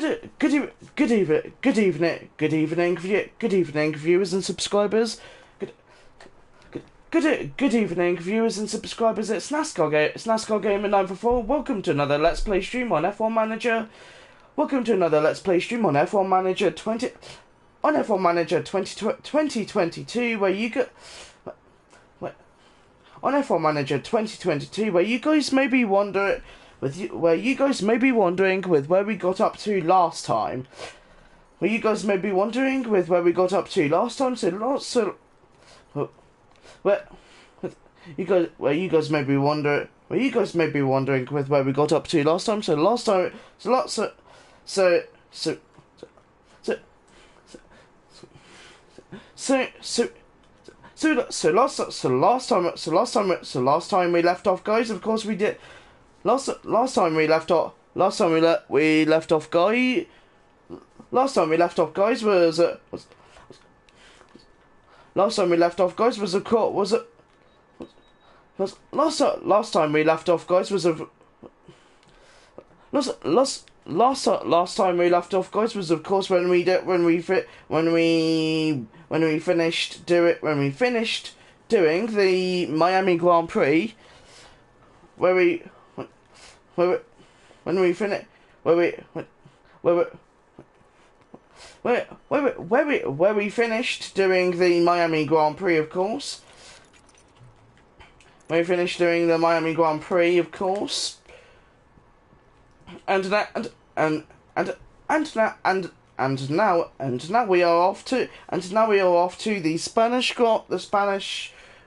good evening, viewers and subscribers. Good evening, viewers and subscribers. It's NASCAR Gamer 944. Welcome to another Let's Play stream on F1 Manager. Welcome to another Let's Play stream on F1 Manager 2022, where you go. On F1 Manager 2022, where you guys may be wondering with where we got up to last time. Where you guys may be wondering with where we got up to last time. Where you guys may be wondering with where we got up to last time. So last time last time we left off, guys. Of course we did. Last time we left off, guys. Last time we left off, guys, was last time we left off, guys, was of course when we finished doing the Miami Grand Prix, where we finished doing the Miami Grand Prix, of course. We finished doing the Miami Grand Prix, of course. And now we are off to the Spanish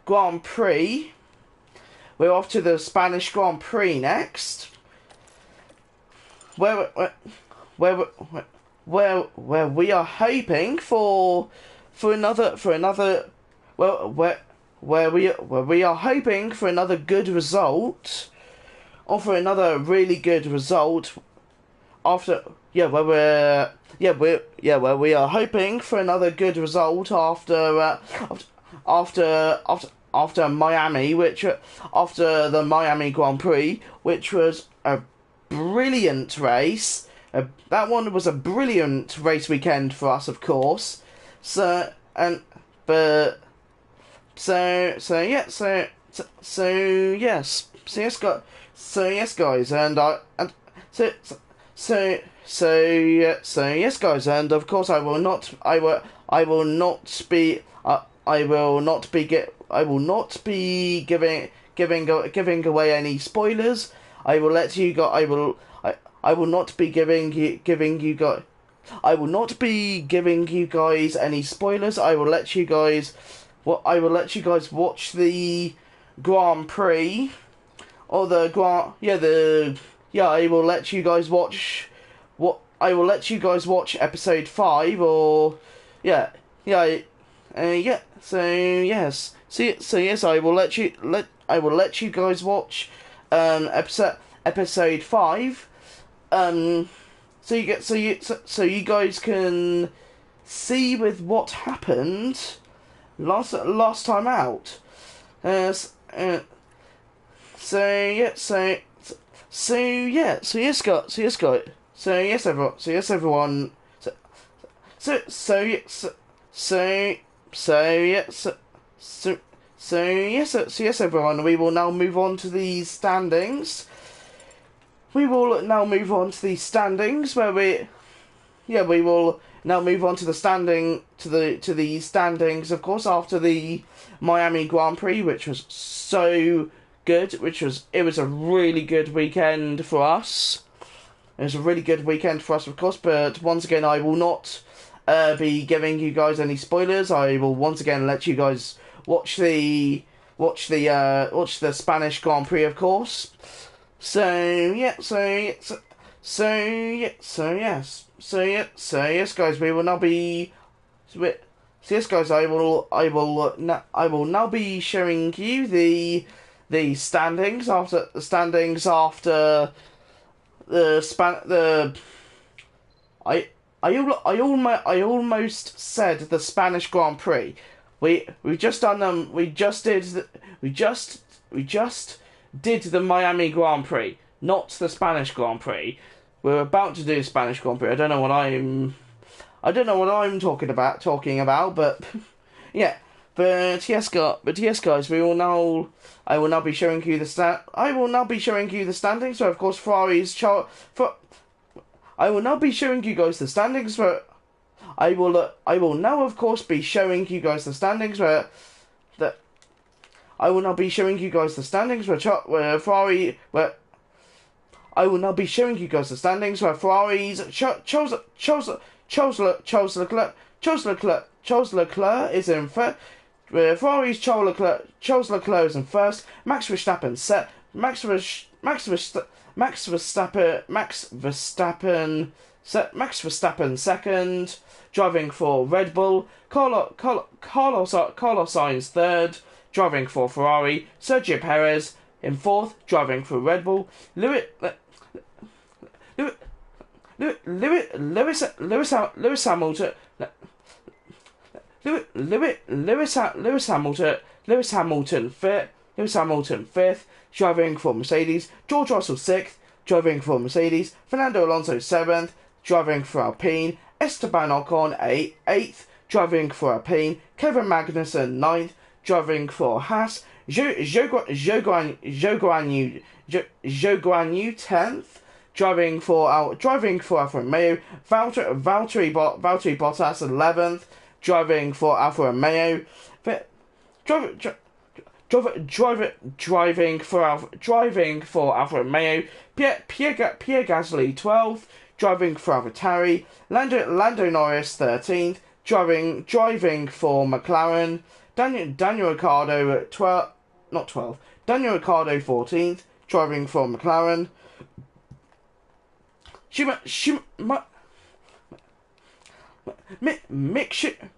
Grand Prix. We're off to the Spanish Grand Prix next, where we are hoping for another good result, or for another really good result after where we are hoping for another good result after Miami, after the Miami Grand Prix, which was a brilliant race. That one was a brilliant race weekend for us, of course. Yes, guys, and of course I will not be giving away any spoilers. I will not be giving you guys any spoilers. I will let you guys watch the Grand Prix, or I will let you guys watch episode 5, or I will let you guys watch episode 5, so you guys can see with what happened last time out. Yes, everyone, we will now move on to the standings. We will now move on to the standings, where we will now move on to the standings, of course, after the Miami Grand Prix, which was so good. It was a really good weekend for us. It was a really good weekend for us, of course. But once again, I will not be giving you guys any spoilers. I will once again let you guys watch the Spanish Grand Prix, of course. Yes, guys, we will now be. Yes, guys, I will now be showing you the standings after I almost said the Spanish Grand Prix. We just did the Miami Grand Prix, not the Spanish Grand Prix. we're about to do Spanish Grand Prix. I don't know what I'm talking about, but yeah. But yes, guys, I will now be showing you the standings. So of course, I will now be showing you guys the standings. But I will now, of course, be showing you guys the standings. I will now be showing you guys the standings where I will now be showing you guys the standings where Ferrari's Charles Leclerc is in first. Ferrari's Charles Leclerc is in first. Max Verstappen second, driving for Red Bull. Carlos Sainz third, driving for Ferrari. Sergio Perez in fourth, driving for Red Bull. Lewis Hamilton. Lewis Hamilton fifth, driving for Mercedes. George Russell sixth, driving for Mercedes. Fernando Alonso seventh, driving for Alpine. Esteban Ocon eighth, driving for Alpine. Kevin Magnussen ninth, driving for Haas. Zhou Guanyu 10th, driving for Alfa Romeo. Valtteri Bottas 11th, driving for Alfa Romeo. Driving for Alfa Romeo. Pierre Gasly 12th, driving for AlphaTauri. Lando Norris 13th, driving for McLaren. Daniel Ricciardo Daniel Ricciardo 14th, driving for McLaren. Mick Schumacher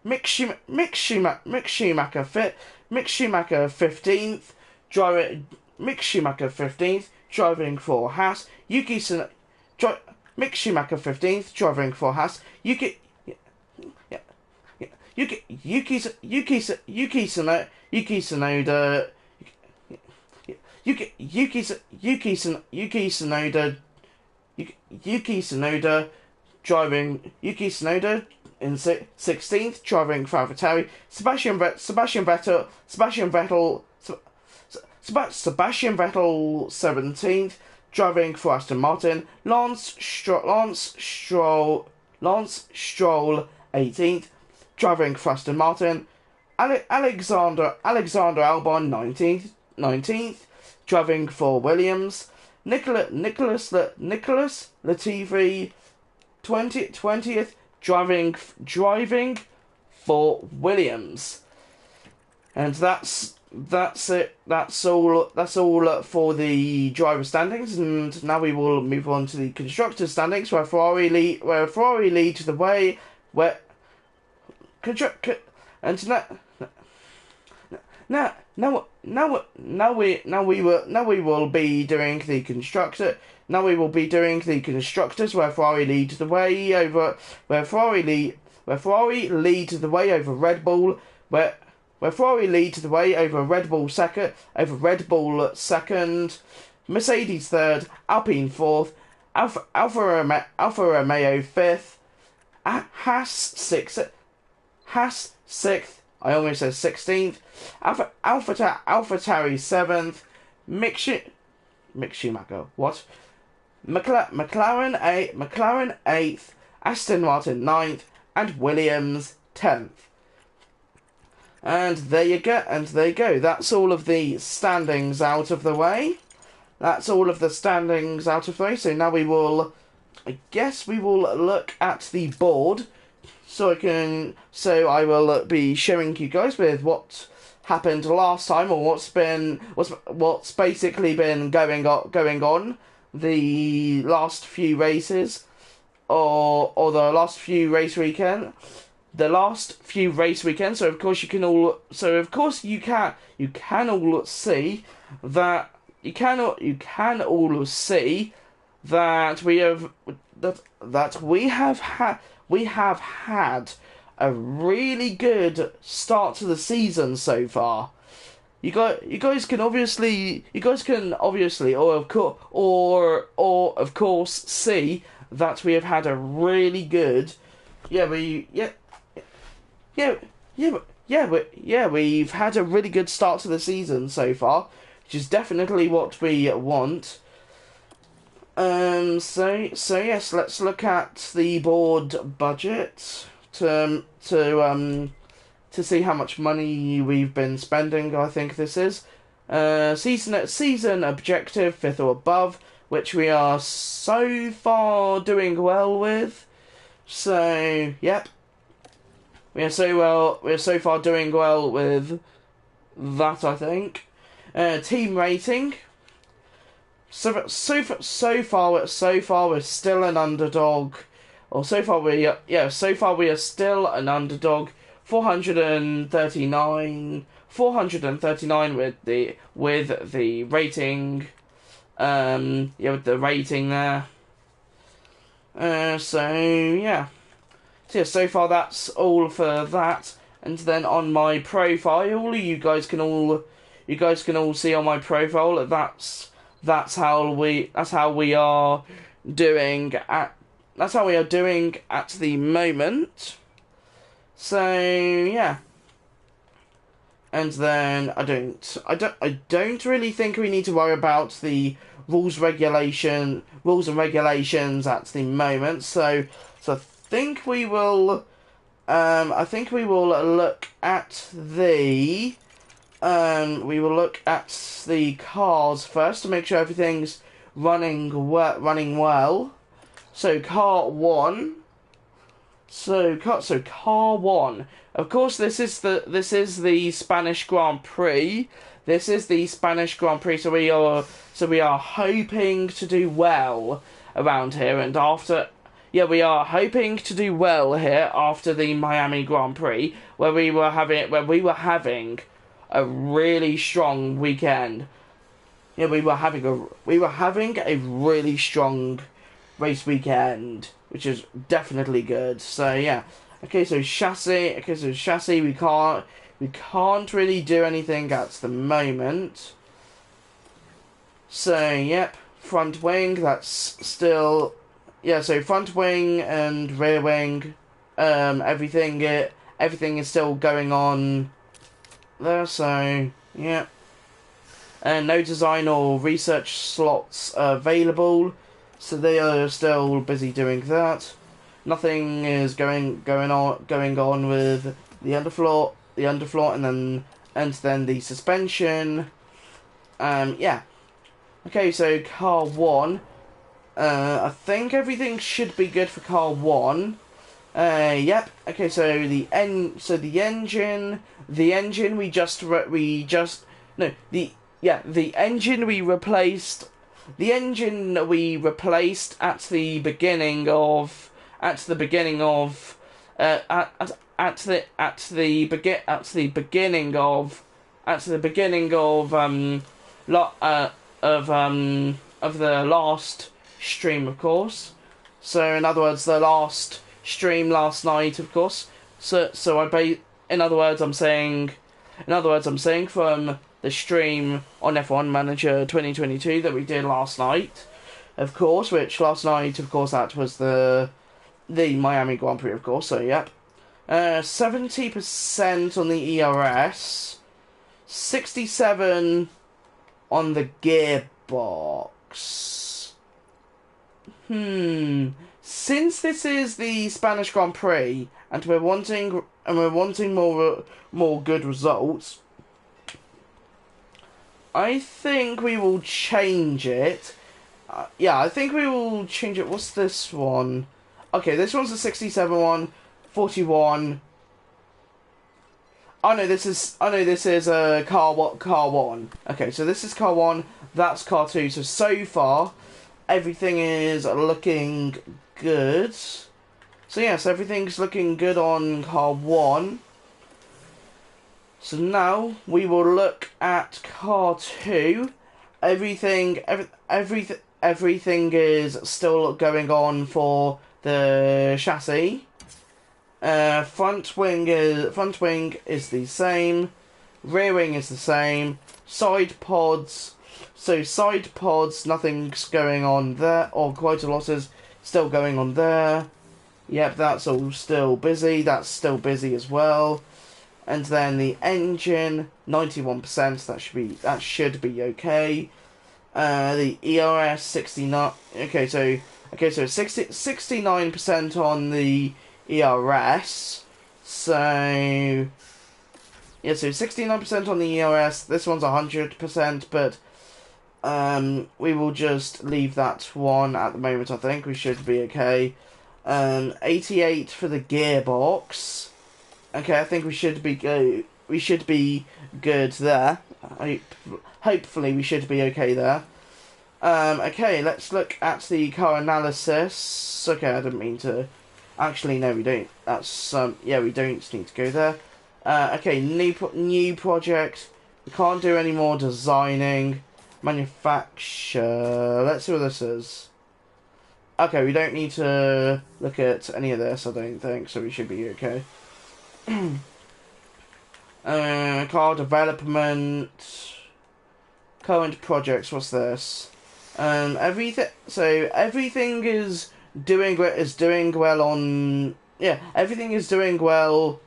15th, driving for Haas. Mick Schumacher 15th, driving for Haas. Yuki Tsunoda in 16th, driving for AlphaTauri. Sebastian Vettel 17th, driving for Aston Martin. Lance Stroll 18th, driving for Aston Martin. Alexander Albon 19th, driving for Williams. Nicholas Latifi 20th, driving for Williams. And that's it. That's all for the driver standings. And now we will move on to the constructor standings, where Ferrari leads the way. Now we will be doing the constructor. Now we will be doing the constructors, where Ferrari leads the way over. Where Ferrari leads the way over Red Bull. Where Ferrari leads the way over Red Bull second. Mercedes third. Alpine fourth. Alfa Romeo fifth. Haas sixth. I almost said 16th. AlphaTauri 7th. Mick Schumacher. What? McLaren 8th. Aston Martin 9th. And Williams 10th. And there you go. That's all of the standings out of the way. So now I guess we will look at the board. So I will be showing you guys with what happened last time, or what's basically been going on the last few races, or the last few race weekends. So of course you can all see that we have had a really good start to the season so far. you guys can obviously, or of course, see that we have had a really good, yeah, we've had a really good start to the season so far, which is definitely what we want. So yes, let's look at the board budget to see how much money we've been spending. I think this is season objective 5th or above, which we are so far doing well with. So yep, we're so far doing well with that, I think. Team rating. So far we're still an underdog. Or so far we are still an underdog. 439 with the rating. With the rating there. So far that's all for that. And then on my profile, you guys can all see on my profile that's how we are doing at the moment. So yeah. And then I don't really think we need to worry about the rules and regulations at the moment. So I think we will look at the cars first to make sure everything's running well. So car one. So car one. Of course, this is the Spanish Grand Prix. This is the Spanish Grand Prix. So we are hoping to do well around here, and after. Yeah, we are hoping to do well here after the Miami Grand Prix, where we were having a really strong weekend. Yeah, we were having a really strong race weekend, which is definitely good. So yeah. Okay, so chassis. We can't really do anything at the moment. So yep, front wing. That's still. Yeah, so front wing and rear wing, everything is still going on there, so, yeah. And no design or research slots available, so they are still busy doing that. Nothing is going on with the underfloor, and then the suspension. Yeah. Okay, so car one. I think everything should be good for car one. Yep. Okay, so the engine we replaced. The engine we replaced at the beginning of beginning of the last stream, of course. So in other words, the last stream last night, of course. In other words, I'm saying from the stream on F1 Manager 2022 that we did last night, of course. Which last night, of course, that was the Miami Grand Prix, of course. So yep, 70% on the ERS, 67 on the gearbox. Since this is the Spanish Grand Prix and we're wanting more good results, I think we will change it. I think we will change it. What's this one? Okay, this one's the 67 one, 41. This is car one. Okay, so this is car one. That's car two. So far, everything is looking good. So yes, everything's looking good on car one. So now we will look at car two. Everything is still going on for the chassis. Front wing is the same. Rear wing is the same. Side pods. So side pods, nothing's going on there, or quite a lot is still going on there. Yep, that's all still busy. That's still busy as well. And then the engine, 91%. That should be okay. The ERS 69. Okay, so 69% on the ERS. So yeah, so 69% on the ERS. This one's 100%, but we will just leave that one at the moment. I think we should be okay. 88 for the gearbox. Okay, I think we should be good. We should be good there. Hopefully, we should be okay there. Okay, let's look at the car analysis. Okay, I didn't mean to. Actually, no, we don't. That's yeah, we don't need to go there. Okay, new project. We can't do any more designing. Manufacture. Let's see what this is. Okay, we don't need to look at any of this, I don't think, so we should be okay. Car development. Current projects, what's this? Everything is doing well on... Yeah, everything is doing well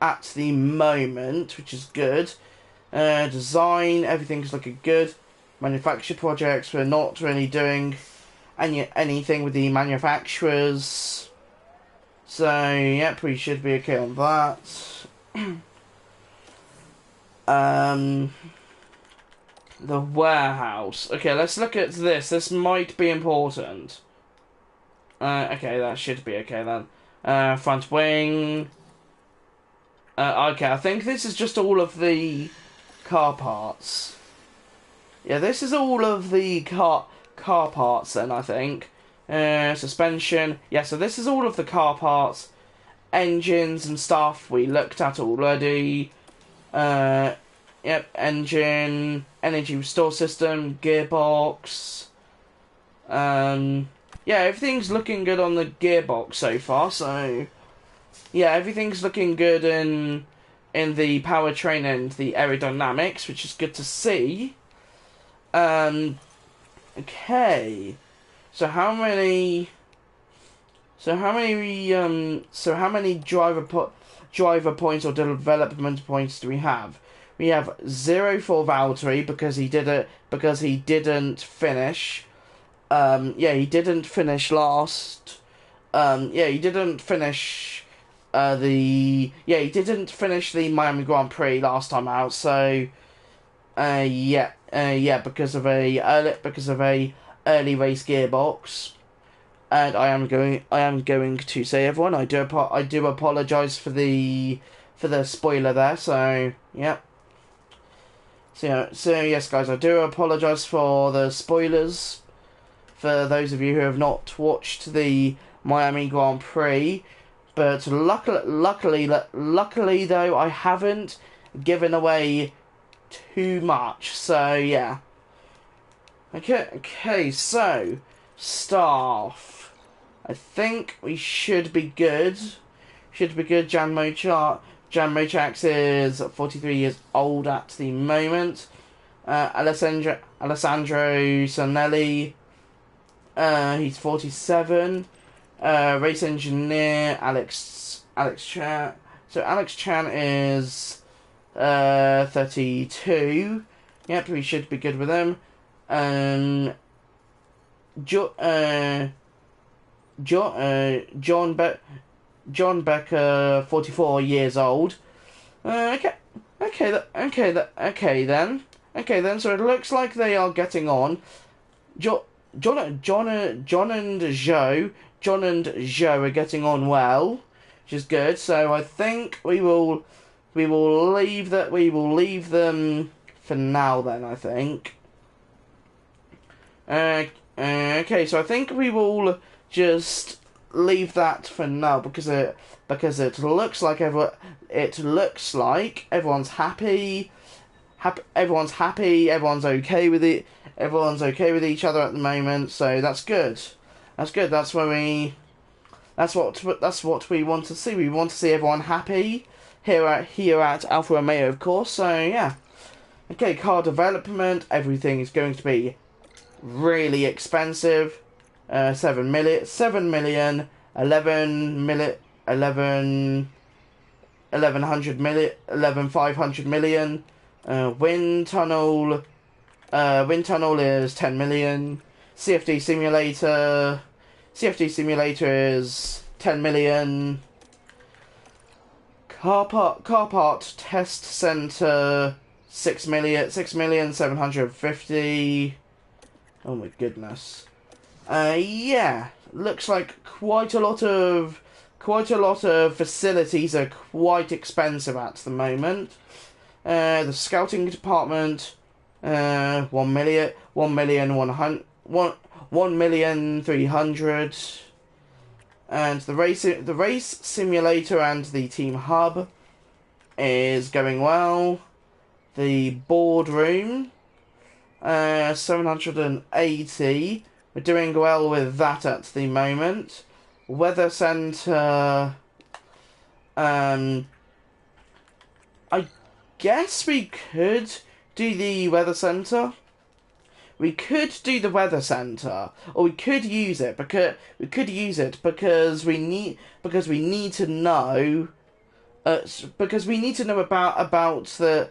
at the moment, which is good. Design, everything's looking good. Manufacture projects, we're not really doing anything with the manufacturers. So, yep, we should be okay on that. The warehouse. Okay, let's look at this. This might be important. Okay, that should be okay then. Front wing. Okay, I think this is just all of the car parts. Yeah, this is all of the car parts then, I think. Suspension. Yeah, so this is all of the car parts. Engines and stuff we looked at already. Yep, engine, energy restore system, gearbox. Yeah, everything's looking good on the gearbox so far, so... Yeah, everything's looking good in the powertrain and the aerodynamics, which is good to see. Okay. So how many driver points or development points do we have? We have 0 for Valtteri because he didn't finish. Yeah, he didn't finish last. Yeah, he didn't finish he didn't finish the Miami Grand Prix last time out. So yeah, because of a early race gearbox. And I am going to say, everyone, I do apologise for the spoiler there. So yeah. So yes, guys, I do apologise for the spoilers for those of you who have not watched the Miami Grand Prix. But luckily though, I haven't given away too much. So yeah. Okay. So staff. I think we should be good. Jan Mochax is 43 years old at the moment. Alessandro Sanelli, he's 47. Race engineer Alex Chan. So Alex Chan is 32. Yep, we should be good with him. John Becker, 44 years old. Okay then. So it looks like they are getting on. John and Joe are getting on well, which is good. So I think we will leave them for now. Then I think. Okay, so I think we will just leave that for now because it looks like everyone's happy. Everyone's happy. Everyone's okay with it. Everyone's okay with each other at the moment. So that's good. That's good. That's what we want to see. We want to see everyone happy. here at Alfa Romeo, of course. So yeah. Okay, car development. Everything is going to be really expensive. 7 million, 7 million, 11 million, 1100 million, 500 million. Wind tunnel is 10 million. CFD simulator is 10 million. Car part test center 6 million, 6,750,000. Oh my goodness. Yeah, looks like quite a lot of facilities are quite expensive at the moment. The scouting department, 1,300,000, and the race simulator and the team hub is going well. The boardroom, 780. We're doing well with that at the moment. Weather center, I guess we could do the weather center. We could do the weather center, or we could use it because we need to know. Because we need to know about the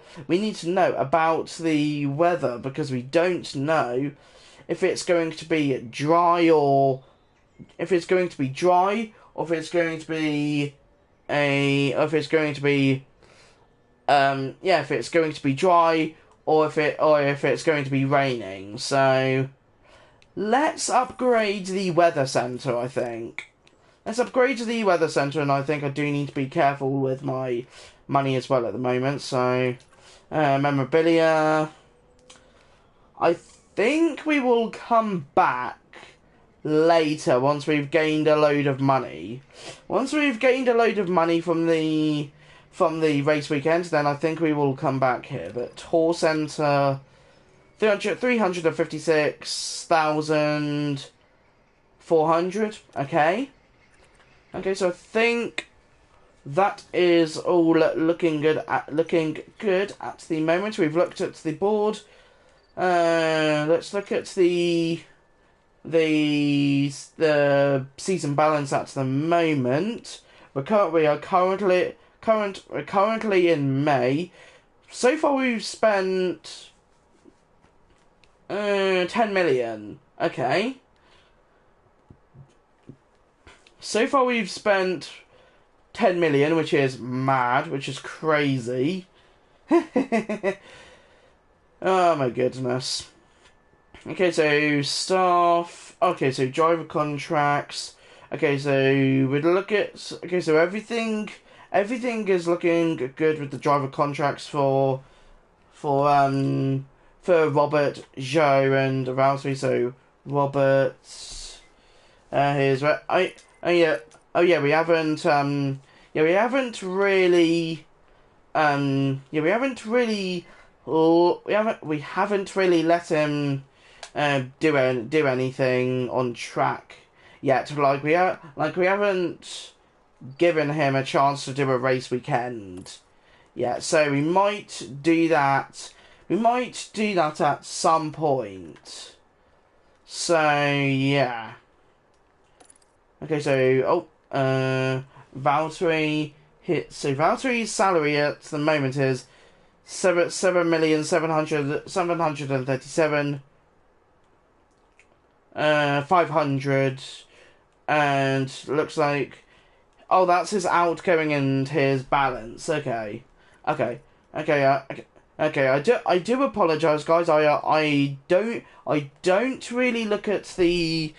weather, because we don't know if it's going to be dry or if it's going to be dry or if it's going to be if it's going to be dry or if it's going to be raining. So let's upgrade the weather center, I think. Let's upgrade to the weather center, and I think I do need to be careful with my money as well at the moment. So, memorabilia. I think we will come back later once we've gained a load of money. Once we've gained a load of money from the race weekend, then I think we will come back here. But tour center, 356,400. Okay. Okay, so I think that is all looking good at the moment. We've looked at the board. Let's look at the season balance at the moment. We are currently in May. So far, we've spent 10 million. Okay. So far we've spent 10 million, which is mad, which is crazy. Oh my goodness. Okay, so staff. Okay, so driver contracts. Okay, so we'd look at. Okay, so everything is looking good with the driver contracts for Robert, Joe, and Rousey. So Robert. Here's where we haven't really let him do anything on track yet. We haven't given him a chance to do a race weekend yet. So we might do that. We might do that at some point. So yeah. Okay, so Valtteri hit. So Valtteri's salary at the moment is 7,737,500, and looks like that's his outgoing and his balance. Okay. I do apologize, guys. I don't really look at the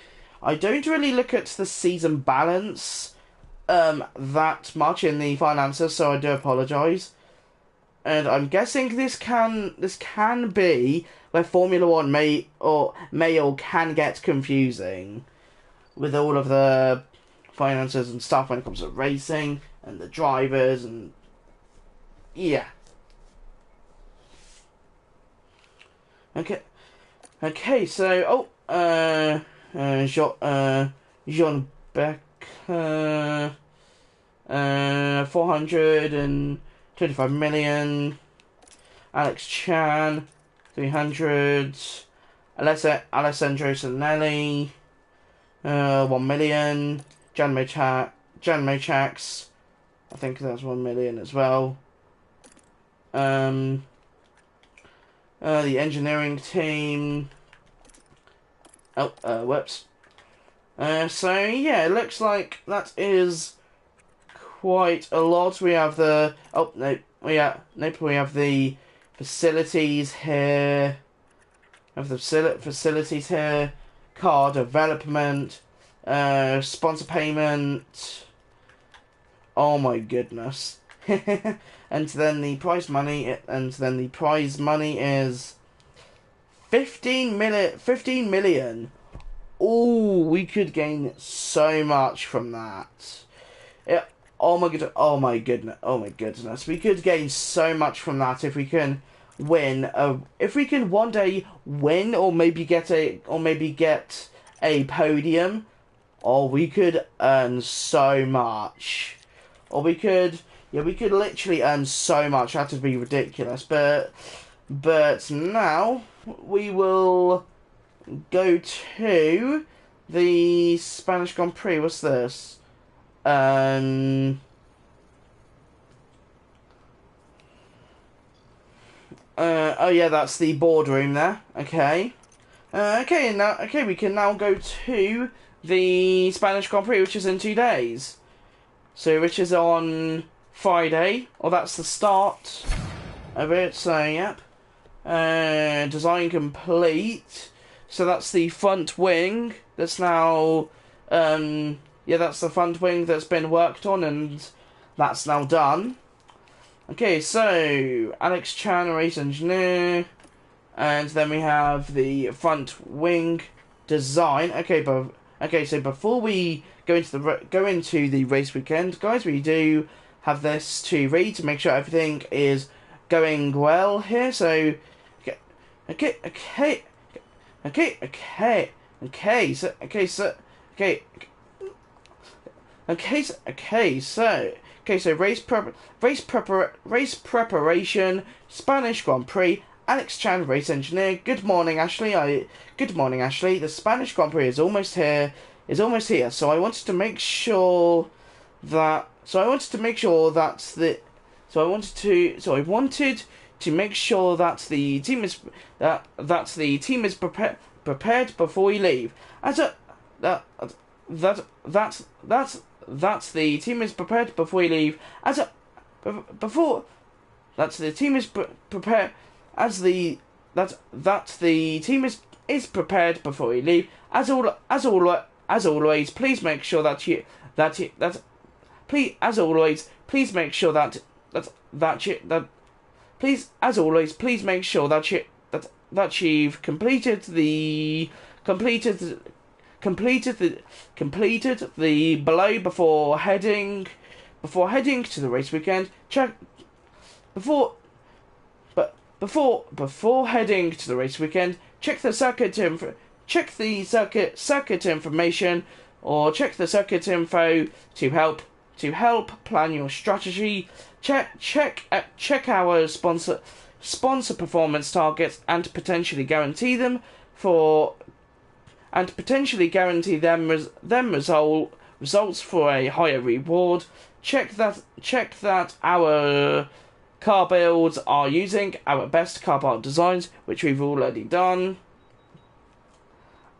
season balance that much in the finances, so I do apologise. And I'm guessing this can be where Formula One may or can get confusing with all of the finances and stuff when it comes to racing and the drivers and yeah. Okay, so Jean Beck, 400 and 25 million. Alex Chan, 300. Alessandro Sanelli, 1 million. Janmo Chax, I think that's 1 million as well. The engineering team. Oh, whoops. So yeah, it looks like that is quite a lot. We have the we have the facilities here. Car development, sponsor payment. Oh my goodness. And then the prize money is 15 million. Oh, we could gain so much from that. Oh my goodness. We could gain so much from that if we can win. If we can one day win, or maybe get a podium, or we could earn so much. Or we could literally earn so much. That would be ridiculous. But now we will go to the Spanish Grand Prix. What's this? Oh yeah, that's the boardroom there. Okay. We can now go to the Spanish Grand Prix, which is in 2 days. So, which is on Friday, or that's the start of it. So, yep. Design complete. So that's the front wing. That's now, that's the front wing that's been worked on, and that's now done. Okay, so Alex Chan, race engineer, and then we have the front wing design. So before we go into the race weekend, guys, we do have this to read to make sure everything is going well here. So, So race preparation, Spanish Grand Prix. Alex Chan, race engineer. Good morning, Ashley. Good morning, Ashley. The Spanish Grand Prix is almost here. So I wanted to make sure that. So I wanted to make sure that the team is prepared before we leave. The team is prepared before we leave. The team is prepared before we leave. As always, please make sure that you've completed the below before heading to the race weekend. Before heading to the race weekend, check the circuit information, or check the circuit info to help plan your strategy. Check our sponsor performance targets and potentially guarantee them results for a higher reward. Check that our car builds are using our best car part designs, which we've already done.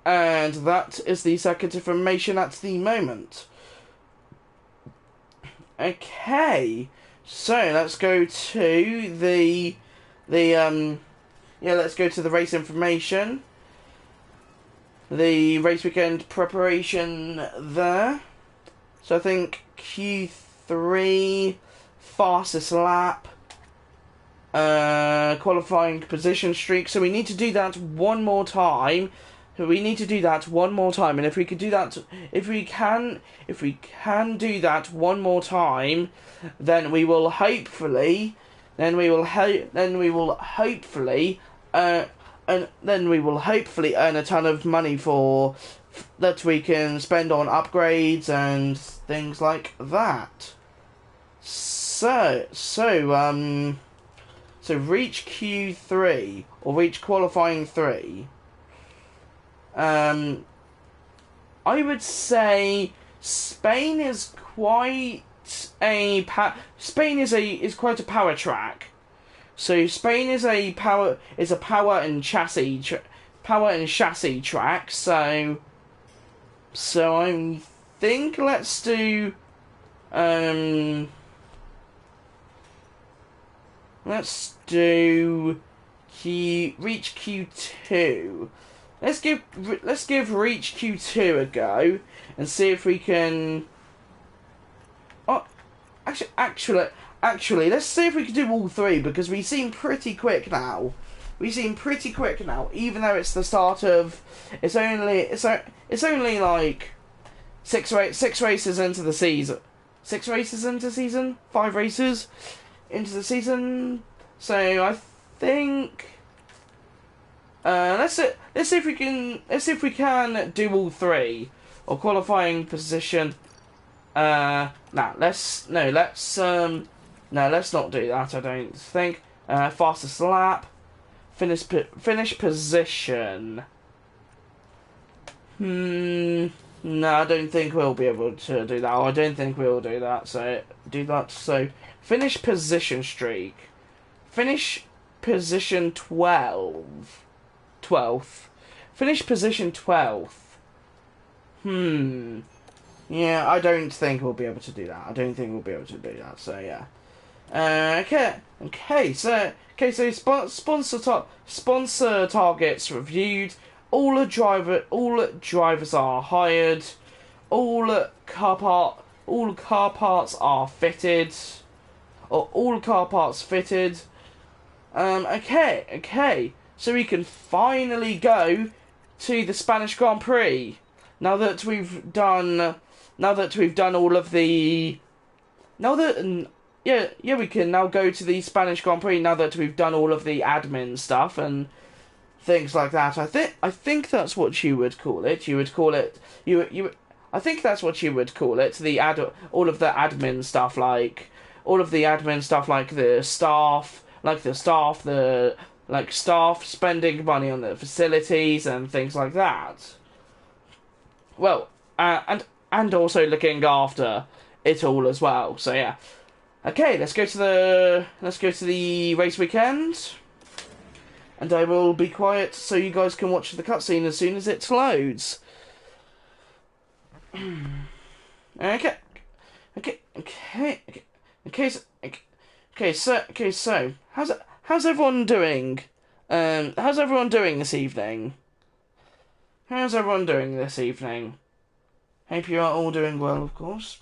And that is the circuit information at the moment. Okay, so let's go to the race information. The race weekend preparation there. So I think Q3 fastest lap, qualifying position streak. So we need to do that one more time. And if we can do that one more time, then we will hopefully earn a ton of money that we can spend on upgrades and things like that. So reach Q3 or reach qualifying 3. I would say Spain is quite is quite a power track. So Spain is a power and chassis track. So I think let's do reach Q2. Let's give reach Q2 a go and see if we can. Oh, actually, let's see if we can do all 3 because we seem pretty quick now. Even though it's the start of. It's only like 6 races into the season. 6 races into season. 5 races into the season. So I think. Let's see if we can do all 3 or qualifying position. Let's not do that. I don't think. Fastest lap, finish position. No, I don't think we'll be able to do that. I don't think we'll do that. So finish position streak. Finish position 12th. Finish position 12th. Yeah, I don't think we'll be able to do that. So yeah. So sponsor targets reviewed. All drivers are hired. All car parts are fitted. Or all car parts fitted. Okay. So we can finally go to the Spanish Grand Prix. Now that we've done all of the. We can now go to the Spanish Grand Prix now that we've done all of the admin stuff and things like that. I think that's what you would call it. I think that's what you would call it. All of the admin stuff, like the staff spending money on the facilities and things like that. Well, and also looking after it all as well. So yeah. Okay, let's go to the race weekend. And I will be quiet so you guys can watch the cutscene as soon as it loads. Okay, so how's everyone doing? How's everyone doing this evening? Hope you are all doing well, of course.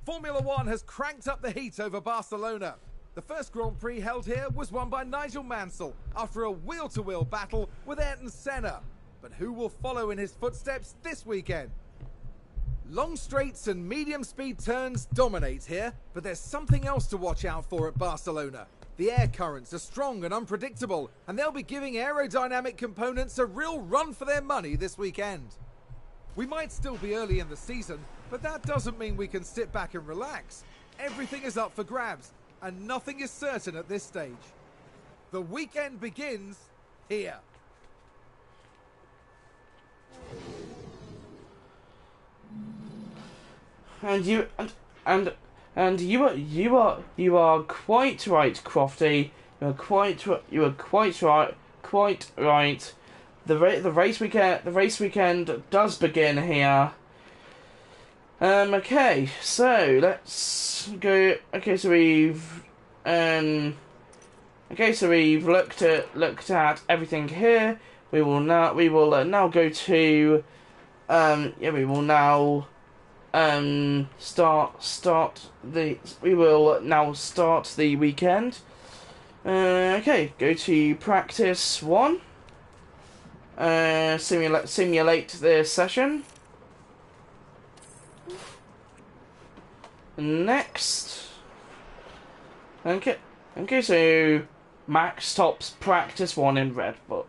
Formula One has cranked up the heat over Barcelona. The first Grand Prix held here was won by Nigel Mansell after a wheel-to-wheel battle with Ayrton Senna. But who will follow in his footsteps this weekend? Long straights and medium-speed turns dominate here, but there's something else to watch out for at Barcelona. The air currents are strong and unpredictable, and they'll be giving aerodynamic components a real run for their money this weekend. We might still be early in the season, but that doesn't mean we can sit back and relax. Everything is up for grabs, and nothing is certain at this stage. The weekend begins here. And you are quite right, Crofty. You are quite right. The race weekend does begin here. Okay, so let's go. Okay, so we've looked at everything here. We will now go to we will now start the weekend. Okay, go to practice 1. Simulate the session. Next. Okay, so Max stops practice 1 in Red Bull.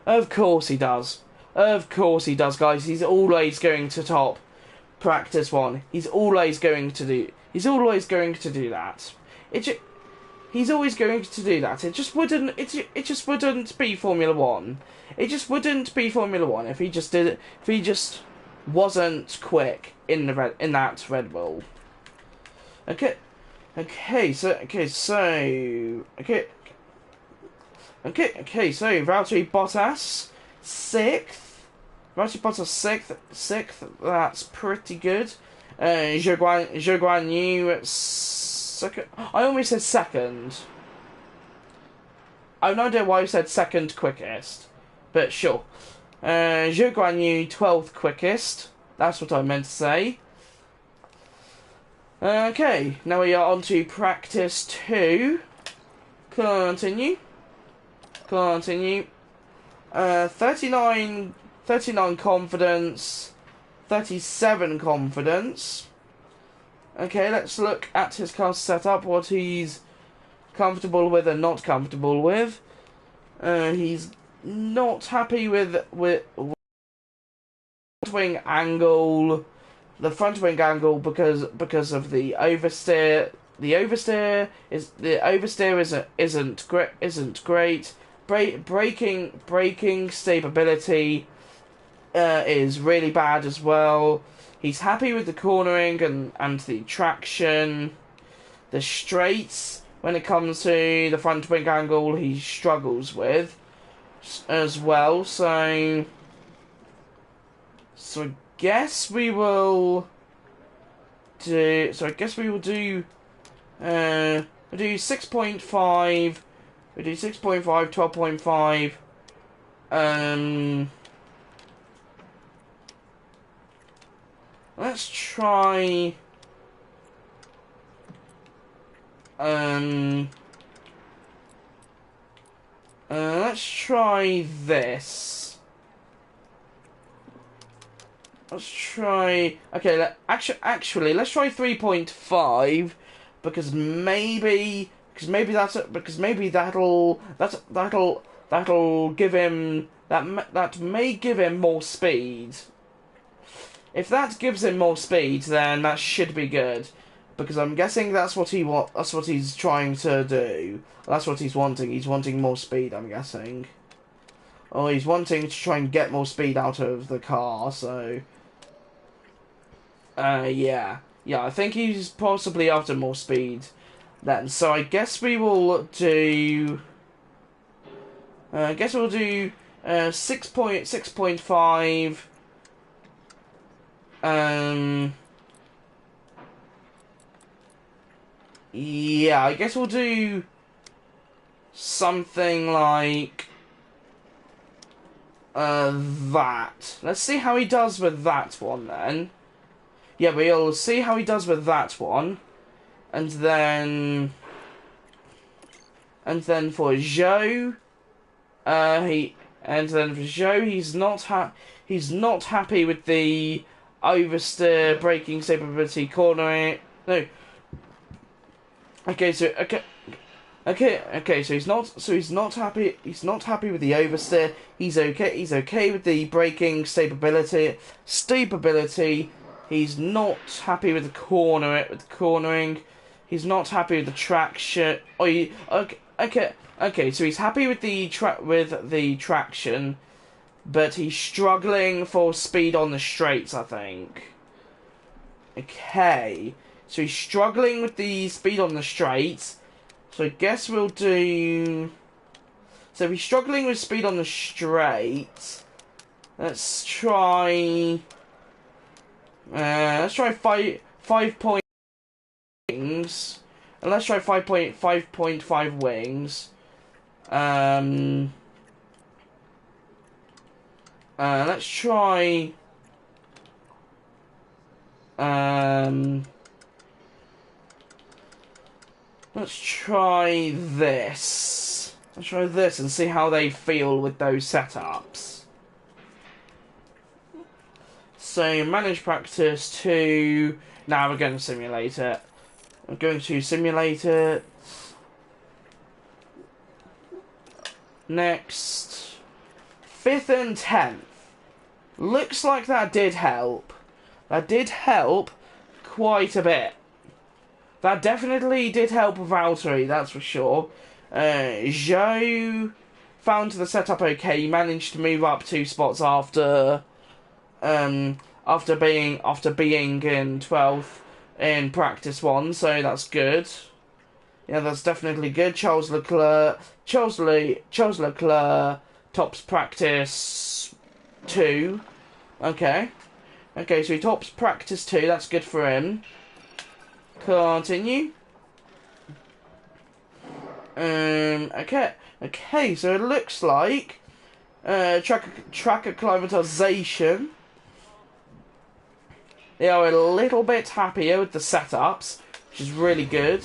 Of course he does. Of course he does, guys. He's always going to top practice one. He's always going to do. He's always going to do that. He's always going to do that. It just wouldn't. It just wouldn't be Formula One. It just wouldn't be Formula One if he just did it. If he just wasn't quick in that Red Bull. Okay. So Valtteri Bottas sixth. Sixth. That's pretty good. Zhou Guan Yu second. I almost said second. I have no idea why I said second quickest, but sure. Zhou Guan Yu 12th quickest. That's what I meant to say. Okay, now we are on to practice 2. Continue. 39 confidence, 37 confidence. Okay, let's look at his car setup, what he's comfortable with and not comfortable with. He's not happy with front wing angle. The front wing angle because of the oversteer. The oversteer isn't great. Braking stability is really bad as well. He's happy with the cornering and the traction. The straights, when it comes to the front wing angle, he struggles with as well. So I guess we will do. We'll do 6.5. We do 6.5, 12.5. Let's try. Let's try this. Let's try. Okay, actually, let's try 3.5 because maybe that'll give him that may give him more speed. If that gives him more speed, then that should be good, because I'm guessing that's what he's trying to do. That's what he's wanting. He's wanting more speed, I'm guessing. Or he's wanting to try and get more speed out of the car, so yeah, I think he's possibly after more speed then. So I guess we will do 6.5. Yeah, I guess we'll do something like that. Let's see how he does with that one then. Yeah, we'll see how he does with that one. And then for Zhou, he's not happy with the oversteer, braking stability, cornering. No. Okay, so he's not happy. He's not happy with the oversteer. He's okay with the braking stability. He's not happy with the cornering. He's not happy with the traction. Okay. So he's happy with the traction, but he's struggling for speed on the straights, I think. Okay. So he's struggling with the speed on the straights. So I guess we'll do. So if he's struggling with speed on the straights, let's try 5 point wings, and let's try 5.5 wings. Let's try. Let's try this. Let's try this and see how they feel with those setups. So, manage practice 2. Now we're going to simulate it. I'm going to simulate it. Next. 5th and 10th. Looks like that did help. That did help quite a bit. That definitely did help Valtteri, that's for sure. Zhou found the setup okay. He managed to move up 2 spots after being in 12th in practice 1, so that's good. Yeah, that's definitely good. Charles Leclerc tops practice 2. Okay, so he tops practice 2. That's good for him. Continue. Okay, so it looks like track acclimatization. They are a little bit happier with the setups, which is really good.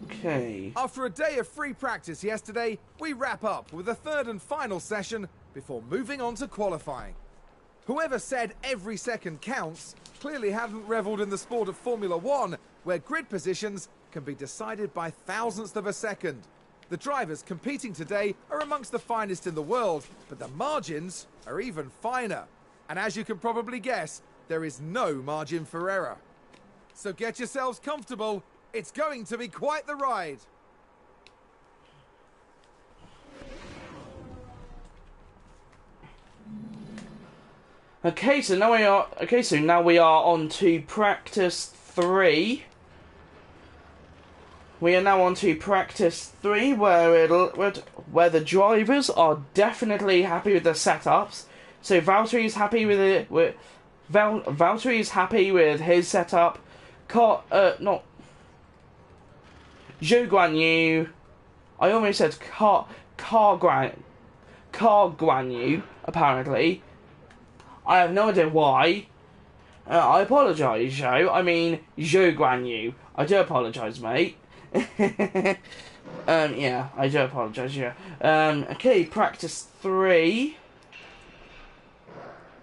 Okay. After a day of free practice yesterday, we wrap up with the 3rd and final session before moving on to qualifying. Whoever said every second counts clearly haven't revelled in the sport of Formula 1, where grid positions can be decided by thousandths of a second. The drivers competing today are amongst the finest in the world, but the margins are even finer. And as you can probably guess, there is no margin for error. So get yourselves comfortable. It's going to be quite the ride. Okay, so now we are on to practice 3. We are now on to practice 3, where the drivers are definitely happy with their setups. So Valtteri is happy with it. Valtteri is happy with his setup. Zhou Guan Yu. I almost said Car Guan Yu. Apparently, I have no idea why. I apologise, Zhou. I mean Zhou Guan Yu. I do apologise, mate. Yeah, I do apologise. Yeah. Okay, practice 3.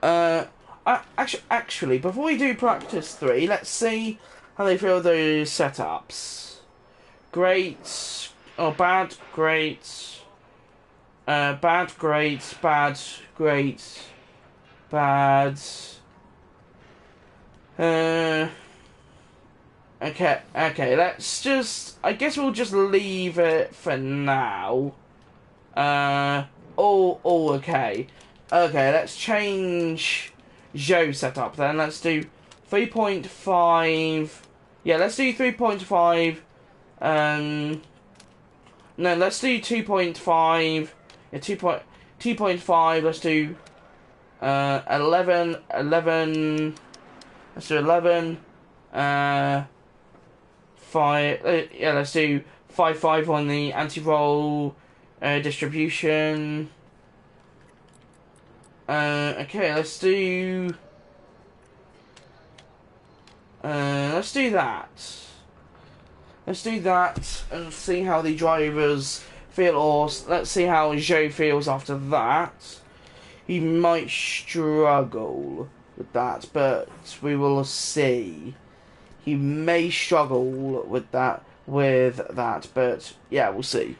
Actually, before we do practice 3, let's see how they feel those setups. Great, or bad, great, bad, great, bad, great, bad. Okay, let's just, I guess we'll just leave it for now. All okay. Okay, let's change Zhou's setup then. Let's do 3.5. Yeah, let's do 3.5. No, let's do 2.5. Yeah, 2.5. Let's do 11. Let's do 11. 5. Yeah, let's do 5.5 on the anti-roll distribution. Okay, let's do that. Let's do that and see how the drivers feel, or let's see how Zhou feels after that. He might struggle with that, but we will see. He may struggle with that, but yeah, we'll see.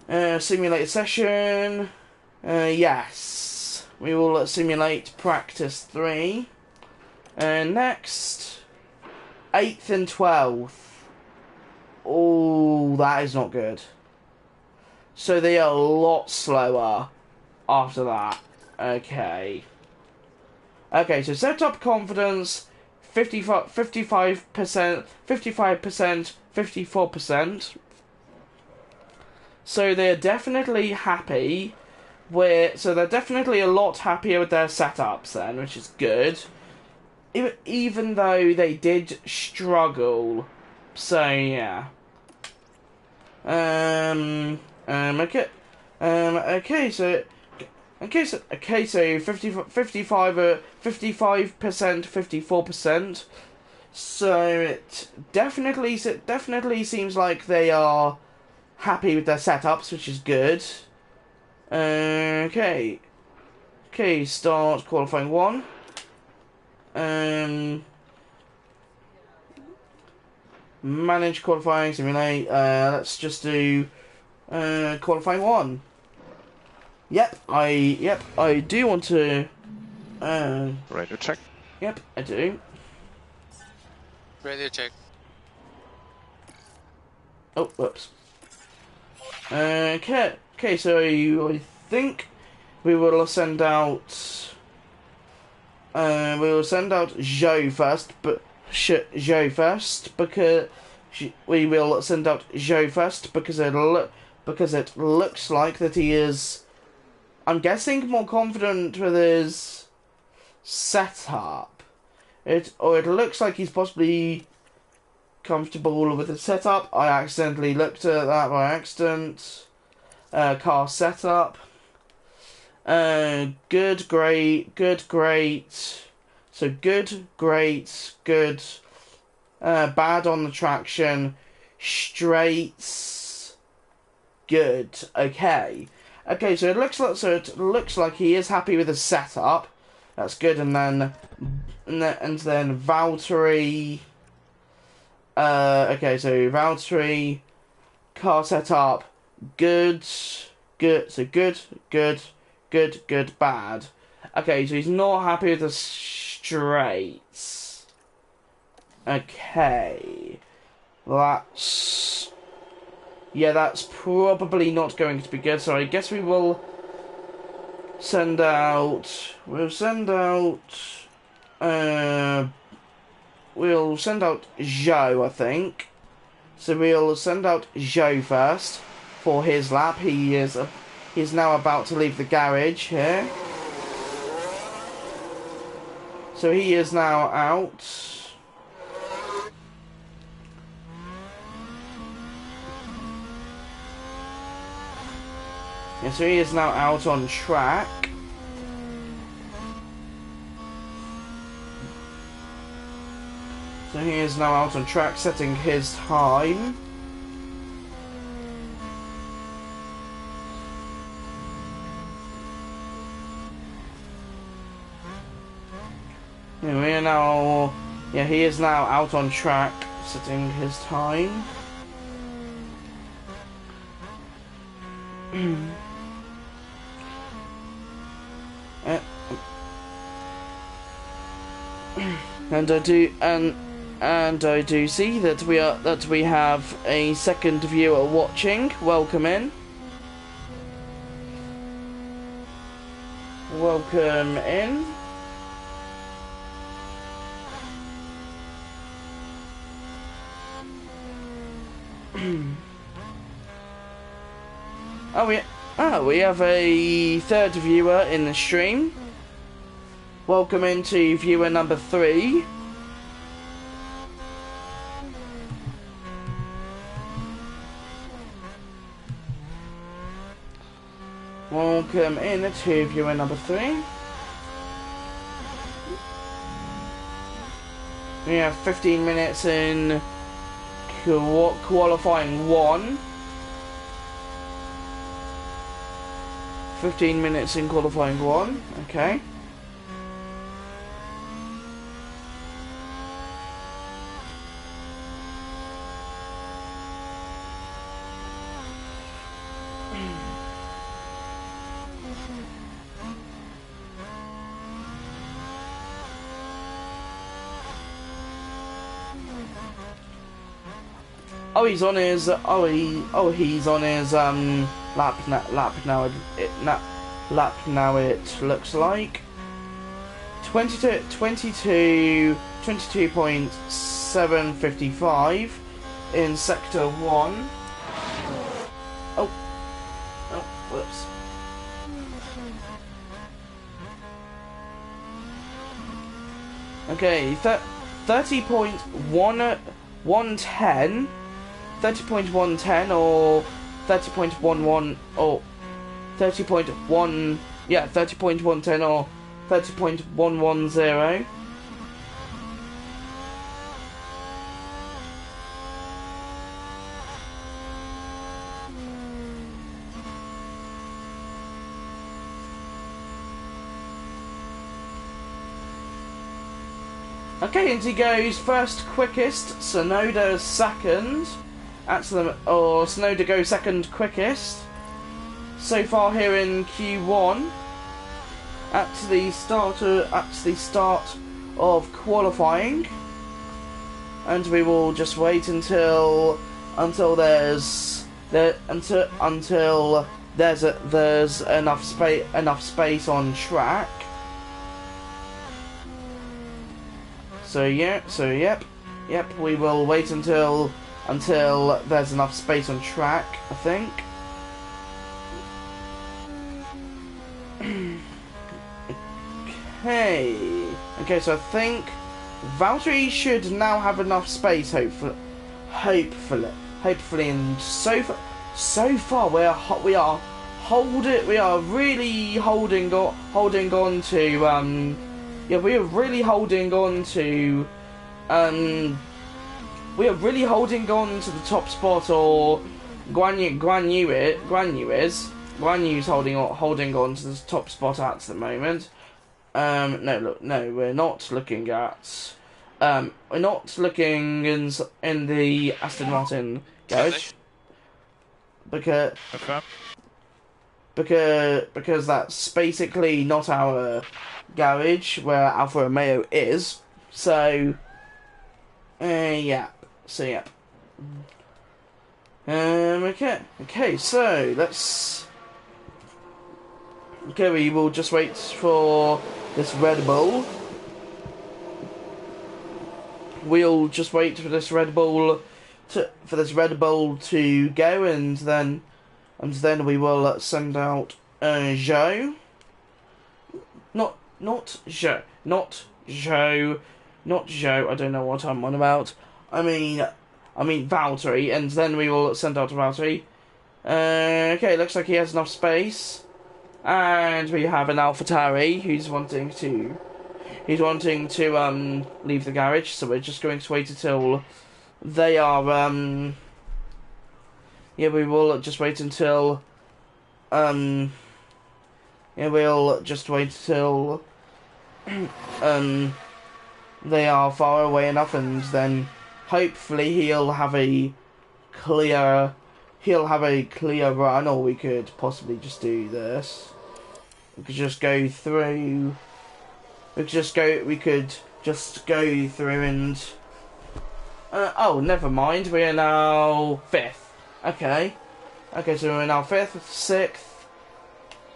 Simulated session. Yes, we will simulate practice 3. Next, 8th and 12th. Oh, that is not good. So they are a lot slower after that. Okay, so setup confidence, 55%, 54%. So they're definitely happy. So they're definitely a lot happier with their setups then, which is good. Even though they did struggle. So yeah. Okay. So 55%, 54%. So it definitely seems like they are happy with their setups, which is good. Okay, start qualifying 1. Manage qualifying, simulate. Let's just do qualifying 1. I do want to. Radio check. Yep, I do. Radio check. Oh, whoops. Okay, so I think we will send out. We will send out Joe first, but Joe first because we will send out Joe first because it looks like that he is. I'm guessing more confident with his setup. It looks like he's possibly comfortable with the setup. I accidentally looked at that by accident. Car setup. Good, great. So good, great, good. Bad on the traction. Straights. Good. Okay. So it looks like he is happy with the setup. That's good. And then Valtteri. Okay, so Valtteri, car setup, good. So good, bad. Okay, so he's not happy with the straights. Okay, that's probably not going to be good. So I guess we'll send out Joe, I think. So we'll send out Joe first for his lap. He's now about to leave the garage here. So he is now out. Yeah, so he is now out on track. So he is now out on track, setting his time. We are now... Yeah, he is now out on track, setting his time. And I do see that we have a second viewer watching. Welcome in. Welcome in. We have a third viewer in the stream. Welcome into viewer number 3. Welcome in to viewer number 3. We have 15 minutes in qualifying 1. 15 minutes in qualifying 1. Okay. He's on his lap now. It looks like 22.755 in sector 1. Oh, whoops. Okay, 30.110 or 30.11 or 30.1, yeah, 30.110 or 30.110. Okay, and he goes first quickest, Sonoda second. Sonoda goes second quickest. so far here in Q1 at the start of qualifying, and we will just wait until there's enough space on track. So yep, we will wait until there's enough space on track, I think. Okay, so I think Valtteri should now have enough space, hopefully, and so far we are really holding on to we are really holding on to the top spot, or Guan Yu's holding on to the top spot at the moment. No, we're not looking at. We're not looking in the Aston Martin garage because that's basically not our garage where Alfa Romeo is. So, yeah. Okay. So let's. Okay, we will just wait for this Red Bull. We'll just wait for this Red Bull to go, and then we will send out Joe. Not Joe. I don't know what I'm on about. I mean Valtteri, and then we will send out Valtteri. Okay, looks like he has enough space. And we have an AlphaTauri who's wanting to leave the garage, so we're just going to wait until they are we will just wait until we'll just wait till they are far away enough, and then hopefully he'll have a clear run, or we could possibly just do this. We could just go through. We could just go through and. Oh, never mind. We are now 5th. Okay, so we're now 5th,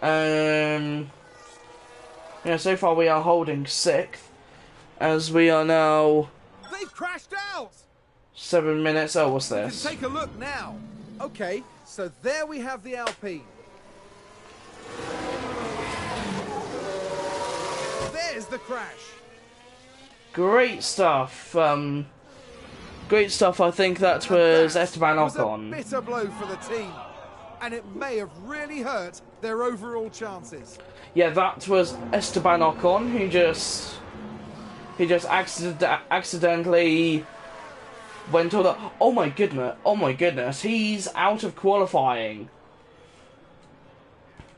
6th. Yeah. So far we are holding 6th, as we are now. They've crashed out. 7 minutes. Oh, what's this? Take a look now. Okay, so there we have the Alpine. There's the crash. Great stuff. Great stuff. I think that was Esteban Ocon. A bitter blow for the team, and it may have really hurt their overall chances. Yeah, that was Esteban Ocon who just accidentally went on the. Oh my goodness! He's out of qualifying.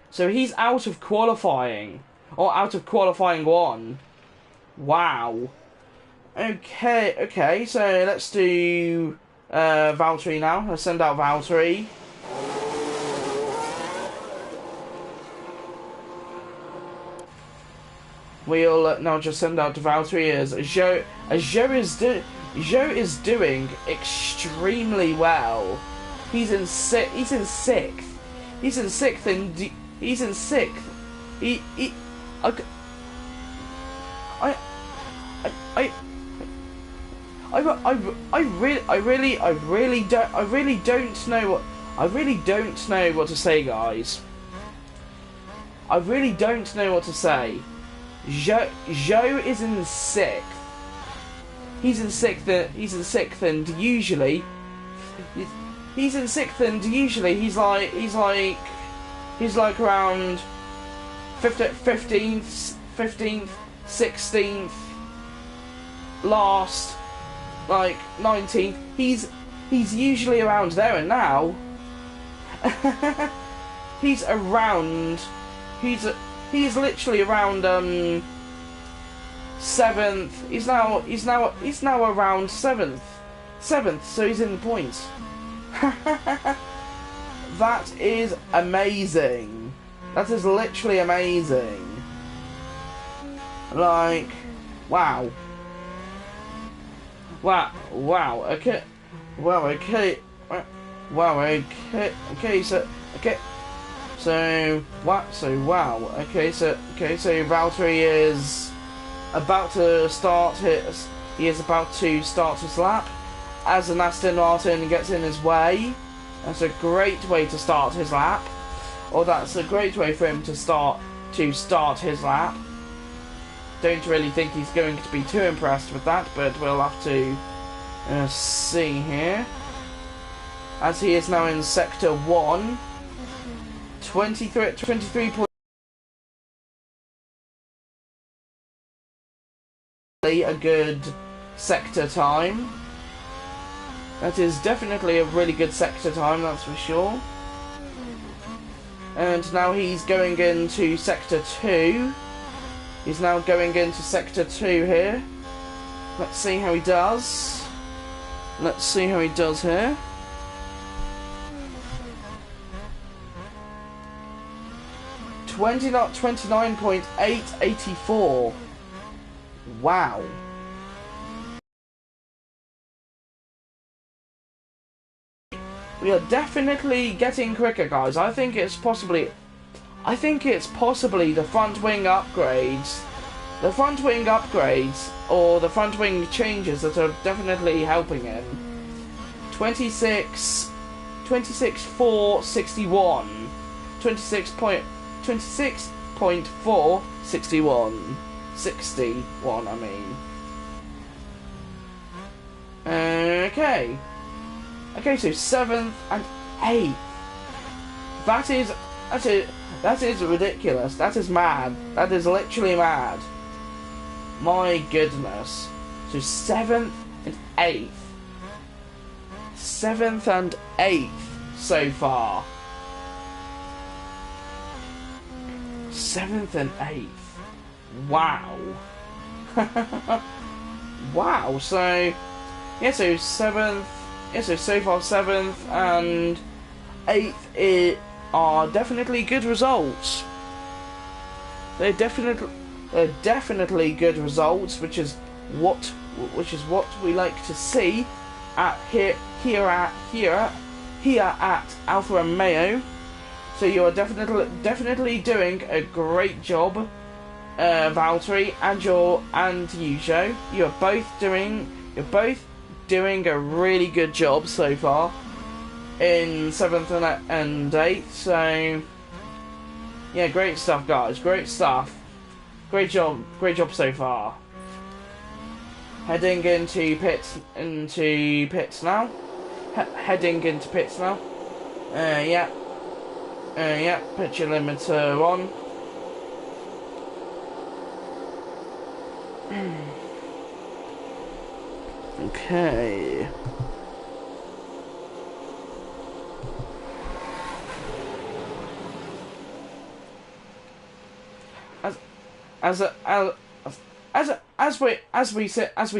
So he's out of qualifying, or out of qualifying 1. Wow. Okay. So let's do Valtteri now. Let's send out Valtteri. We'll now just send out to Valtteri as Joe is doing extremely well. He's in 6th. He's in 6th. He's in 6th, and he's in 6th. I really don't know what to say, guys. I really don't know what to say. Joe is in 6th. He's in 6th, and usually he's like around 15th, 16th, last, like 19th. He's usually around there, and now he's literally around 7th. He's now around 7th. So he's in the points. that is amazing. That is literally amazing. Like, wow. Wow, wow, okay. Wow, okay. Wow, okay, so, okay. So, what, wow, okay, so Valtteri is about to start he is about to start his lap, as an Aston Martin gets in his way. That's a great way to start his lap, or that's a great way for him to start his lap. Don't really think he's going to be too impressed with that, but we'll have to see here. As he is now in Sector 1, 23 points. A good sector time. That is definitely a really good sector time, that's for sure. And now he's going into Sector 2. He's now going into Sector 2 here. Let's see how he does. Let's see how he does here. Not 29.884. Wow. We are definitely getting quicker, guys. I think it's possibly the front wing upgrades. The front wing upgrades, or the front wing changes that are definitely helping him. 26.461. 26.461. 61, I mean. Okay. Okay, so 7th and 8th. That is ridiculous. That is mad. That is literally mad. My goodness. So 7th and 8th. 7th and 8th so far. 7th and 8th. Wow. Wow. So yeah, so 7th. Yeah, so far 7th and 8th are definitely good results. They're definitely good results, which is what we like to see at here at Alfa Romeo. So you are definitely doing a great job, Valtteri and Yuzo. You're both doing a really good job so far in 7th and 8th. So yeah, great stuff, guys. Great stuff. Great job so far. Heading into pits now. Heading into pits now. Yeah. Put your limiter on. Okay. As we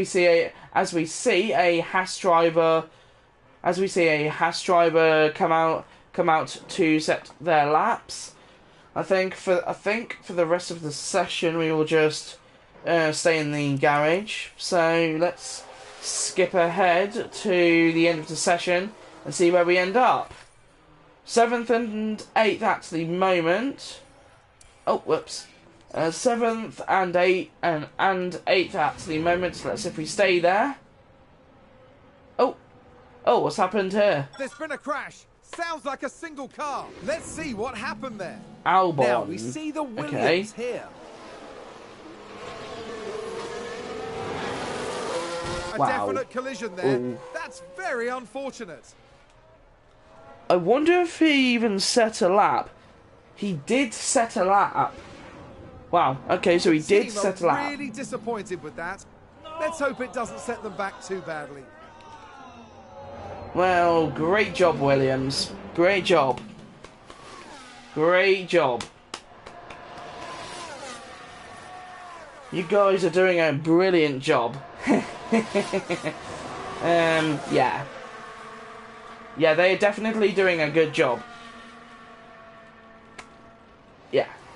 see a Haas driver come out to set their laps. I think for the rest of the session we will just stay in the garage. So let's skip ahead to the end of the session and see where we end up. 7th and 8th at the moment. Oh, whoops. 7th and 8th and 8th at the moment. Let's see if we stay there. Oh, what's happened here? There's been a crash. Sounds like a single car. Let's see what happened there. Albon. Now we see the Williams here. A definite collision there. Ooh. That's very unfortunate. I wonder if he even set a lap. He did set a lap. Wow. Okay, so he did set a lap. Really disappointed with that. Let's hope it doesn't set them back too badly. Well, great job, Williams. Great job. Great job. You guys are doing a brilliant job. Yeah. Yeah, they're definitely doing a good job.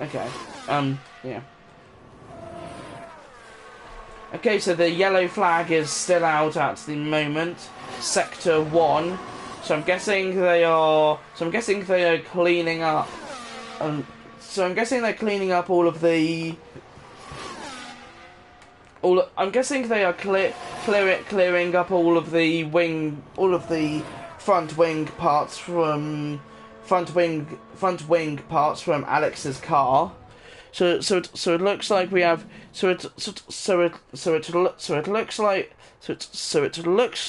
Okay. Yeah. Okay, so the yellow flag is still out at the moment. Sector 1. So I'm guessing they are cleaning up. So I'm guessing they're cleaning up all of the. I'm guessing they are clearing up all of the front wing parts from Alex's car. So it looks like we have looks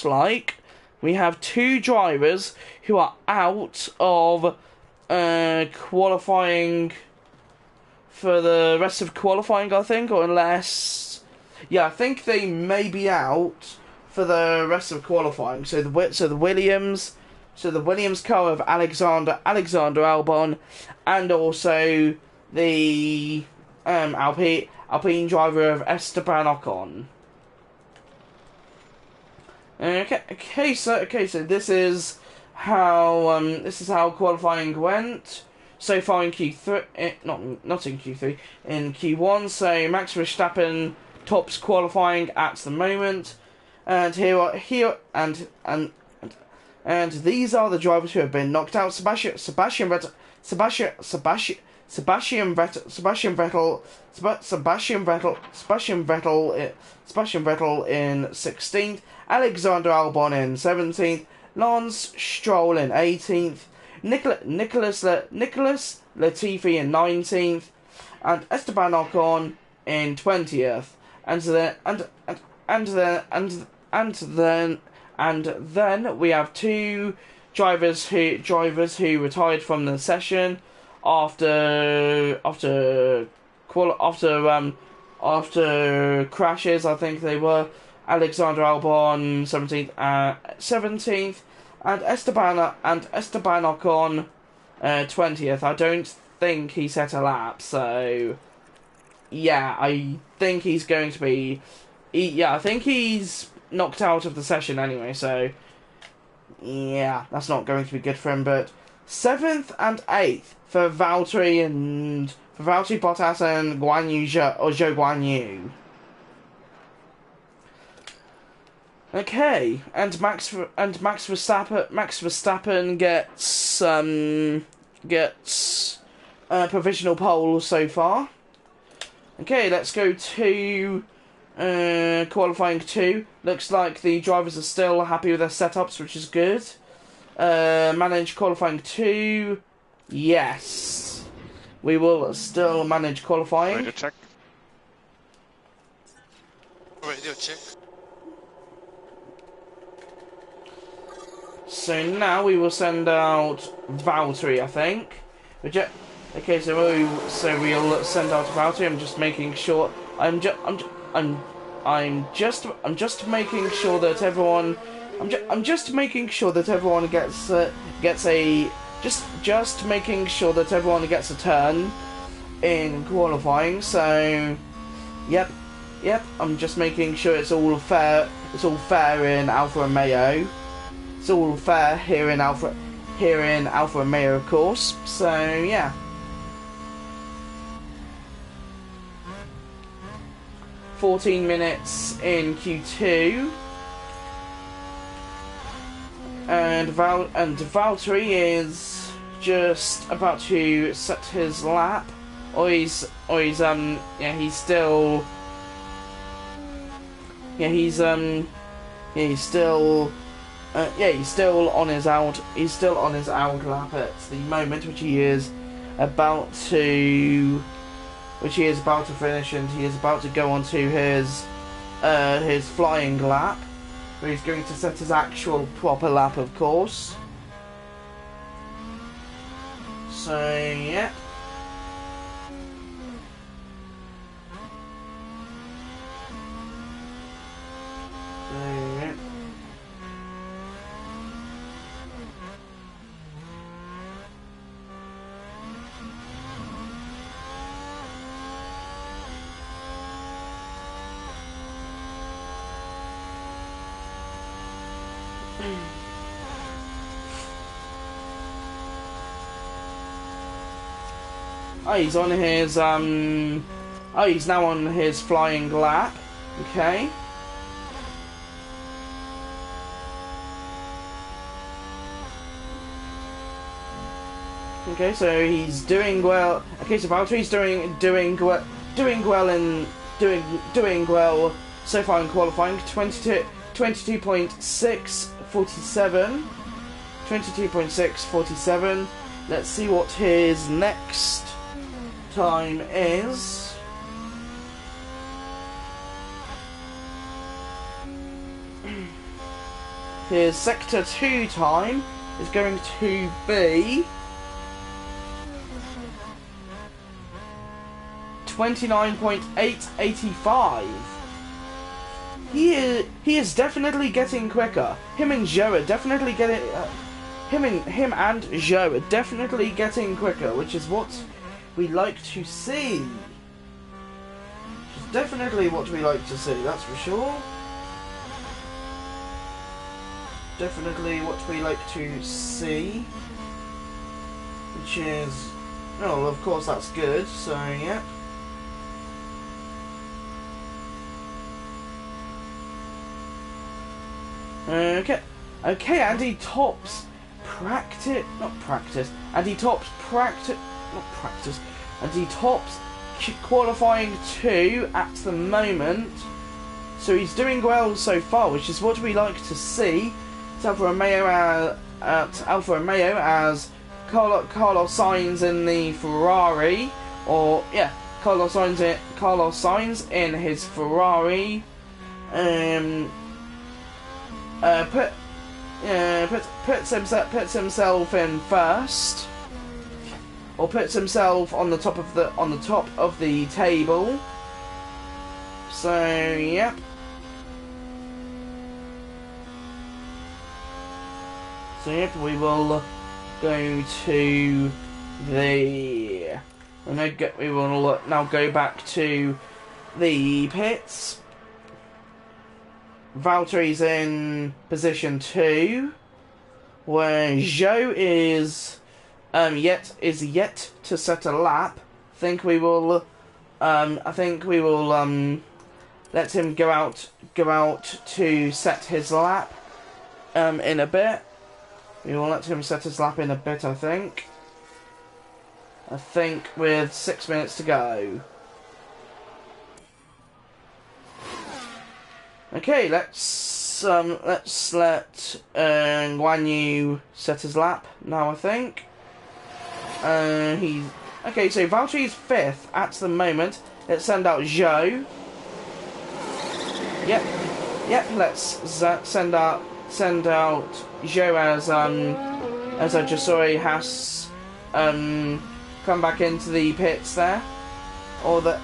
like we have two drivers who are out of qualifying for the rest of qualifying, I think, or unless, yeah, I think they may be out for the rest of qualifying. So the Williams car of Alexander Albon, and also the Alpine driver of Esteban Ocon. Okay, so this is how qualifying went so far in Q3. Not in Q3, in Q1. So Max Verstappen tops qualifying at the moment, and and these are the drivers who have been knocked out: Sebastian Vettel in 16th, Alexander Albon in 17th, Lance Stroll in 18th, Nicholas Latifi in 19th, and Esteban Ocon in 20th. And then we have two drivers who retired from the session after crashes. I think they were Alexander Albon 17th, and Esteban Ocon 20th. I don't think he set a lap, so yeah, I think he's going to be. I think he's knocked out of the session anyway, so yeah, that's not going to be good for him. But 7th and 8th for Valtteri Bottas and Zhou Guanyu. Okay, and Max Verstappen gets provisional pole so far. Okay, let's go to qualifying 2. Looks like the drivers are still happy with their setups, which is good. Manage qualifying 2. Yes, we will still manage qualifying. Radio check. Radio check. So now we will send out Valtteri, I think. Okay, so we'll send out Valtteri. I'm just making sure. I'm just making sure that everyone. I'm just making sure that everyone gets a turn in qualifying. So, yep. I'm just making sure it's all fair. It's all fair in Alfa Romeo. It's all fair here in Alfa Romeo, of course. So yeah. $14 minutes in Q2, and Valtteri is just about to set his lap, he's still on his out lap at the moment, which he is about to finish, and he is about to go on to his flying lap, where he's going to set his actual proper lap, of course. So yeah. Oh, he's on his oh, he's now on his flying lap. Okay. Okay, so he's doing well. Okay, so Valtteri's doing well so far in qualifying. 22.647. 22.647. Let's see what his next time is. His Sector 2 time is going to be 29.885. He is definitely getting quicker. Him and Joe are definitely getting him and Joe are definitely getting quicker, which is what we like to see. Which is definitely what we like to see, that's for sure. Definitely what we like to see. Which is, oh, of course that's good, so yeah. Okay, and he tops and he tops qualifying 2 at the moment. So he's doing well so far, which is what we like to see. It's Alfa Romeo as Carlos Sainz in the Ferrari, or yeah, Carlos Sainz in his Ferrari. Puts himself in first, or puts himself on the top of the table. So yep. So yep, we will go to the. We will now go back to the pits. Valtteri's in position 2, where Joe is yet to set a lap. I think we will let him go out to set his lap in a bit. We will let him set his lap in a bit, I think with 6 minutes to go. Okay, let's let Guan Yu set his lap now, I think. Okay, so Valtteri's 5th at the moment. Let's send out Zhou. Yep, let's send out Zhou as I just saw he has come back into the pits there. Or that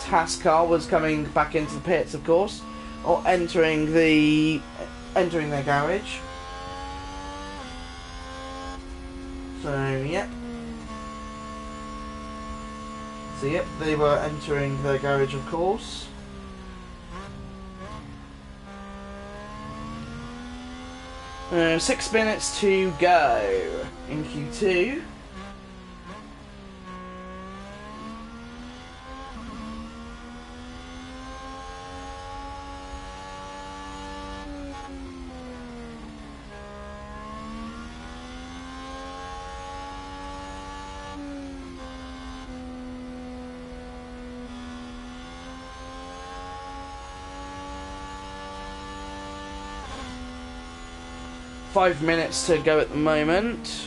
Haas car was coming back into the pits, of course, or entering their garage. So yep, they were entering their garage, of course. Uh, 6 minutes to go in Q2. Five minutes to go at the moment.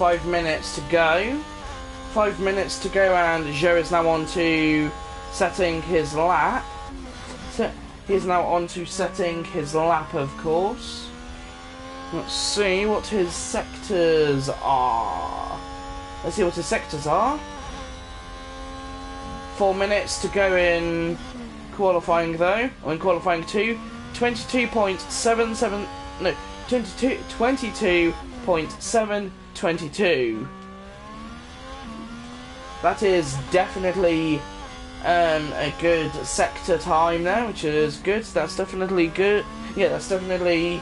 Five minutes to go. 5 minutes to go, and Zhou is now on to setting his lap. So he's now on to setting his lap, of course. Let's see what his sectors are. 4 minutes to go in qualifying though. Or in qualifying 2. 22.77. No, 22.722. That is definitely a good sector time now, which is good. That's definitely good. Yeah, that's definitely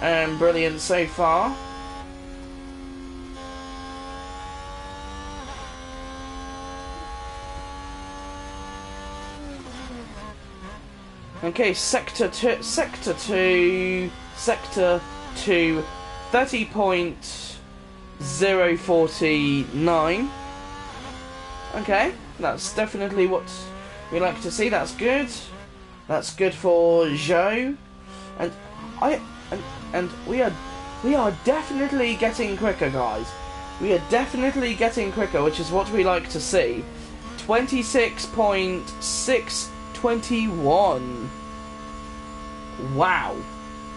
brilliant so far. Okay, sector 2, 30.049. Okay, that's definitely what we like to see. That's good. That's good for Joe, and we are definitely getting quicker, guys. We are definitely getting quicker, which is what we like to see. 26.621. Wow.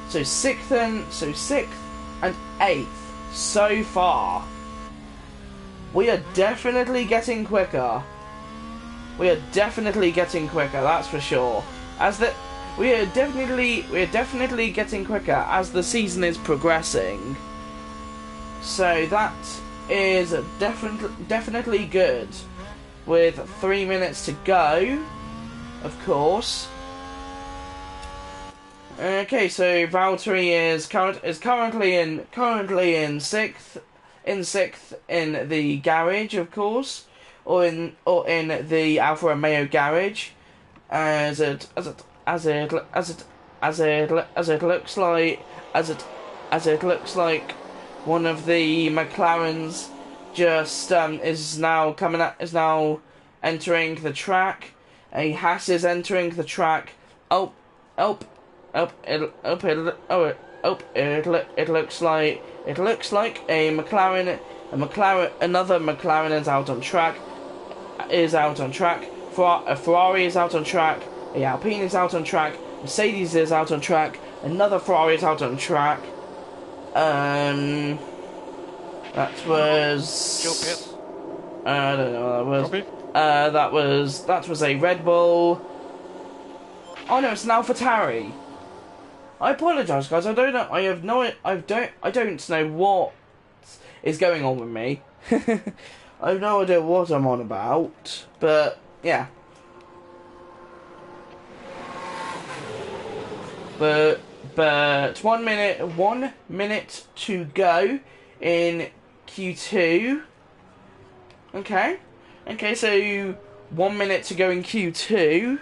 So sixth and eighth so far. We are definitely getting quicker. We are definitely getting quicker, that's for sure. We are definitely getting quicker as the season is progressing. So that is definitely good. With 3 minutes to go, of course. Okay, so Valtteri is currently in sixth in the garage, of course, or in the Alfa Romeo garage, as it looks like one of the McLarens just is now entering the track. A Haas is entering the track. It looks like another McLaren is out on track. A Ferrari is out on track. A Alpine is out on track. Mercedes is out on track. Another Ferrari is out on track. That was. I don't know what that was. That was a Red Bull. Oh no, it's an AlphaTauri. I apologise, guys. I don't know. I don't know what is going on with me. I have no idea what I'm on about. But yeah. But 1 minute to go in Q2. Okay, so 1 minute to go in Q2,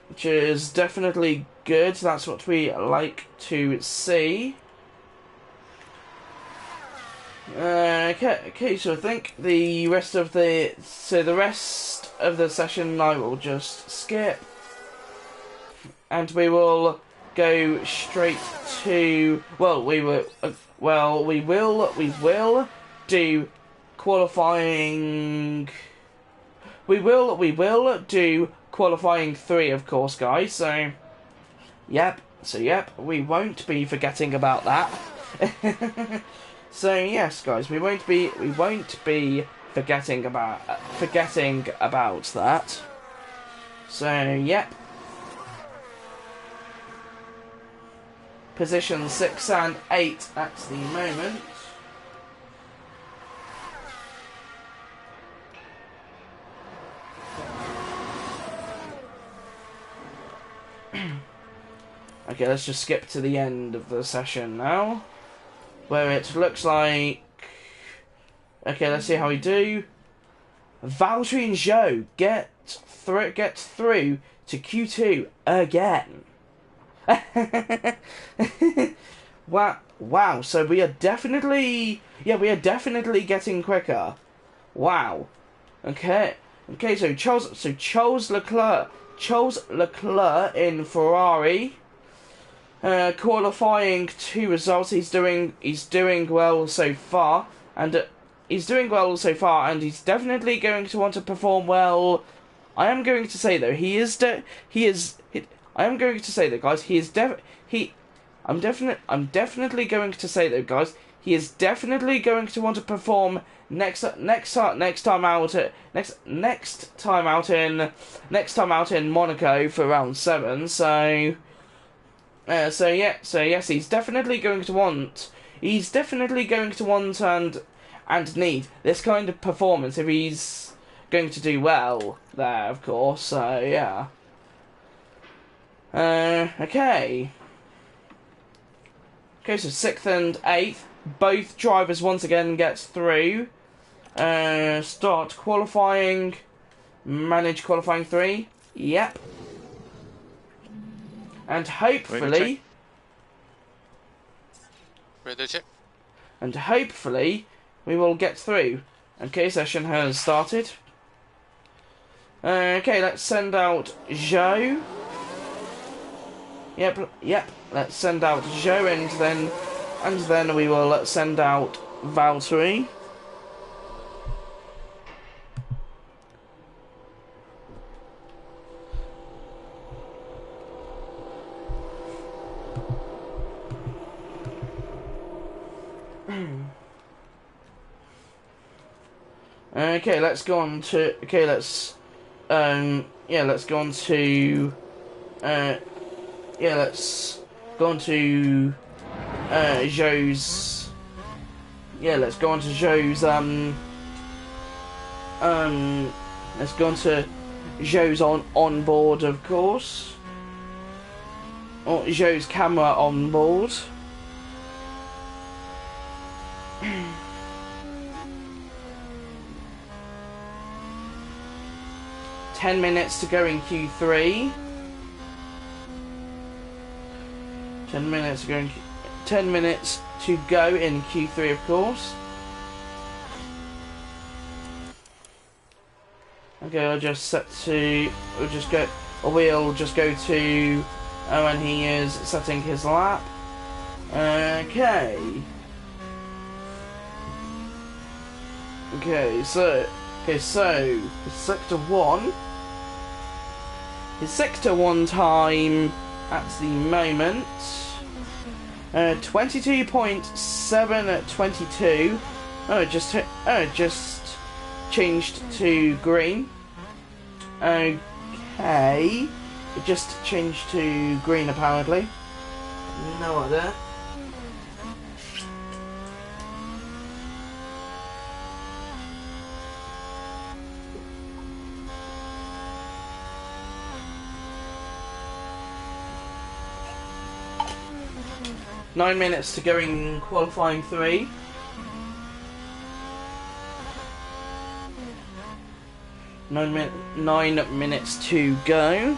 which is definitely good. That's what we like to see. Okay, so I think the rest of the session I will just skip, and we will go straight to we will do qualifying. We will do qualifying 3, of course, guys. So yep, we won't be forgetting about that. So yes, guys, we won't be forgetting about that. So yep. Position 6 and 8 at the moment. Okay, let's just skip to the end of the session now, where it looks like. Okay, let's see how we do. Valtteri and Zhou get through to Q2 again. Wow. So we are definitely getting quicker. Wow. Okay. So Charles Leclerc in Ferrari. Qualifying 2 results. He's doing well so far, and he's definitely going to want to perform well. I am going to say though, guys, I'm definitely going to say though, guys, he is definitely going to want to perform next time out in Monaco for round 7. So yes, he's definitely going to want and need this kind of performance if he's going to do well there, of course. So yeah. Okay, so 6th and 8th, both drivers once again gets through. Start qualifying, manage qualifying 3. Yep. And hopefully, we will get through. Okay, session has started. Okay, let's send out Zhou. Yep. Let's send out Zhou, and then we will send out Valtteri. Okay, let's go on to. Okay, let's go on to. Let's go on to Zhou's. Let's go on to Zhou's. Let's go on to Zhou's on board, of course. Or Zhou's camera on board. Ten minutes to go in Q3. 10 minutes to go in Q3, of course. Okay, we'll just go to when he is setting his lap. Okay, so his sector 1 time at the moment, 22.722. Just changed to green. Okay, it just changed to green apparently. No idea. Nine minutes to go in qualifying 3. Nine minutes to go.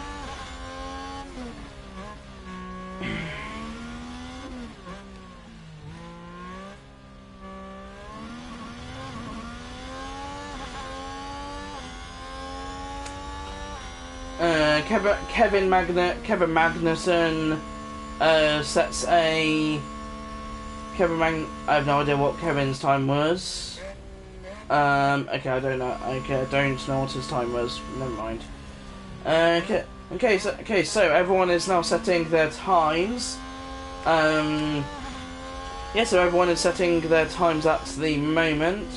Kevin Magnussen sets a I have no idea what Kevin's time was. Okay, I don't know. Okay, I don't know what his time was. Never mind. So everyone is now setting their times. So everyone is setting their times at the moment.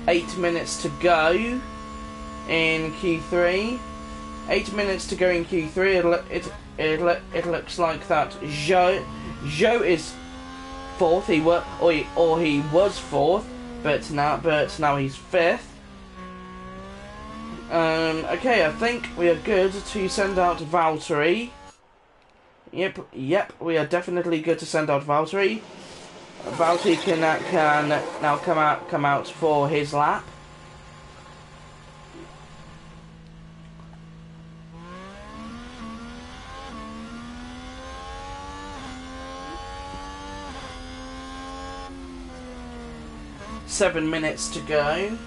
8 minutes to go in Q3. 8 minutes to go in Q3. It looks like that Zhou is 4th. He was 4th, but now he's 5th. Okay, I think we are good to send out Valtteri. Yep, we are definitely good to send out Valtteri. Valtteri can now come out for his lap. Seven minutes to go.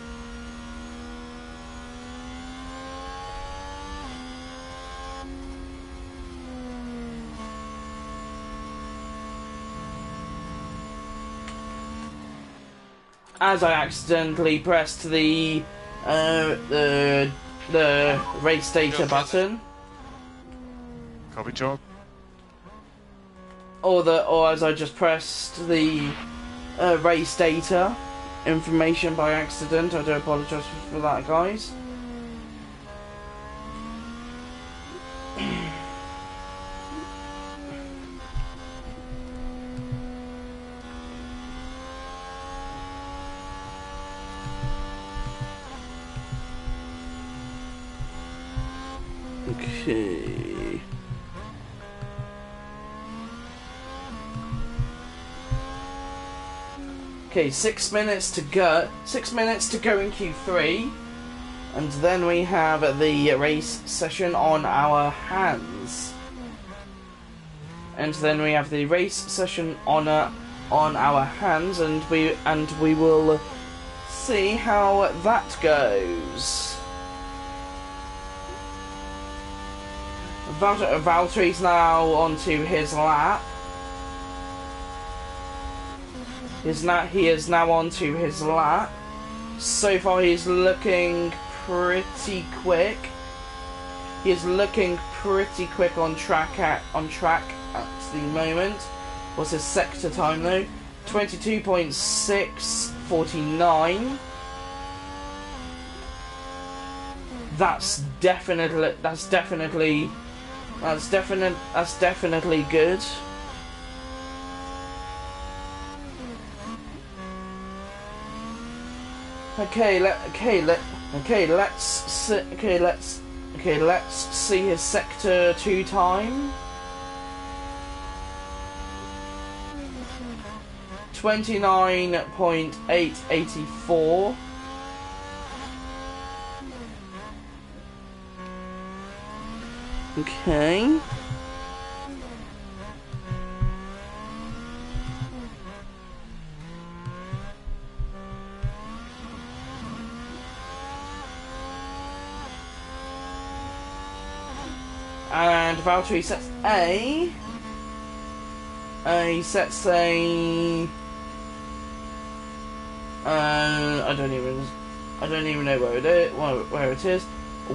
As I accidentally pressed the race data button, Copy job. or as I just pressed the race data information by accident. I do apologise for that, guys. Okay. Okay, 6 minutes to go. 6 minutes to go in Q3, and then we have the race session on our hands. And then we have the race session on our hands, and we will see how that goes. Valtteri's now onto his lap. He is now onto his lap. So far, he's looking pretty quick. He is looking pretty quick on track at the moment. What's his sector time though? 22.649. That's definitely good. Let's see his sector 2 time. 29.884. Okay. And Valtteri sets A. He sets a. I don't even know where it is.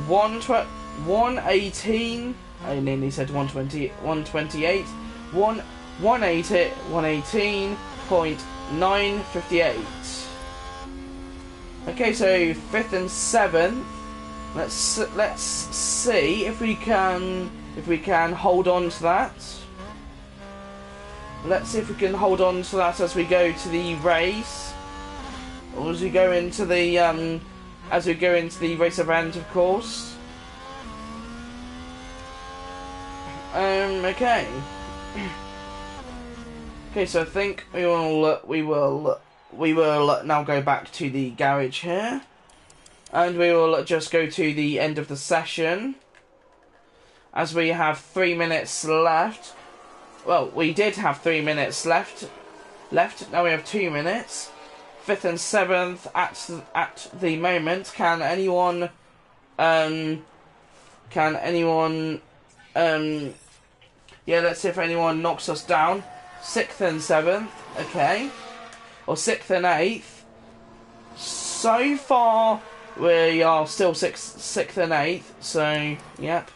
118. I nearly said 120. 128. 118.958. Okay, so 5th and 7th. Let's see if we can hold on to that. Let's see if we can hold on to that as we go to the race, or as we go into the race event, of course. Okay. Okay, so I think we will now go back to the garage here. And we will just go to the end of the session, as we have 3 minutes left. Well, we did have 3 minutes left. Now we have 2 minutes. 5th and 7th at the moment. Can anyone? Yeah, let's see if anyone knocks us down. 6th and 7th. Okay, or 6th and 8th. So far, we are still 6th and 8th, so yep.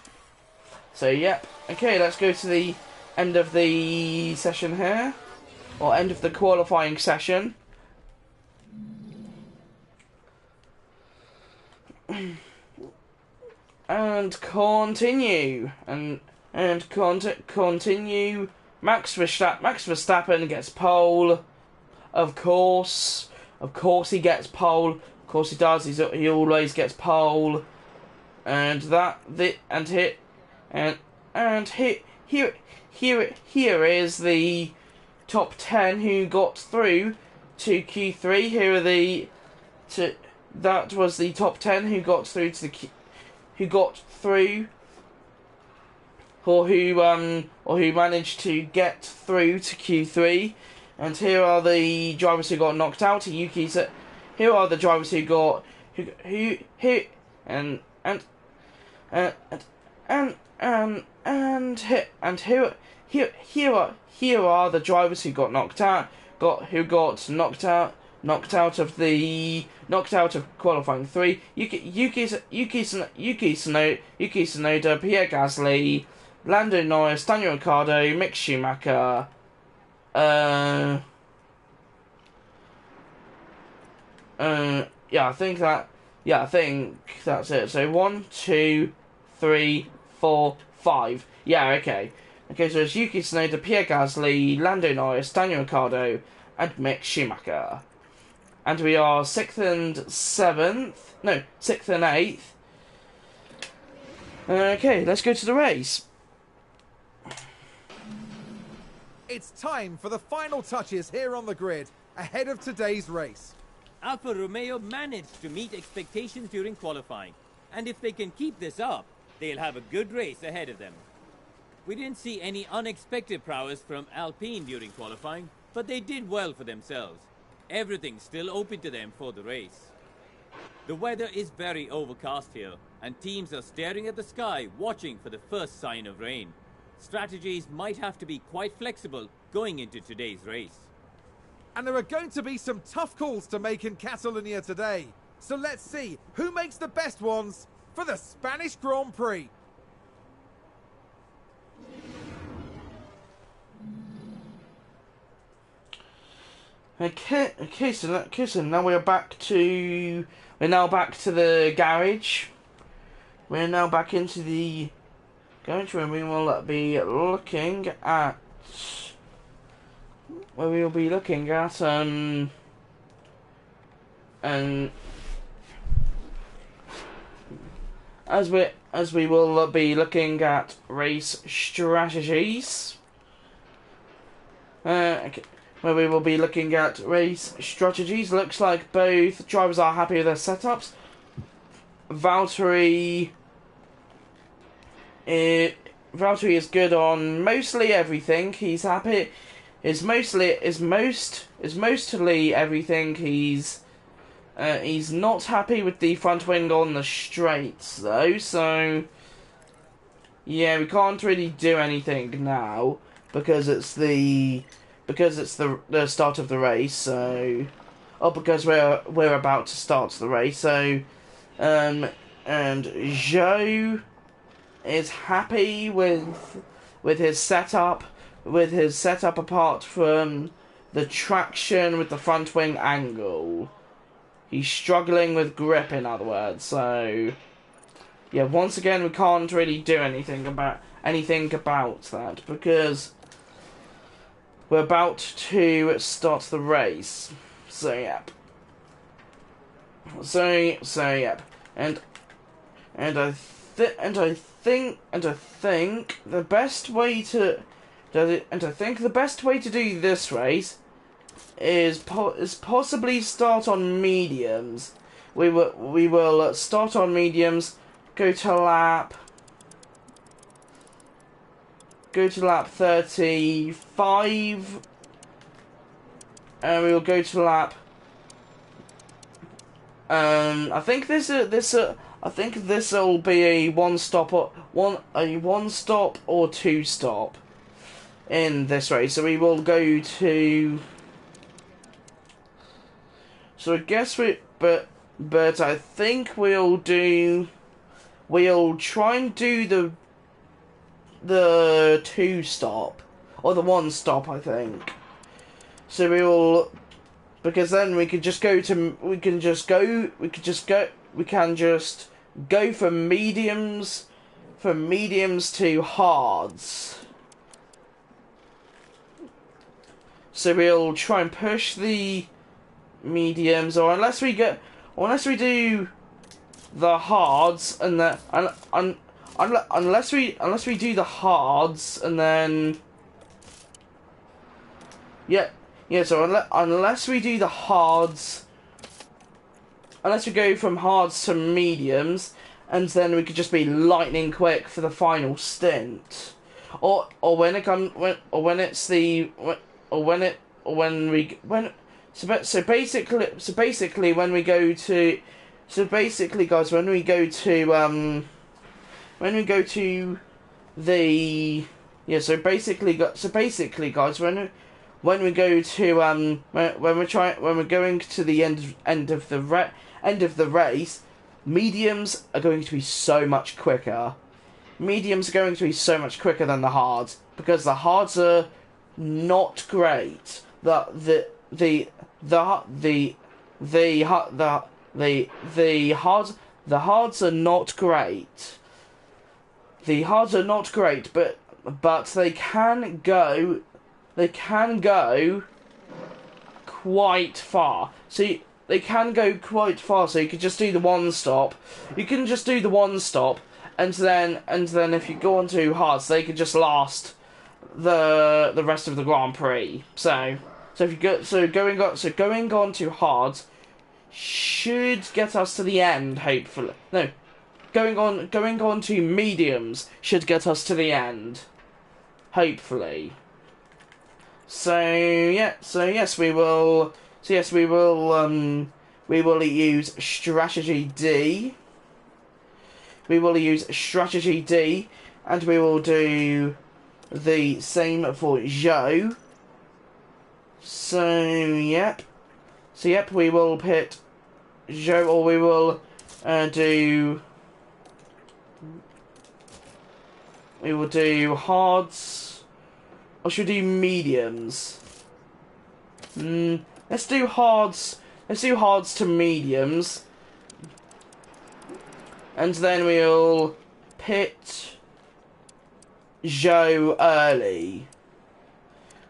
Okay, let's go to the end of the session here, or end of the qualifying session. And continue, continue. Max Verstappen gets pole, of course he gets pole. Of course he does. He always gets pole, and here is the top 10 who got through to Q3. That was the top 10 who got through to who managed to get through to Q3. And here are the drivers who got knocked out. Here are the drivers who got here are the drivers who got knocked out. Knocked out of qualifying 3. Yuki Tsunoda, Pierre Gasly, Lando Norris, Daniel Ricciardo, Mick Schumacher, Yeah, I think that's it. So 1, 2, 3, 4, 5. Yeah, okay. Okay, so it's Yuki Tsunoda, Pierre Gasly, Lando Norris, Daniel Ricciardo, and Mick Schumacher. And we are 6th and 7th. No, 6th and 8th. Okay, let's go to the race. It's time for the final touches here on the grid, ahead of today's race. Alfa Romeo managed to meet expectations during qualifying, and if they can keep this up, they'll have a good race ahead of them. We didn't see any unexpected prowess from Alpine during qualifying, but they did well for themselves. Everything's still open to them for the race. The weather is very overcast here, and teams are staring at the sky, watching for the first sign of rain. Strategies might have to be quite flexible going into today's race. And there are going to be some tough calls to make in Catalonia today. So let's see who makes the best ones for the Spanish Grand Prix. Okay, so now we're now back to the garage. We're now back into the garage where we will be looking at and as we will be looking at race strategies. Okay. Where we will be looking at race strategies. Looks like both drivers are happy with their setups. Valtteri is good on mostly everything. He's happy. Is mostly everything. He's not happy with the front wing on the straights though. So yeah, we can't really do anything now because it's the start of the race. So because we're about to start the race. So and Zhou is happy with his setup. With his setup apart from the traction with the front wing angle. He's struggling with grip, in other words. So yeah, once again we can't really do anything about that because we're about to start the race. So yep. So yep. And I think the best way to do this race is possibly start on mediums. We will start on mediums, go to lap 35, and we will go to lap. I think this will be a one stop or two stop in this race. So we will go to. So I guess but I think we'll try and do the two stop or the one stop, I think. So we will, because then we can just go from mediums to hards. So we'll try and push the mediums, or unless we do the hards unless we do the hards and then so unless we do the hards, unless we go from hards to mediums, and then we could just be lightning quick for the final stint, or basically when we go to the end of the race, mediums are going to be so much quicker. Mediums are going to be so much quicker than the hards, because the hards are not great. The the hards are not great. The hards are not great, but they can go quite far. See, they can go quite far. So you could just do the one stop. You can just do the one stop, and then if you go on to hards, they could just last the rest of the Grand Prix. So if you go going on to hards should get us to the end, hopefully. No, going on to mediums should get us to the end, hopefully. So yes, we will use strategy D. We will use strategy D, and we will do the same for Joe. So yep, we will pit Joe, or we will do hards, or should we do mediums? Let's do hards. Let's do hards to mediums, and then we'll pit Joe early.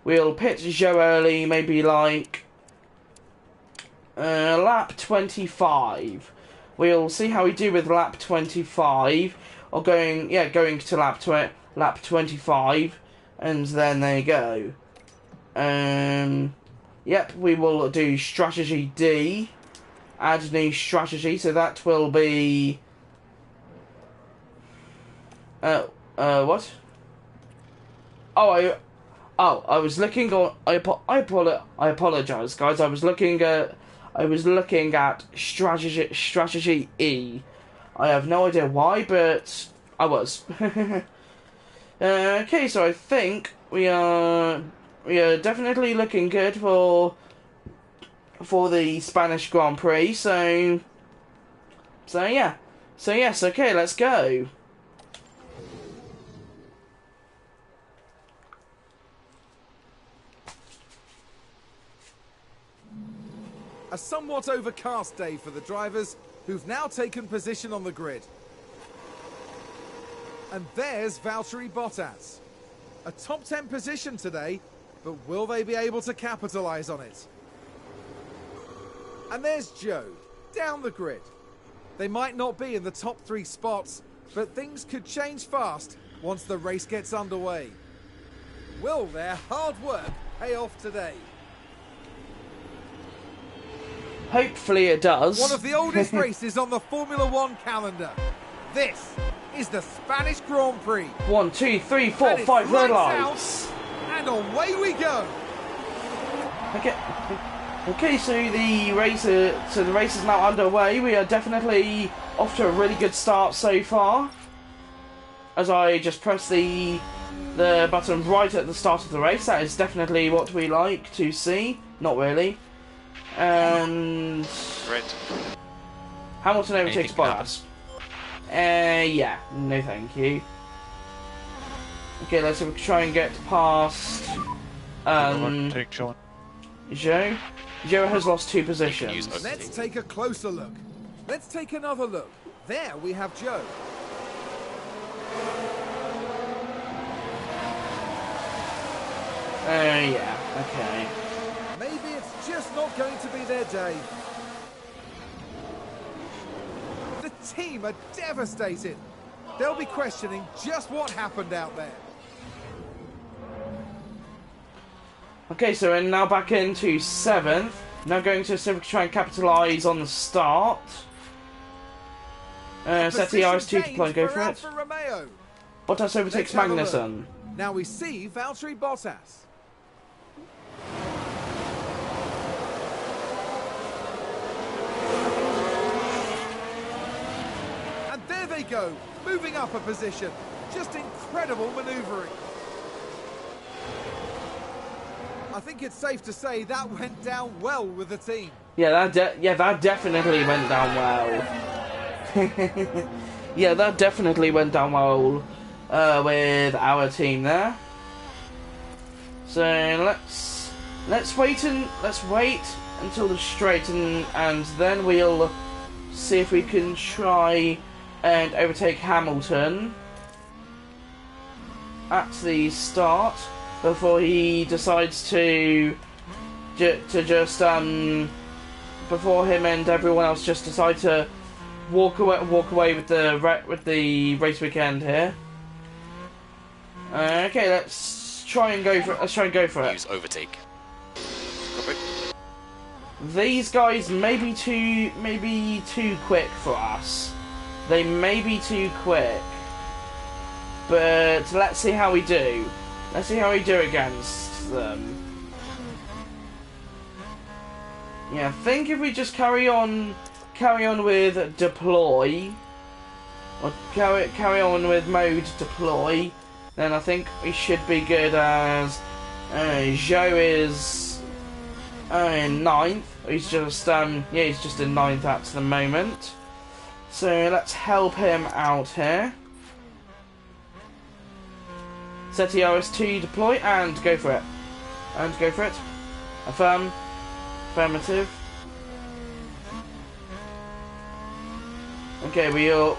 We'll pit Joe early, maybe like lap 25. We'll see how we do with lap 25, or going to lap 25, and then there you go. Yep, we will do strategy D. Add new strategy, so that will be what? I was looking on. I apologize, guys. I was looking at strategy E. I have no idea why, but I was. Okay, so I think we are definitely looking good for the Spanish Grand Prix. So yes. Okay, let's go. A somewhat overcast day for the drivers, who've now taken position on the grid. And there's Valtteri Bottas. A top 10 position today, but will they be able to capitalise on it? And there's Joe, down the grid. They might not be in the top 3 spots, but things could change fast once the race gets underway. Will their hard work pay off today? Hopefully it does. One of the oldest races on the Formula One calendar. This is the Spanish Grand Prix. 1, 2, 3, 4, 5 red lights. And away we go. Okay, so the race is now underway. We are definitely off to a really good start so far. As I just press the button right at the start of the race, that is definitely what we like to see. Not really. And Right. Hamilton overtakes Bottas. Yeah, no thank you. Okay, let's try and get past Take Joe. Joe. Joe has lost 2 positions. Let's take a closer look. Let's take another look. There we have Joe. Yeah, okay. Maybe it's just not going to be their day. The team are devastated. They'll be questioning just what happened out there. Okay, so we're now back into 7th. Now going to try and capitalise on the start. Set the RS2 to play and go for it. Alfa Romeo. Bottas overtakes Magnussen. Now we see Valtteri Bottas. And there they go, moving up a position. Just incredible manoeuvring. I think it's safe to say that went down well with the team. Yeah, that definitely went down well. Yeah, that definitely went down well with our team there. So let's wait until the straight, and then we'll see if we can try and overtake Hamilton at the start before he decides to just before him and everyone else just decide to walk away with the race weekend here. Okay, let's try and go for it. Use overtake. Copy. These guys may be too quick for us. They may be too quick, but let's see how we do. Let's see how we do against them. Yeah, I think if we just carry on with deploy, or carry on with mode deploy, then I think we should be good. As Joe is in 9th. He's just he's just in 9th at the moment. So let's help him out here. Set ERS2 deploy and go for it. Affirmative. Okay, we'll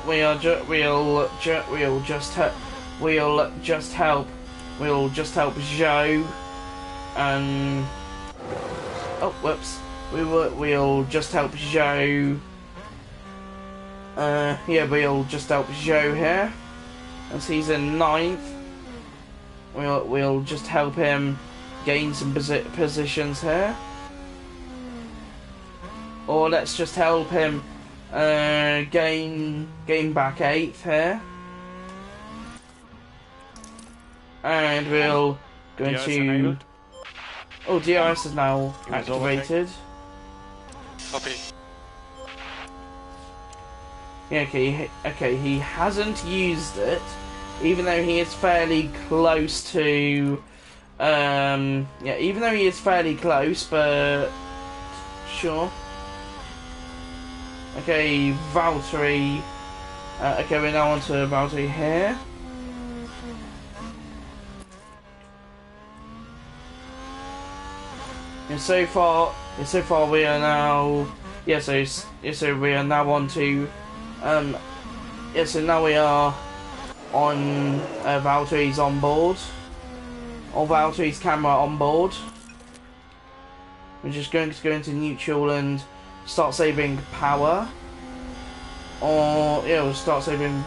just help Joe. Oh, whoops. We'll just help Joe. Yeah, we'll just help Joe here, as he's in 9th. We'll just help him gain some positions here, or let's just help him gain back 8th here, and we'll go into. Oh, DRS is now activated. Copy. Yeah, okay, he hasn't used it, even though he is fairly close to, yeah, even though he is fairly close, but, sure. Okay, Valtteri, okay, we're now on to Valtteri here. And so far we are now, so we are now on to, so now we are on Valtteri's on board, or Valtteri's camera on board. We're just going to go into neutral and start saving power, or yeah, we'll start saving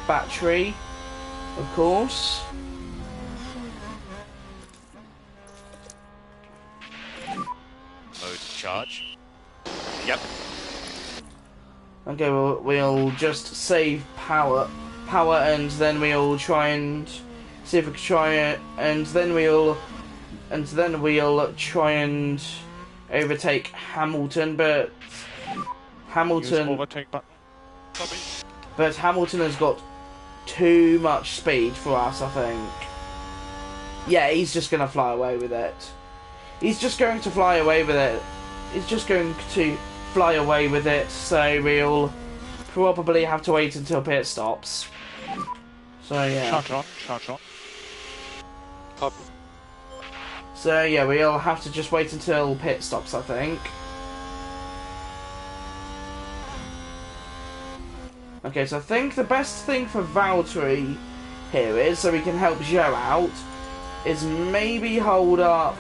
battery, of course. Mode charge. Yep. Okay, we'll just save power, and then we'll try and see if we can try it, and then we'll try and overtake Hamilton, but Hamilton has got too much speed for us, I think. Yeah, he's just gonna fly away with it. He's just going to fly away with it. So we'll probably have to wait until pit stops. So yeah. Charge on. Copy. So yeah, we'll have to just wait until pit stops, I think. Okay, so I think the best thing for Valtteri here is, so we can help Joe out, is maybe hold up.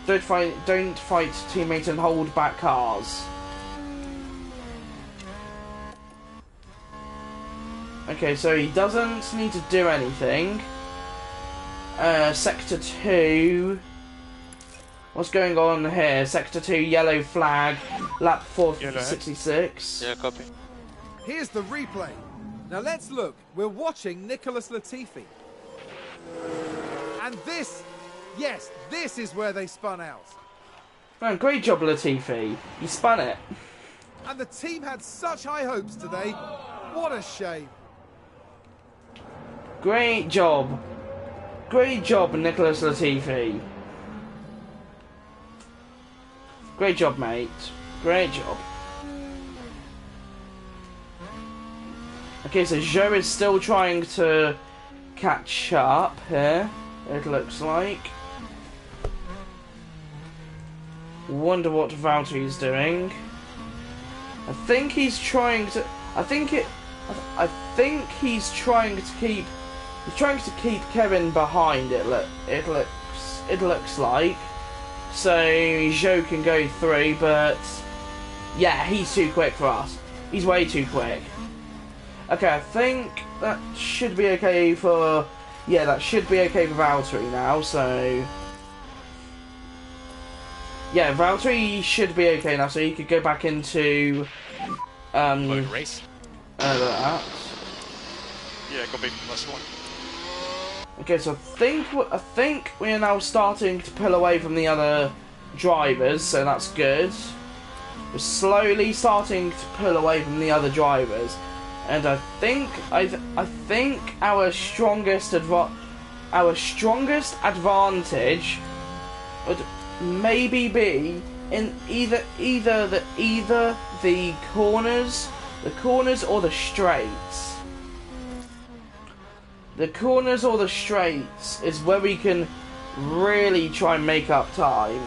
Don't fight teammates and hold back cars. Okay, so he doesn't need to do anything. Sector 2. What's going on here? Sector 2, yellow flag, lap 466. Yeah, copy. Here's the replay. Now let's look. We're watching Nicholas Latifi. And this, yes, this is where they spun out. Man, great job, Latifi. He spun it. And the team had such high hopes today. What a shame. Great job. Great job, Nicholas Latifi. Great job, mate. Great job. Okay, so Joe is still trying to catch up here. it looks like. Wonder what Valtteri's doing. I think he's trying to. I think he's trying to keep. He's trying to keep Kevin behind. It looks like. So Joe can go through, but yeah, he's too quick for us. He's way too quick. Okay, I think that should be okay for. Yeah, that should be okay for Valtteri now. So yeah, Valtteri should be okay now. So he could go back into race. that. Yeah, copy. Last one. Okay, so I think we are now starting to pull away from the other drivers, so that's good. We're slowly starting to pull away from the other drivers, and I think our strongest advantage would maybe be in either the corners or the straights. The corners or the straights is where we can really try and make up time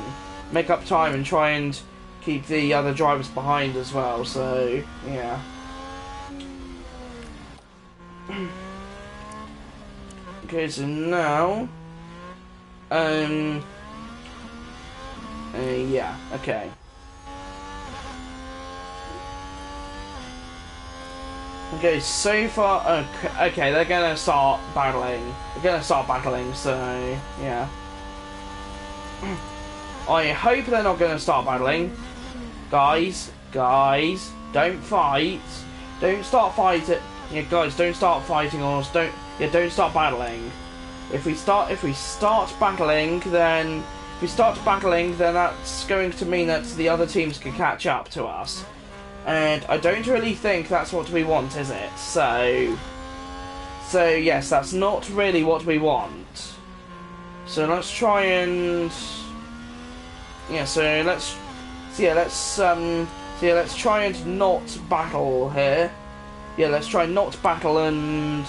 and try and keep the other drivers behind as well. So yeah. Okay, so now, yeah, okay. Okay, so far, okay, they're gonna start battling. So yeah. I hope they're not gonna start battling. Guys, don't fight. Don't start fighting. Yeah, guys, don't start fighting or don't start battling. If we start battling, then that's going to mean that the other teams can catch up to us. And I don't really think that's what we want, is it? So yes, that's not really what we want. So let's try and let's try and not battle here. Yeah, let's try not battle and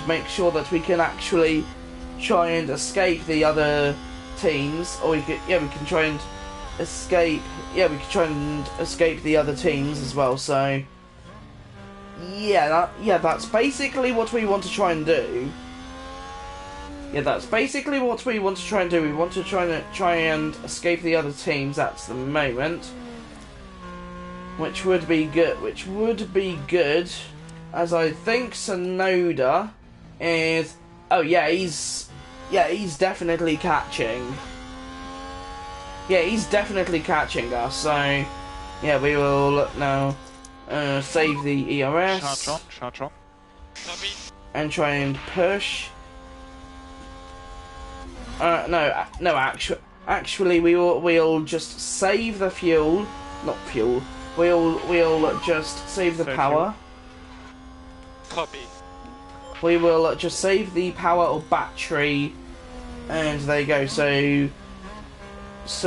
make sure that we can actually try and escape the other teams, or we can try and escape. Yeah, we can try and escape the other teams as well. So yeah, that's basically what we want to try and do. Yeah, that's basically what we want to try and do. We want to try and escape the other teams at the moment, which would be good. As I think Sonoda is. Oh yeah, he's definitely catching. Yeah, he's definitely catching us. So yeah, we will now save the ERS Chartron. Copy. and try and push. Actually, we'll just save the fuel, not fuel. We'll just save the power. Copy. We will just save the power or battery, and there you go. So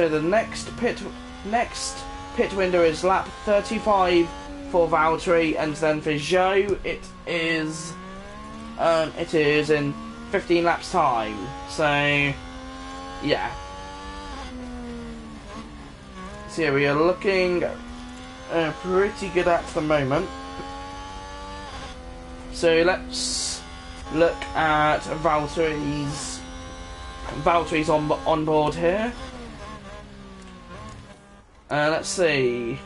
the next pit window is lap 35 for Valtteri, and then for Joe it is in 15 laps time. So yeah. So yeah, we are looking pretty good at the moment. So let's look at Valtteri's on board here. Let's see.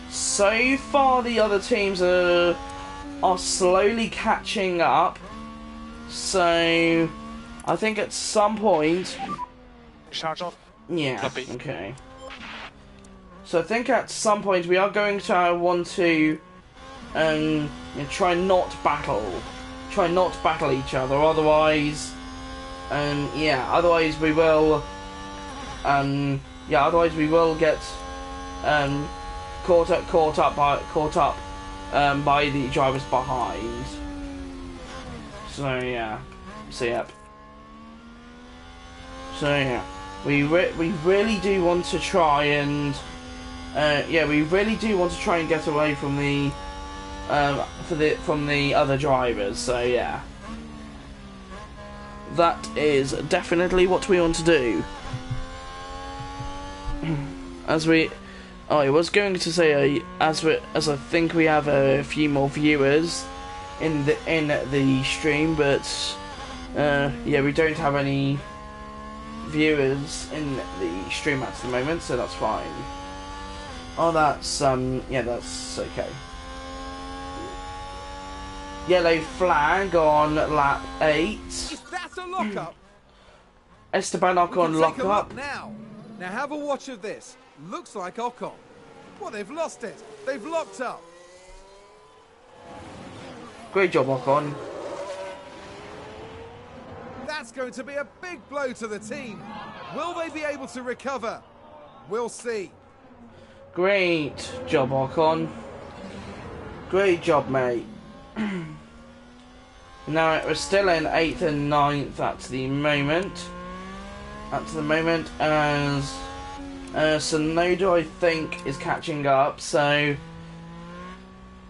So far, the other teams are slowly catching up. So I think at some point. Charge off. Yeah. Copy. Okay. So I think at some point we are going to want to try not battle each other. Otherwise, otherwise we will get caught up by the drivers behind. So yeah. We really do want to try and get away from the from the other drivers. So yeah. that is definitely what we want to do. As I was going to say, as I think we have a few more viewers in the stream, but yeah, we don't have any viewers in the stream at the moment, so that's fine. Oh, that's yeah, that's okay. Yellow flag on lap 8. Is that a lockup? Esteban We Ocon can take a lockup. look now. Now have a watch of this. Looks like Ocon. Well, they've lost it. They've locked up. Great job, Ocon. That's going to be a big blow to the team. Will they be able to recover? We'll see. Great job, Ocon. Great job, mate. Now we're still in 8th and 9th at the moment. As Sonoda, I think, is catching up. So,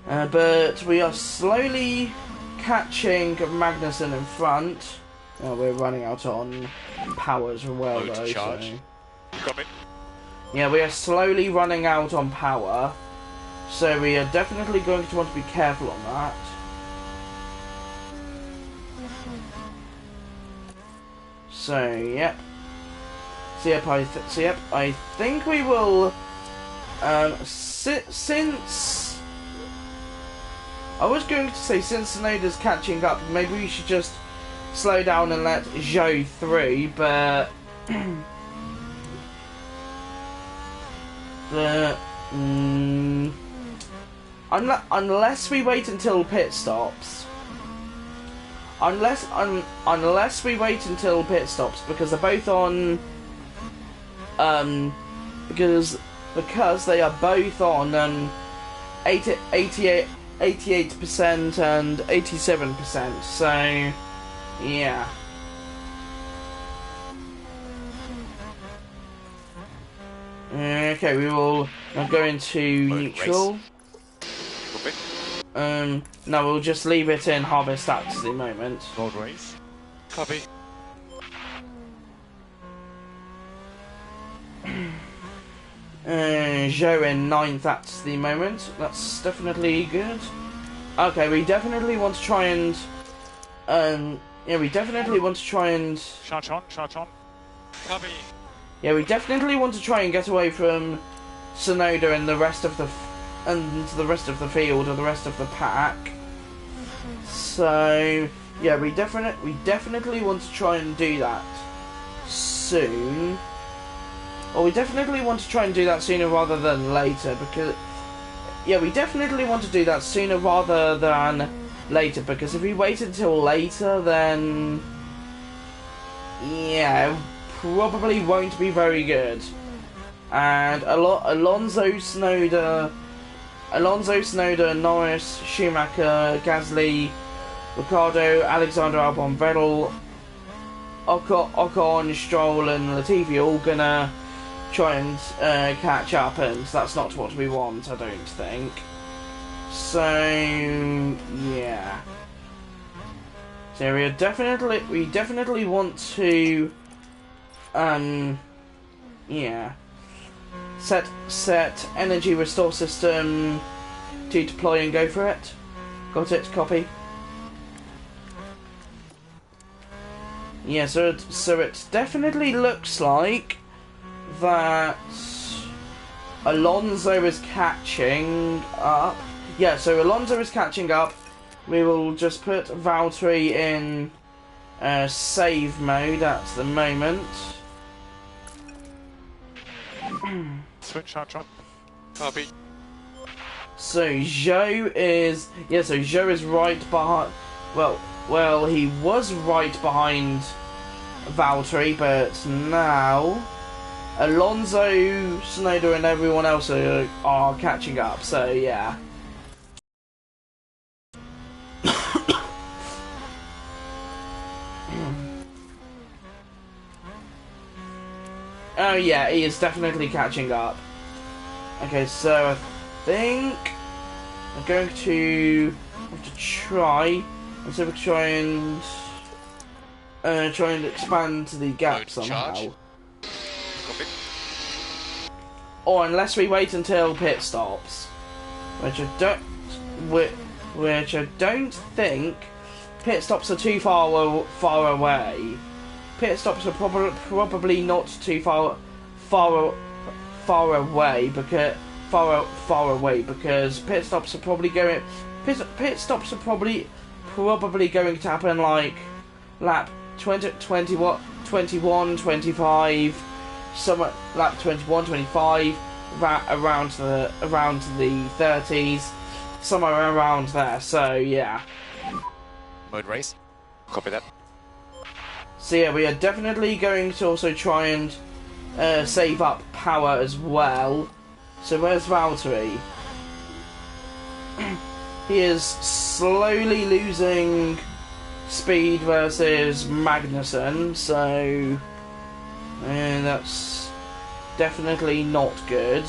but we are slowly catching Magnussen in front. Oh, we're running out on power as well, Load though. to charge. So. Copy. Yeah, we are slowly running out on power. So we are definitely going to want to be careful on that. So, yep. So, I think we will, since, I was going to say, since Sonoda's catching up, maybe we should just slow down and let Zhou through, but, unless we wait until pit stops, unless we wait until pit stops, because they're both on, because they are both on 88% and 87%. So yeah. Okay, we will now go into neutral. No, we'll just leave it in harvest at the moment. Road race. Copy. Zhou in 9th at the moment. That's definitely good. Okay, we definitely want to try and yeah, we definitely want to try and Charge on. Copy. yeah, we definitely want to try and get away from Sonoda and the rest of the field or the rest of the pack. So yeah, we definitely want to try and do that soon. Or we definitely want to try and do that sooner rather than later, because yeah, we definitely want to do that sooner rather than later, because if we wait until later, then yeah, it probably won't be very good. And Alonso, Tsunoda, Norris, Schumacher, Gasly, Ricciardo, Alexander Albon, Vettel, Ocon, Stroll and Latifi all gonna try and catch up, and that's not what we want, I don't think. So yeah. So we definitely want to yeah. Set energy restore system to deploy and go for it. Got it, copy. Yeah, so it definitely looks like that Alonso is catching up. Yeah, so Alonso is catching up. We will just put Valtteri in save mode at the moment. Switch charge on. Copy. So Zhou is right behind. Well, he was right behind Valtteri, but now Alonso, Tsunoda, and everyone else are catching up. So yeah. Oh yeah, he is definitely catching up. Okay, so I think I'm going to have to try. And so we can try and. Yeah, we definitely want to try and get away from Sonoda and the rest of the field or the rest of the pack. So yeah. trying to expand the gap Mode somehow. charge. Copy. Or unless we wait until pit stops, which I don't think pit stops are too far away. Pit stops are probably not too far away because pit stops are probably going to happen like lap 20, 21, 25, somewhere lap 21, 25, around the 30s, somewhere around there. So yeah. Mode race. Copy that. So yeah, we are definitely going to also try and save up power as well. So where's Valtteri? He is slowly losing speed versus Magnussen, so that's definitely not good.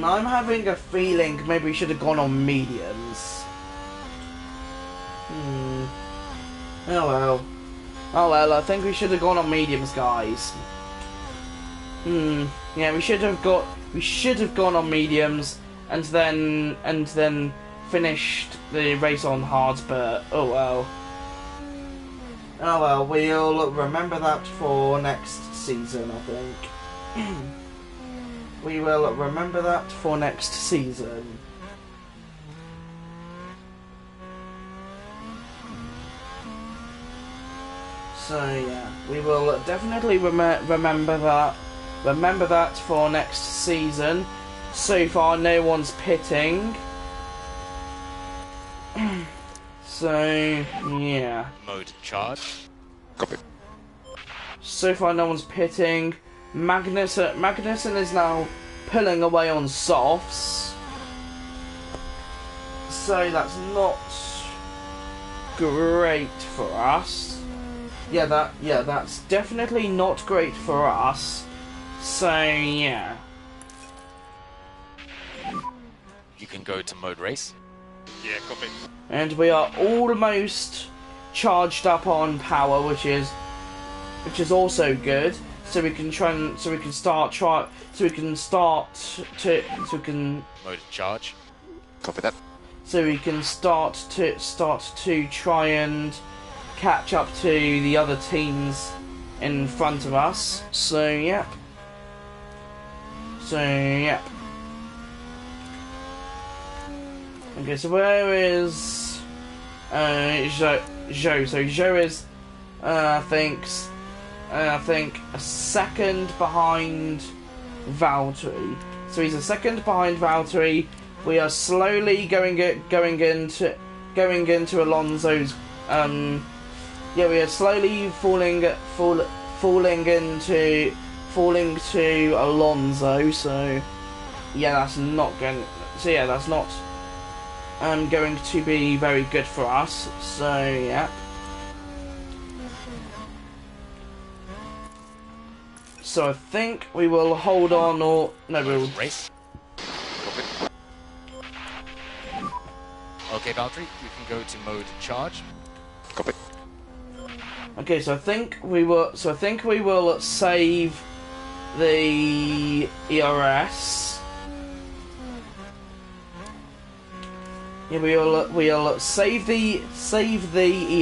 I'm having a feeling maybe we should have gone on mediums. Oh well. Oh well, I think we should have gone on mediums, guys. Yeah, we should have gone on mediums and then finished the race on hards, but oh well. Oh well, we'll remember that for next season, I think. We will remember that for next season. So yeah, we will definitely remember that for next season. So far, no one's pitting. So yeah. Mode charge. Copy. So far, no one's pitting. Magnussen is now pulling away on softs, so that's not great for us. That's definitely not great for us. So yeah. You can go to mode race. Yeah, copy. And we are almost charged up on power, which is also good. So we can Mode charge. Copy that. So we can start to try and catch up to the other teams in front of us. So yep. Okay, so where is Zhou? So Zhou is I think a second behind Valtteri. So he's a second behind Valtteri. We are slowly going into Alonso's. We are slowly falling to Alonso. So yeah, that's not going. So yeah, that's not going to be very good for us. So yeah. So I think we will hold on, or no, we'll race. Copy. Okay, Valtteri, you can go to mode charge. Copy. Okay, so I think we will save the ERS. Yeah, we'll save the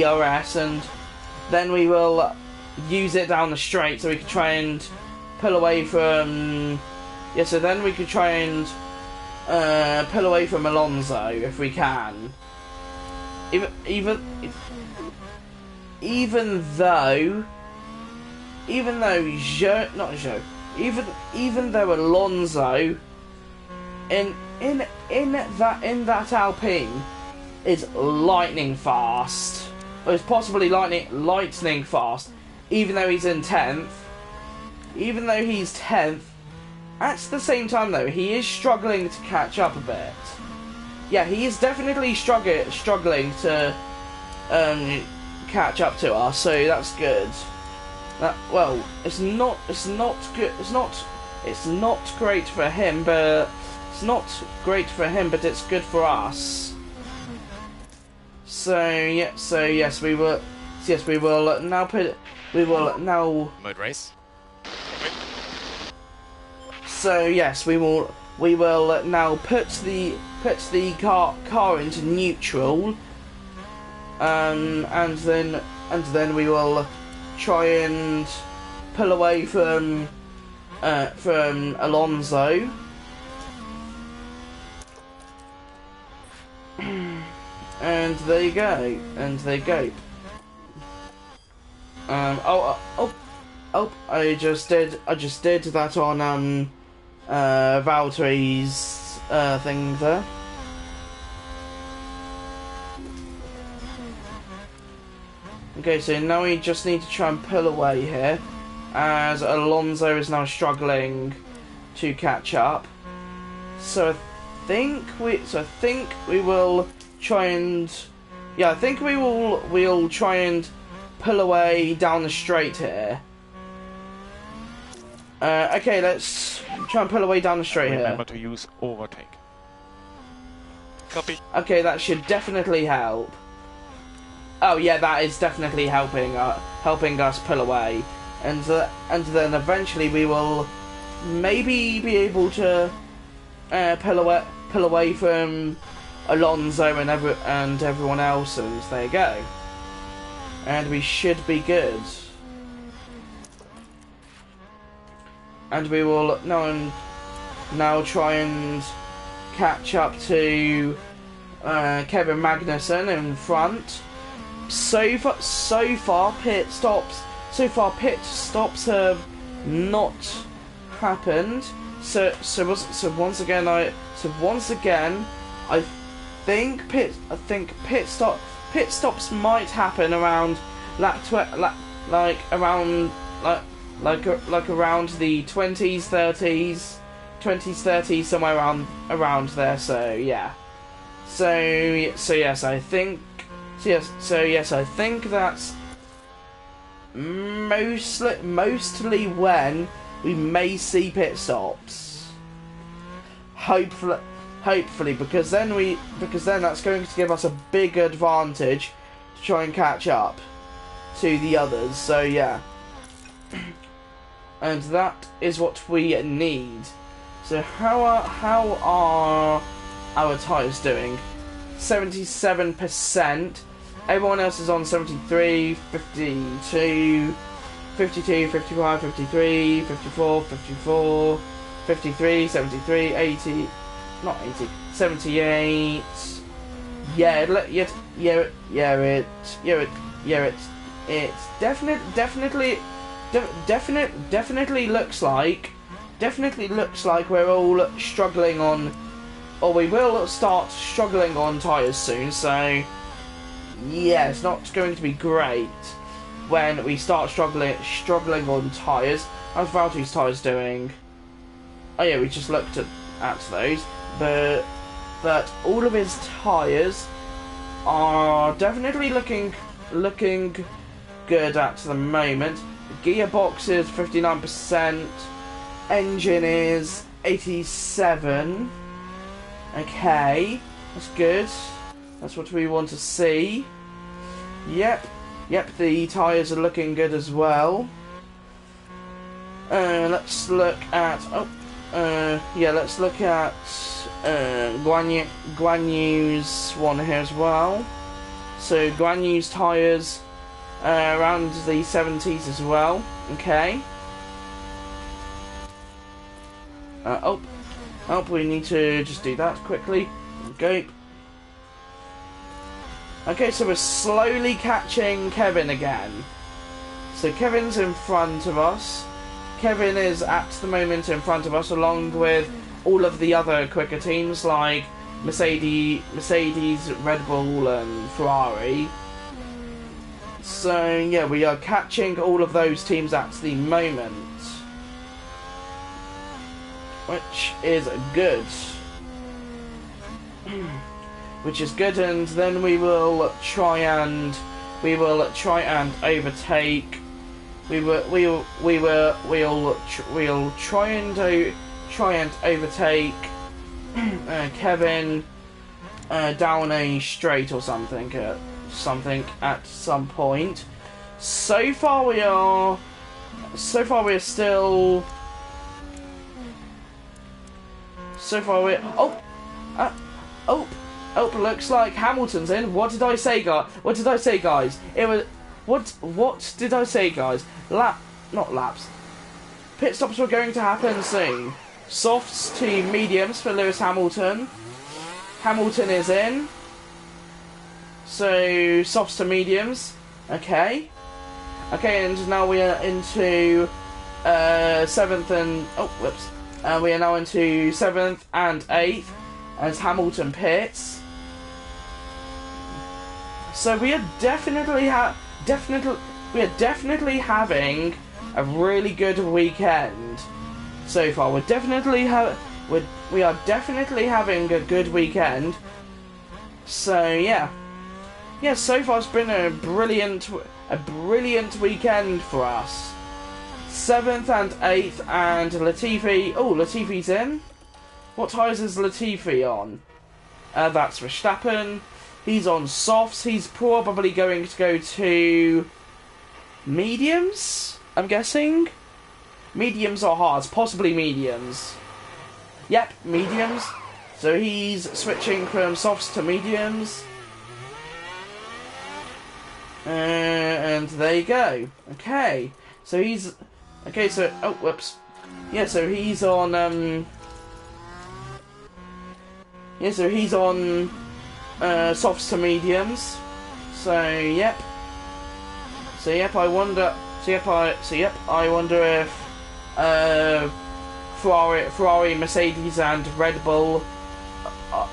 ERS, and then we will use it down the straight so we can try and pull away from. Yeah, so then we could try and pull away from Alonso if we can. Even though Alonso in that Alpine is lightning fast, or is possibly lightning fast, even though he's in 10th. Even though he's 10th, at the same time though, he is struggling to catch up a bit. Yeah, he is definitely struggling to catch up to us, so that's good. Well, it's not good. It's not It's not great for him, but it's good for us. So yes, we will now Mode race. So yes, we will now put the car into neutral, and then we will try and pull away from Alonso. And there you go. I just did that on Valtteri's thing there. Okay, so now we just need to try and pull away here, as Alonso is now struggling to catch up. So I think we will try and we'll try and pull away down the straight here. Okay, let's try and pull away down the straight here. Remember to use overtake. Copy. Okay, that should definitely help. Oh yeah, that is definitely helping us pull away, and then eventually we will maybe be able to pull away from Alonso and everyone else, and there you go. And we should be good. And we will now try and catch up to Kevin Magnussen in front. So far pit stops have not happened. So once again I think pit stops might happen around around the 20s, 30s, somewhere around there. So yeah. So yes, I think that's mostly when we may see pit stops. Hopefully, because then that's going to give us a big advantage to try and catch up to the others. So yeah. And that is what we need. So how are our tyres doing? 77%. Everyone else is on 73, 52, 52, 55, 53, 54, 54, 53, 73, 80, not 80, 78. It's definitely looks like we're all struggling on, or we will start struggling on tyres soon. So yeah, it's not going to be great when we start struggling on tyres. How's Valtteri's tyres doing? Oh yeah, we just looked at those, but all of his tyres are definitely looking good at the moment. The gearbox is 59%, engine is 87. Okay, that's good. That's what we want to see. Yep, the tyres are looking good as well. Let's look at Guan Yu's one here as well. So Guan Yu's tyres around the 70s as well. Okay. We need to just do that quickly. Okay. Okay, so we're slowly catching Kevin again. So Kevin's in front of us. Kevin is at the moment in front of us, along with all of the other quicker teams like Mercedes, Red Bull and Ferrari. So yeah, we are catching all of those teams at the moment, which is good. And then we will try and overtake we'll try and overtake Kevin down a straight or something at some point. So far we are still. So far we're looks like Hamilton's in. What did I say, guys? It was what did I say, guys? Not laps. Pit stops were going to happen soon. Softs to mediums for Lewis Hamilton. Hamilton is in. So softs to mediums. Okay, and now we are into seventh and we are now into 7th and 8th as Hamilton pits. So we are definitely having a really good weekend so far. We are definitely having a good weekend. So yeah, so far it's been a brilliant weekend for us. 7th and 8th, and Latifi. Oh, Latifi's in. What tyres is Latifi on? That's Verstappen. He's on softs. He's probably going to go to mediums, I'm guessing. Mediums or hards, possibly mediums. Yep, mediums. So he's switching from softs to mediums. And there you go. Okay, so he's... Okay, so... Oh, whoops. Yeah, so he's on... Yeah, so he's on... softs to mediums. So, yep. So, yep, I wonder... I wonder if... Ferrari, Mercedes and Red Bull...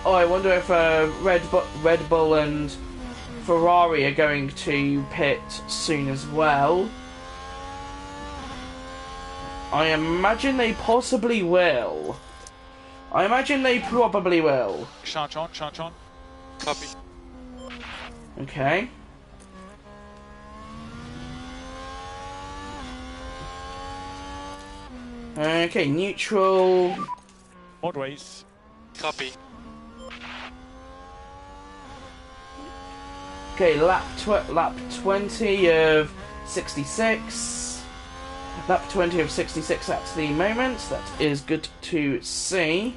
I wonder if Red Bull and Ferrari are going to pit soon as well. I imagine they possibly will. I imagine they probably will. Charge on. Copy. Okay. Okay, neutral. Motorways. Copy. Okay, lap 20 of 66. Lap 20 of 66 at the moment. That is good to see.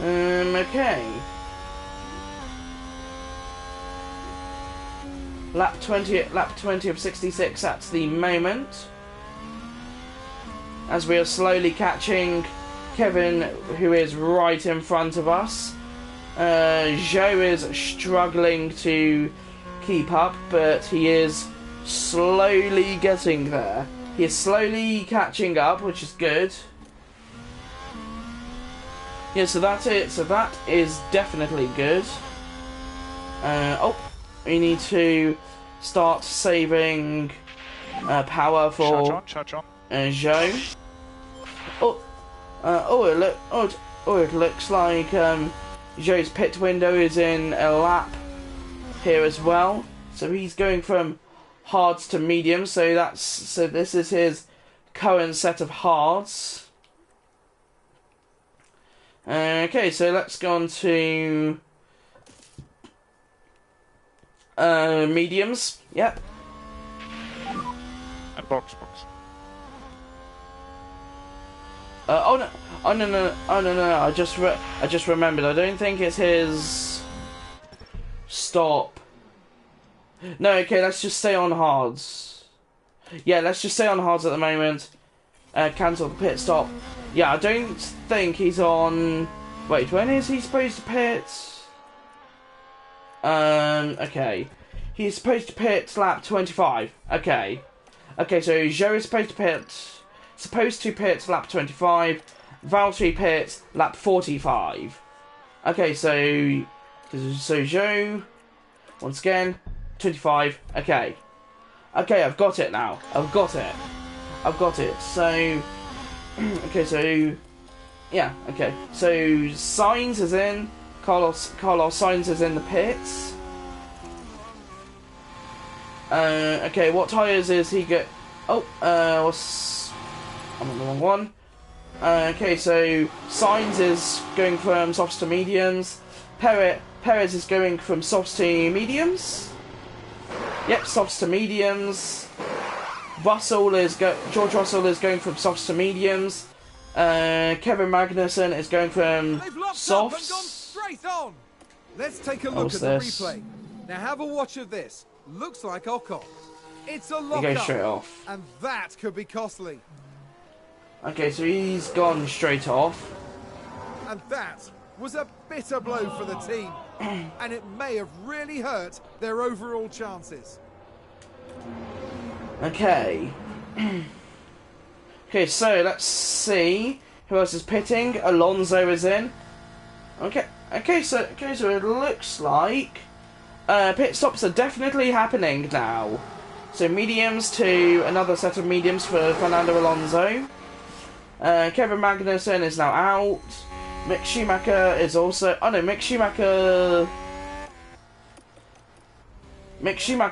Okay. Lap 20 of 66 at the moment. As we are slowly catching Kevin, who is right in front of us. Joe is struggling to keep up, but he is slowly getting there. He is slowly catching up, which is good. Yeah, so that's it. So that is definitely good. We need to start saving power for Charge on. Joe. It looks like Joe's pit window is in a lap here as well. So he's going from hards to medium. So this is his current set of hards. Okay, so let's go on to mediums. Yep. And box. No! I just remembered. I don't think it's his stop. No, okay, let's just stay on hards. Yeah, let's just stay on hards at the moment. Cancel the pit stop. Yeah, I don't think he's on... Wait, when is he supposed to pit? Okay. He's supposed to pit lap 25. Okay. Okay, so Joe is supposed to pit lap 25. Valtteri pits lap 45. Okay, so Joe, once again, 25. Okay, I've got it now. I've got it. So, okay, so yeah, okay. So Sainz is in. Carlos Sainz is in the pits. Okay, what tyres is he Oh, I'm on the wrong one. Okay, so Sainz is going from softs to mediums. Perez is going from softs to mediums. Yep, softs to mediums. George Russell is going from softs to mediums. Kevin Magnussen is going from They've locked softs. up and gone straight on. Let's take a look What's at the this? replay. Now have a watch of this. Looks like Ocon. It's a He lock goes up, straight off. and that could be costly. Okay, so he's gone straight off. And that was a bitter blow for the team, and it may have really hurt their overall chances. Okay. Okay, so let's see who else is pitting. Alonso is in. Okay, so it looks like pit stops are definitely happening now. So mediums to another set of mediums for Fernando Alonso. Kevin Magnussen is now out. Mick Schumacher is also... Oh no, Mick Schumacher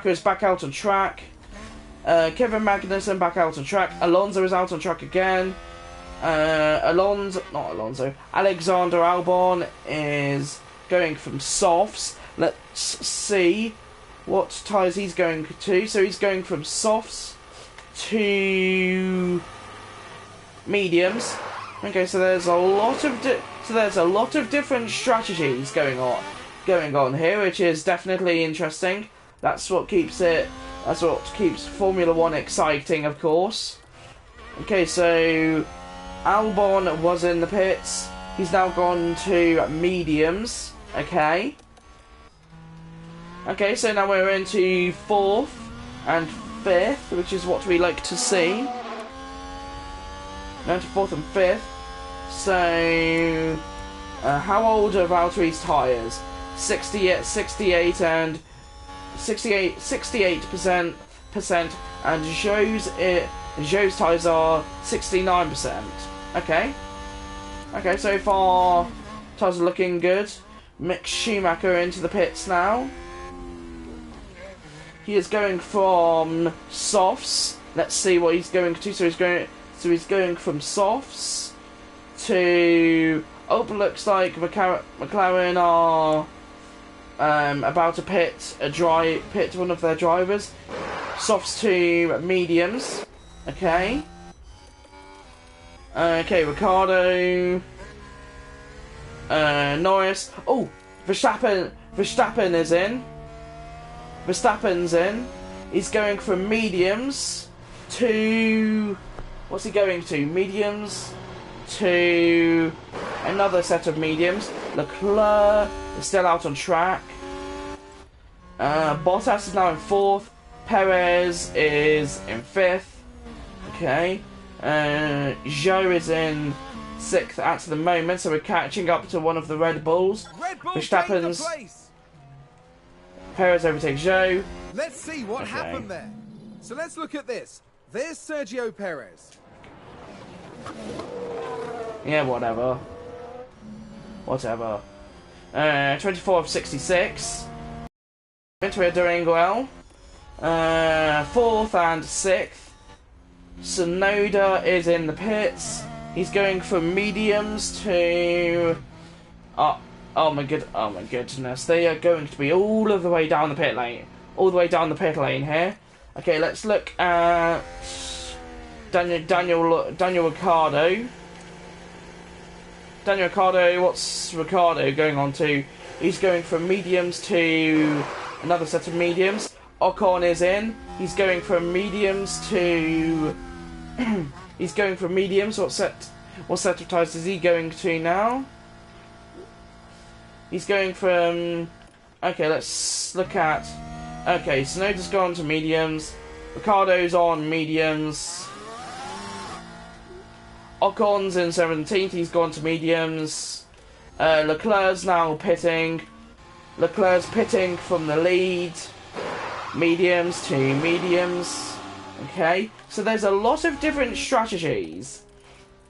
is back out on track. Kevin Magnussen back out on track. Alonso is out on track again. Alexander Albon is going from softs. Let's see what tyres he's going to. So he's going from softs to mediums. Okay, so there's a lot of different strategies going on here, which is definitely interesting. That's what keeps Formula 1 exciting, of course. Okay, so Albon was in the pits. He's now gone to mediums. Okay, so now we're into 4th and 5th, which is what we like to see. Now to 4th and 5th. So, how old are Valtteri's tyres? 68% and 68%, and Zhou's tyres are 69%. Okay, so far tyres are looking good. Mick Schumacher into the pits now. He is going from softs. Let's see what he's going to. So he's going from softs to... Oh, looks like McLaren are about to pit one of their drivers. Softs to mediums. Okay, Ricardo, Norris. Oh, Verstappen is in. Verstappen's in. He's going from mediums to... What's he going to? Mediums to another set of mediums. Leclerc is still out on track. Bottas is now in 4th. Perez is in 5th. Okay. Zhou is in 6th at the moment, so we're catching up to one of the Red Bulls. Red Bull Verstappen's... gained the place. Perez overtakes Zhou. Let's see what happened there. So let's look at this. There's Sergio Perez. Yeah, whatever. 24 of 66. We're doing well. 4th and 6th. Sonoda is in the pits. He's going from mediums to... Oh my goodness. They are going to be all the way down the pit lane. All the way down the pit lane here. Okay, let's look at Daniel Ricciardo. Daniel Ricciardo, what's Ricciardo going on to? He's going from mediums to another set of mediums. Ocon is in. He's going from mediums to... He's going from mediums. What set of tyres is he going to now? He's going from... Okay, let's look at... Okay, Sonoda's gone to mediums. Ricciardo's on mediums. Ocon's in 17th, he's gone to mediums. Leclerc's now pitting. Leclerc's pitting from the lead. Mediums to mediums. Okay, so there's a lot of different strategies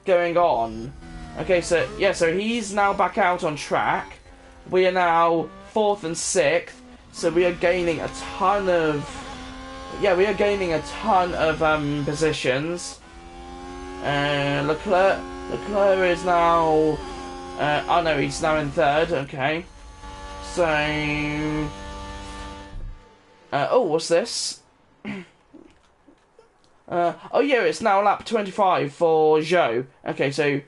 going on. Okay, so yeah, so he's now back out on track. We are now 4th and 6th, so we are gaining a ton of yeah, we are gaining a ton of positions. Leclerc is now. Oh no, he's now in third. Okay, so. Oh, what's this? Oh yeah, it's now lap 25 for Zhou. Okay, so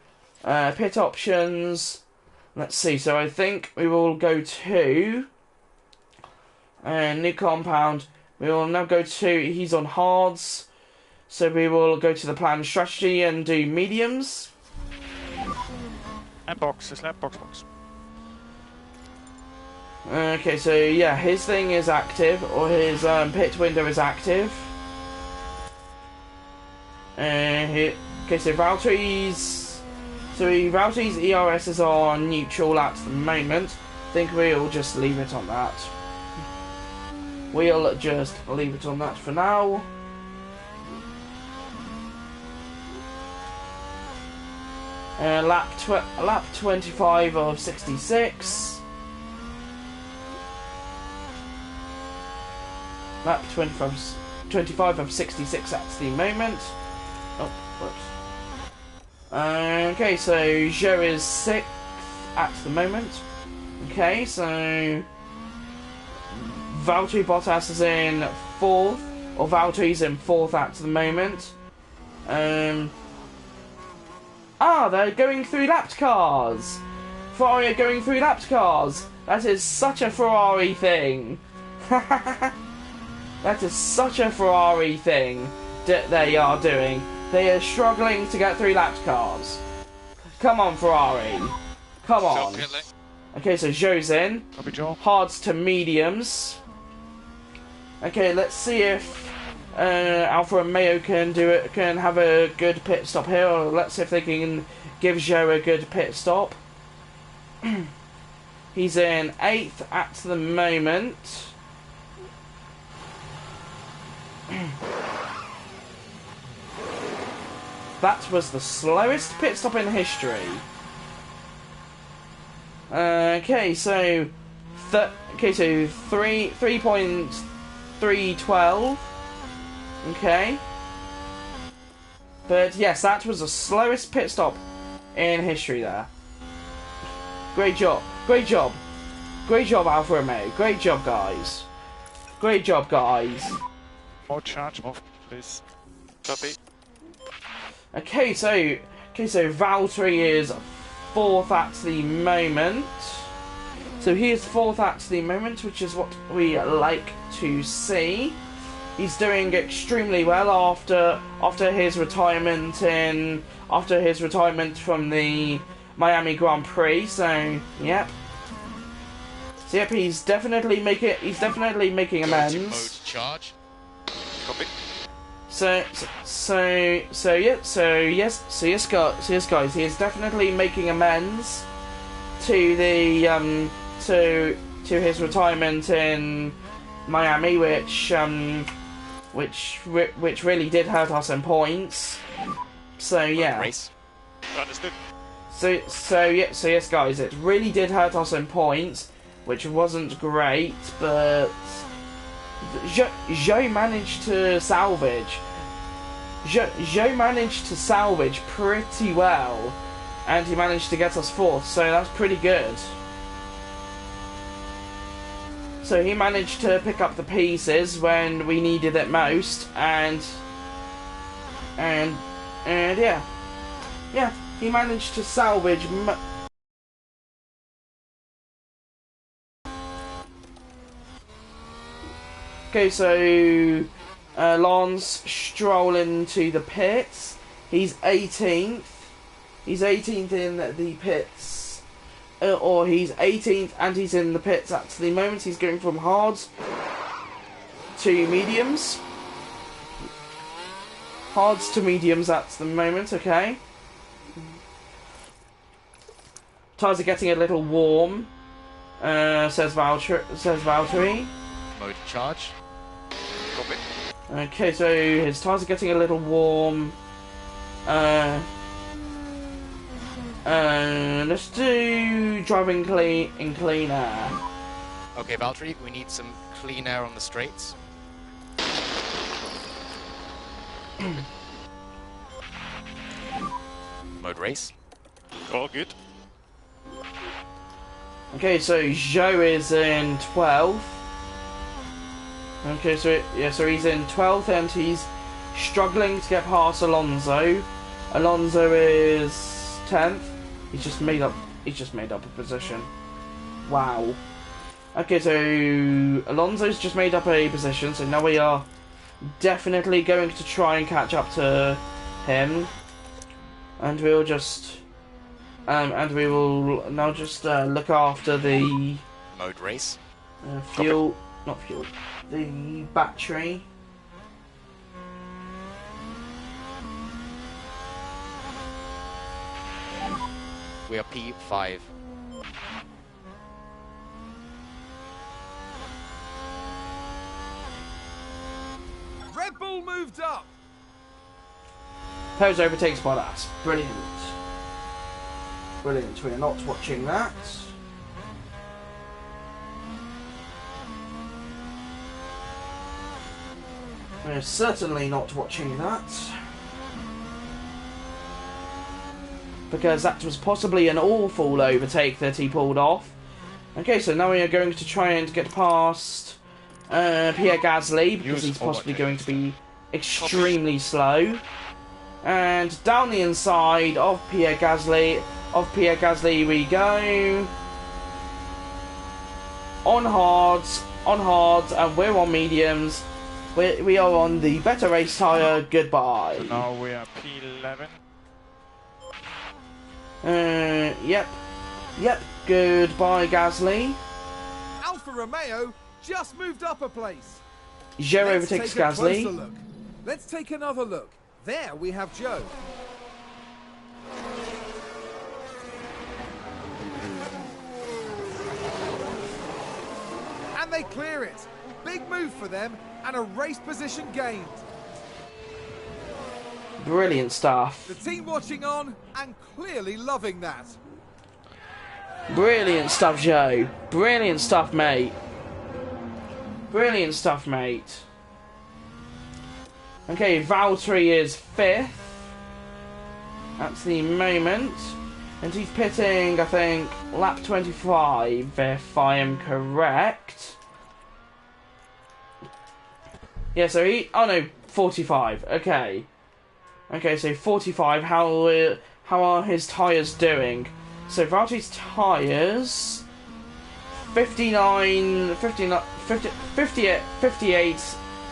pit options. Let's see. So I think we will go to new compound. We will now go to. He's on hards, so we will go to the plan strategy and do mediums. And box, lap box, box. Okay, so yeah, his thing is active, or his pit window is active. Okay, so Valtteri's ERS is on neutral at the moment. I think we'll just leave it on that. We'll just leave it on that for now. Lap 25 of 66. Lap 25 of 66 at the moment. Oh, whoops. Okay, so Zhou is 6th at the moment. Okay, so Valtteri Bottas is in 4th, or Valtteri's in 4th at the moment. They're going through lapped cars. Ferrari are going through lapped cars. That is such a Ferrari thing. That is such a Ferrari thing that they are doing. They are struggling to get through lapped cars. Come on, Ferrari. Come on. Okay, so Zhou's in. Hards to mediums. Okay, let's see if Alfa Romeo can have a good pit stop here, or let's see if they can give Zhou a good pit stop. He's in 8th at the moment. That was the slowest pit stop in history. Okay, so 3.312. Okay. But yes, that was the slowest pit stop in history there. Great job. Great job. Great job, Alfa Romeo. Great job, guys. Great job, guys. More charge, more please. Copy. Okay, so Valtteri is 4th at the moment. So he is 4th at the moment, which is what we like to see. He's doing extremely well after his retirement from the Miami Grand Prix. So yep. So yep, he's definitely making amends. Mode charge. Copy. Yes, guys, he is definitely making amends to the to his retirement in Miami, which really did hurt us in points. So yeah. Race. Understood. So yes, guys, it really did hurt us in points, which wasn't great, but Zhou managed to salvage. Zhou managed to salvage pretty well, and he managed to get us 4th, so that's pretty good. So he managed to pick up the pieces when we needed it most, and yeah, he managed to salvage. Okay, so Lance Stroll into the pits. He's 18th. He's 18th in the pits. Or he's 18th and he's in the pits at the moment. He's going from hards to mediums. Hards to mediums at the moment, okay. Tyres are getting a little warm, says Valtteri. Mode charge. Copy. Okay, so his tyres are getting a little warm. Let's do driving in clean air. Okay, Valtteri, we need some clean air on the straights. Mode race. All good. Okay, so Zhou is in 12th. Okay, so he's in 12th and he's struggling to get past Alonso. Alonso is 10th. He's just made up a position. Wow. Okay, so Alonso's just made up a position, so now we are definitely going to try and catch up to him. And we'll just and we will now just look after the Mode race. fuel, not fuel, the battery. We are P5. Red Bull moved up. Perez overtakes Bottas. Brilliant. Brilliant. We are not watching that. We're certainly not watching that. Because that was possibly an awful overtake that he pulled off. Okay, so now we are going to try and get past Pierre Gasly, because he's possibly going to be extremely slow. And down the inside of Pierre Gasly we go. On hards, and we're on mediums. We are on the better race tyre. Goodbye. So now we are P11. Yep. Goodbye, Gasly. Alfa Romeo just moved up a place. Zhou Let's overtakes take a Gasly. closer look. Let's take another look. There we have Joe. And they clear it. Big move for them and a race position gained. Brilliant stuff. The team watching on and clearly loving that. Brilliant stuff, Zhou. Brilliant stuff, mate. Brilliant stuff, mate. Okay, Valtteri is 5th at the moment. And he's pitting, I think, lap 25, if I am correct. Yeah, so oh no, 45, okay. Okay, so 45, how are his tyres doing? So Valtteri's tyres, 59, 59, 50, 58, 58,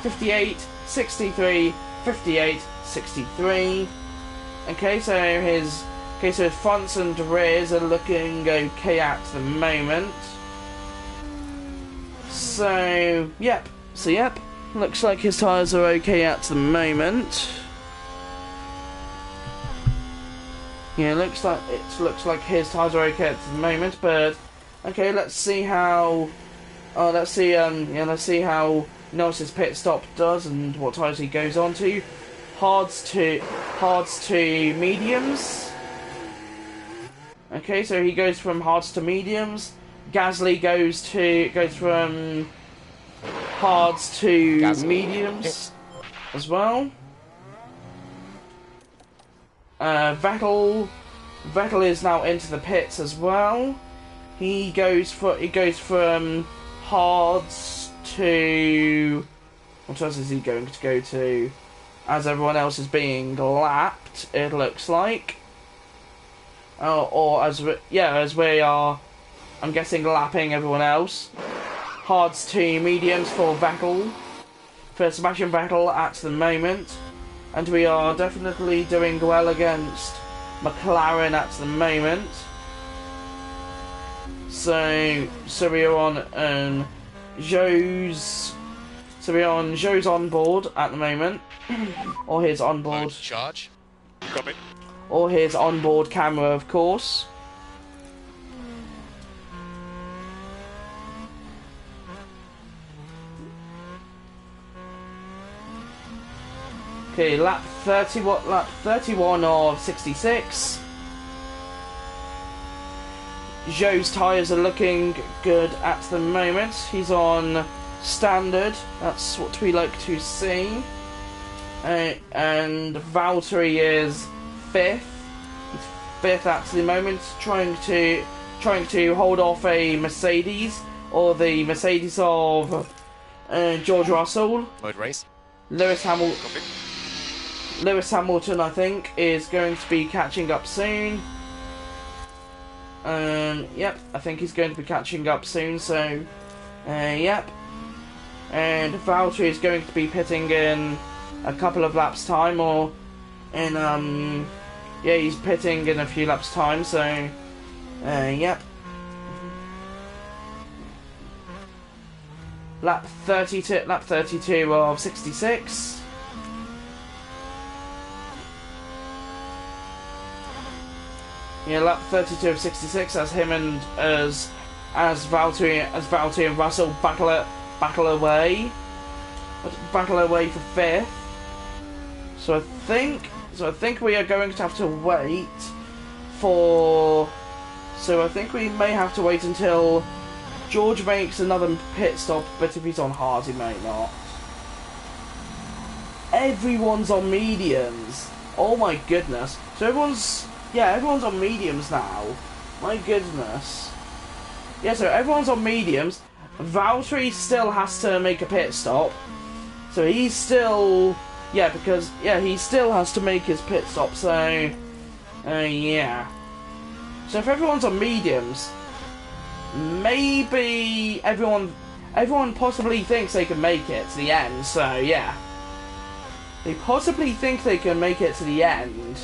58, 63, 58, 63. Okay, so his fronts and rears are looking okay at the moment. So yep, looks like his tyres are okay at the moment. Yeah, looks like his tyres are okay at the moment, but okay, let's see how Norris's pit stop does and what tyres he goes on to. Hards to mediums. Okay, so he goes from hards to mediums. Gasly goes from hards to mediums as well. Vettel is now into the pits as well. He goes from hards to, what else is he going to go to? As everyone else is being lapped, it looks like. As we are, I'm guessing, lapping everyone else. Hards to mediums for Vettel, for Sebastian Vettel at the moment. And we are definitely doing well against McLaren at the moment. So we are on Zhou's onboard at the moment, or his onboard Charge. Copy. or his onboard camera, of course. Okay, lap 31 of 66. Zhou's tyres are looking good at the moment. He's on standard. That's what we like to see. and Valtteri is 5th. He's 5th at the moment, trying to hold off a Mercedes, or the Mercedes of George Russell. Mode race. Lewis Hamilton. Copy. Lewis Hamilton, I think, is going to be catching up soon. Yep, I think he's going to be catching up soon, so, yep. And Valtteri is going to be pitting in a couple of laps' time, or in, yeah, he's pitting in a few laps' time, so, yep. Lap 32 of 66. Yeah, lap 32 of 66 as him and as Valtteri and Russell battle away for 5th. So I think we are going to have to wait for. So I think we may have to wait until George makes another pit stop, but if he's on hard, he may not. Everyone's on mediums. Oh my goodness. So everyone's on mediums now. My goodness. Yeah, so everyone's on mediums. Valtteri still has to make a pit stop. So he's still... Yeah, because... Yeah, he still has to make his pit stop, so... yeah. So if everyone's on mediums, maybe everyone possibly thinks they can make it to the end, so yeah. They possibly think they can make it to the end.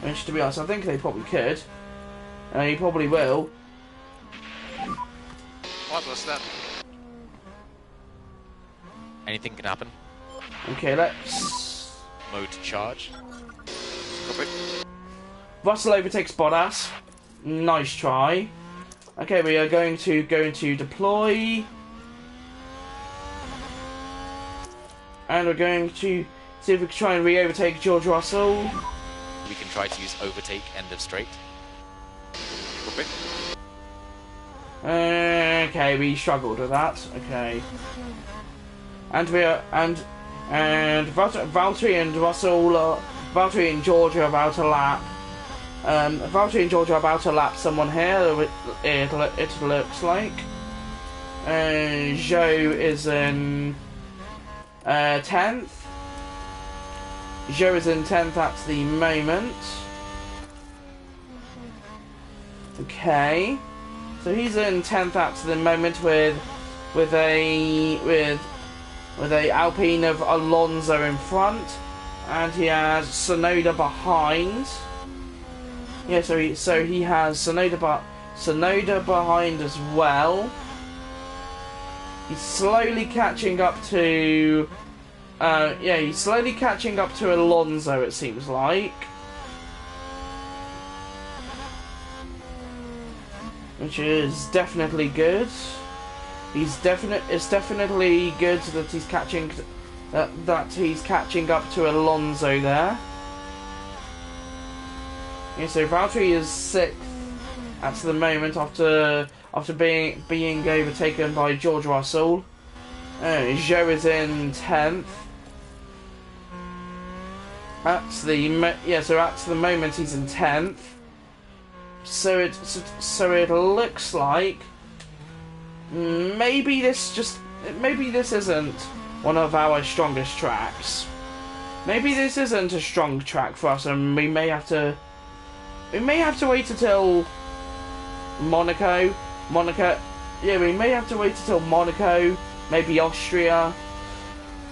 Which, to be honest, I think they probably could. He probably will. What was that? Anything can happen. Okay, let's... Mode charge. Copy. Russell overtakes Bottas. Nice try. Okay, we are going to deploy. And we're going to see if we can try and re-overtake George Russell. We can try to use overtake end of straight. Copy. Okay, we struggled with that. Okay. And we are Valtteri and Russell, Valtteri and George are about to lap. Valtteri and George are about to lap someone here. It looks like. Joe is in 10th. Joe is in 10th at the moment. Okay. So he's in 10th at the moment with a Alpine of Alonso in front, and he has Tsunoda behind. Yeah, so he has Tsunoda behind as well. He's slowly catching up to. Yeah, he's slowly catching up to Alonso, it seems like. Which is definitely good. It's definitely good that he's catching up to Alonso there. Yeah, so Valtteri is 6th at the moment after being overtaken by George Russell. Joe is in 10th. At the moment he's in 10th. So it looks like maybe this isn't one of our strongest tracks. Maybe this isn't a strong track for us, and we may have to wait until Monaco. Yeah, we may have to wait until Monaco, maybe Austria.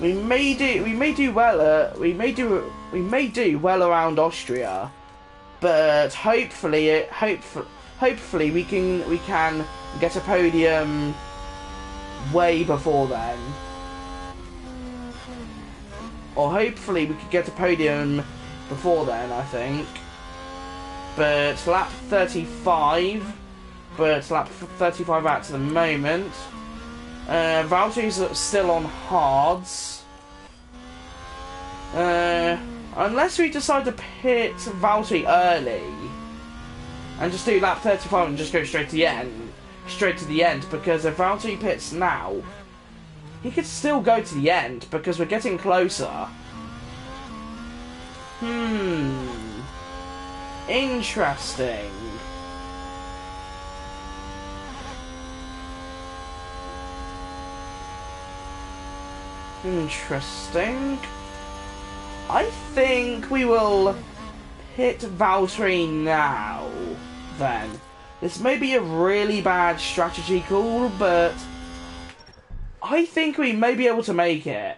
We may do well around Austria, but hopefully we can get a podium way before then. Or hopefully we could get a podium before then, I think. But lap 35 at the moment. Valtteri's still on hards. Unless we decide to pit Valtteri early and just do lap 35 and just go straight to the end, because if Valtteri pits now, he could still go to the end because we're getting closer. Interesting. Interesting. I think we will hit Valtteri now, then. This may be a really bad strategy call, but I think we may be able to make it.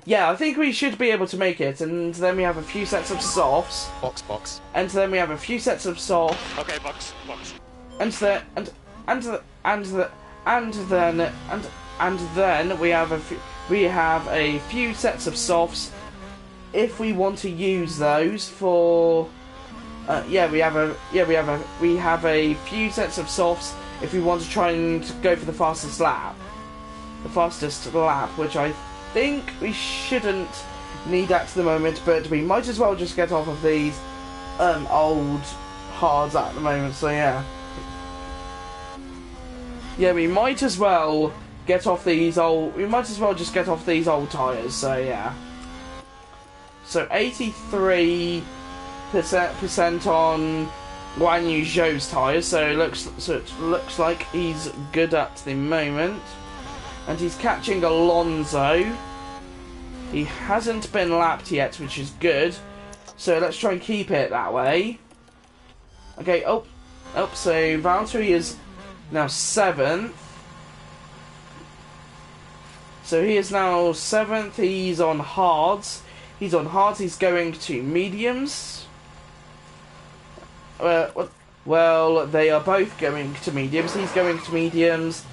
Yeah, I think we should be able to make it, and then we have a few sets of softs. Box. And then we have a few sets of soft. Okay, box. And then we have a few sets of softs if we want to use those for we have a few sets of softs if we want to try and go for the fastest lap, which I think we shouldn't need at the moment, but we might as well just get off of these old hards at the moment. So yeah, we might as well get off these old. We might as well just get off these old tires. So yeah. So 83% on Guan Yu Zhou's tires. So it looks like he's good at the moment, and he's catching Alonso. He hasn't been lapped yet, which is good. So let's try and keep it that way. Okay. So Valtteri is now 7th. So he is now 7th. He's on hards. He's going to mediums. Well, they are both going to mediums. He's going to mediums.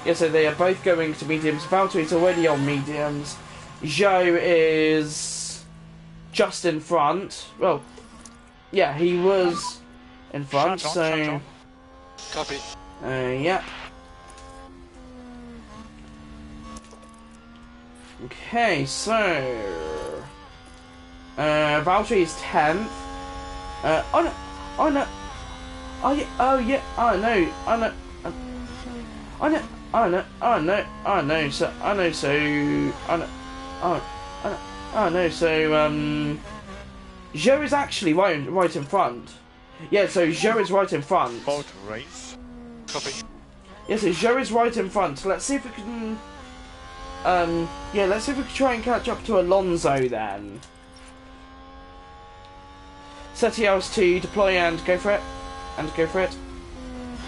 Yes, so they are both going to mediums. Valtteri's already on mediums. Zhou is just in front. Well, yeah, he was in front, so... Copy. Yeah. Okay, so... Valtteri is 10th. Zhou is actually right in front. Yeah, so Zhou is right in front. Boat race. Copy. Yeah, so Zhou is right in front. Let's see if we can... let's see if we can try and catch up to Alonso then. Set ELs to deploy and go for it.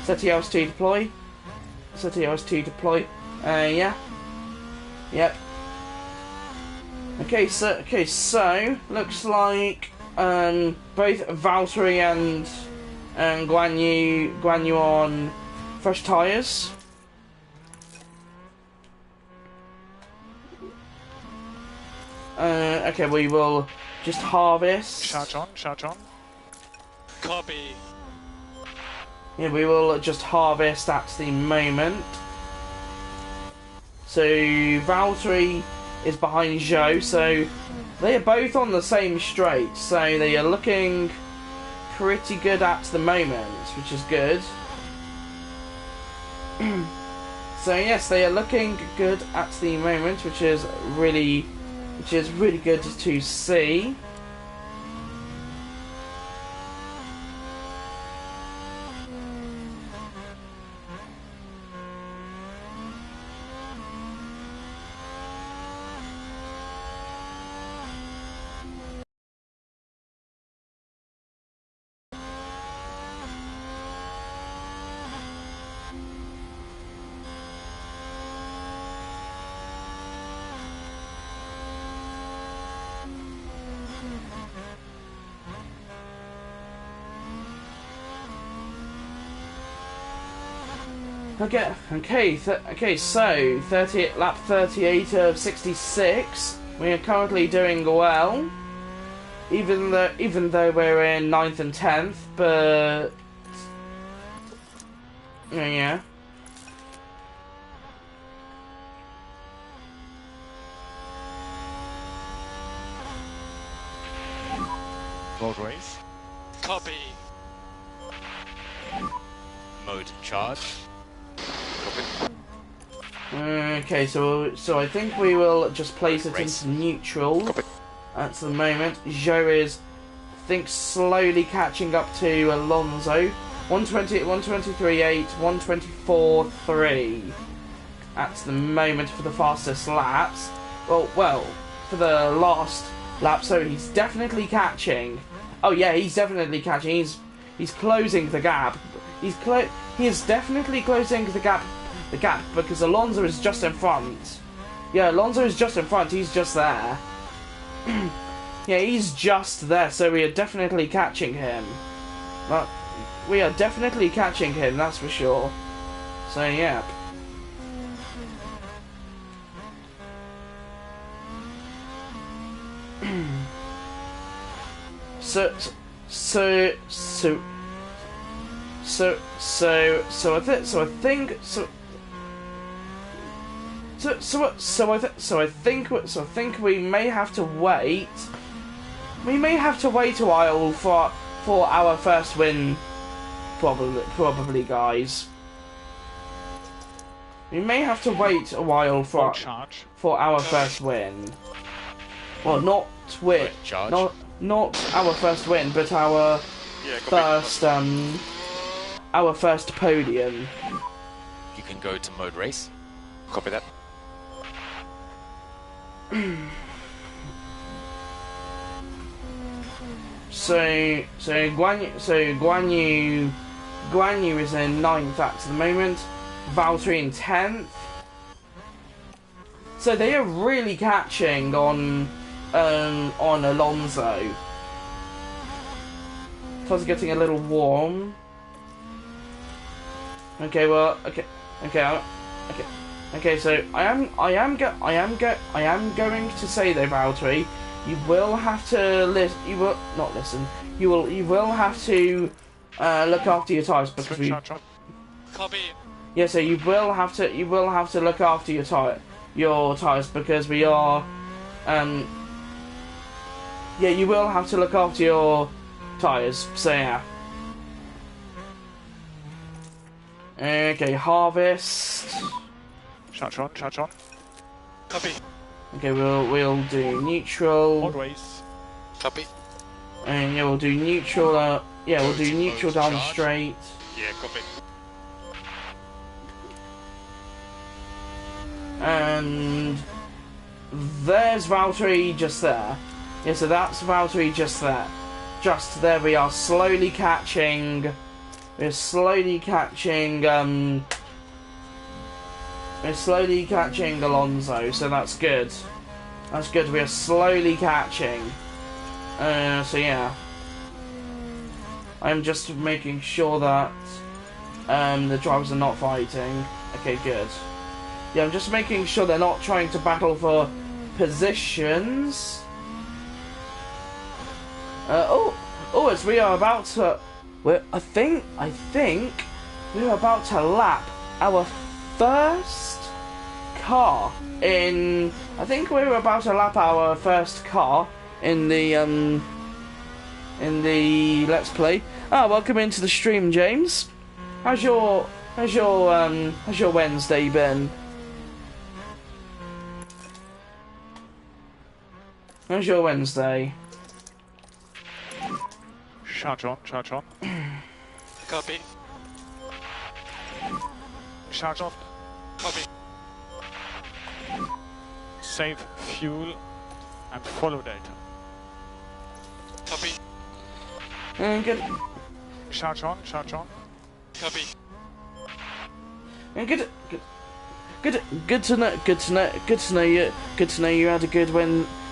Set ELs to deploy. Yeah. Yep. Okay, so looks like both Valtteri and Guan Yu on fresh tyres. Okay, we will just harvest. Charge on. Copy. Yeah, we will just harvest at the moment. So Valtteri is behind Zhou, so they are both on the same straight, so they are looking pretty good at the moment, which is good. So yes, they are looking good at the moment, which is really good to see. So lap 38 of 66. We are currently doing well, even though we're in 9th and 10th, but yeah. Boat race. Copy. Mode charge. Copy. Okay, so I think we will just place it Race. into neutral Copy. at the moment. Joe is, I think, slowly catching up to Alonso. 120, 123.8, 124.3 at the moment for the fastest laps. Well, for the last lap, so he's definitely catching. Oh yeah, he's definitely catching. He's closing the gap. He is definitely closing the gap because Alonso is just in front. Yeah, Alonso is just in front. He's just there. Yeah, he's just there. So we are definitely catching him. But we are definitely catching him. That's for sure. So yeah. So I think we may have to wait. We may have to wait a while for our first win. Probably, guys. We may have to wait a while Full charge. for our first win. Well, not win, Charge. not our first win, but our Yeah, copy. our first podium. You can go to mode race. Copy that. So Guan Yu is in 9th at the moment. Valtteri in 10th. So they are really catching on Alonso. Cars are getting a little warm. Okay, well, okay. So I am going to say though, Valtteri, you will have to You will have to look after your tyres because Switch charge on. Copy. yeah. So you will have to look after your tyres because we are yeah, you will have to look after your tyres. So yeah. Okay, harvest. Charge on, charge on. Copy. Okay, we'll do neutral. Mode race. Copy. And yeah, we'll do neutral. Yeah, we'll do neutral down the straight. Yeah, copy. And there's Valtteri just there. Yeah, so that's Valtteri just there. Just there. We are slowly catching. We're slowly catching. We're slowly catching Alonso, so that's good. That's good. We are slowly catching. So yeah. I'm just making sure that the drivers are not fighting. Okay, good. Yeah, I'm just making sure they're not trying to battle for positions. As we are about to, I think we're about to lap our first car in. I think we were about to lap our first car in the Let's Play. Welcome into the stream, James. How's your Wednesday been? How's your Wednesday? Charge on, charge on. Copy. Charge off. Copy. Save fuel and follow data. Copy. Good. Charge on, charge on. Copy. Good to know you had a good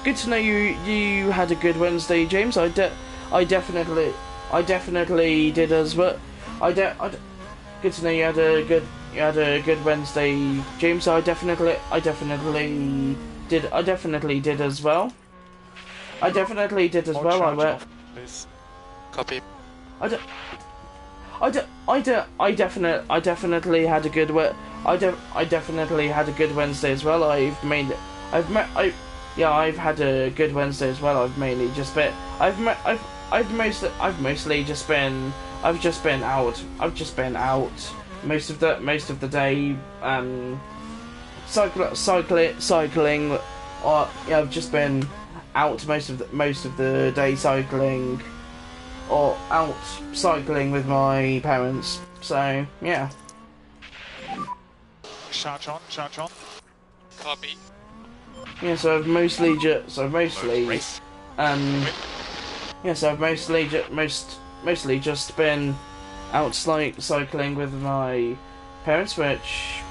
Good to know you had a good Wednesday, James. I definitely did as well. Good to know you had a good Wednesday, James. I definitely did as well. I Please. Copy. I definitely had a good Wednesday as well. I've had a good Wednesday as well. I've mainly just been out most of the day. cycling. Or yeah, I've just been out most of the day cycling, or out cycling with my parents. So yeah. Charge on, charge on. Copy. Yeah, so I've mostly just Race. yeah, so I've mostly just been out cycling with my parents, which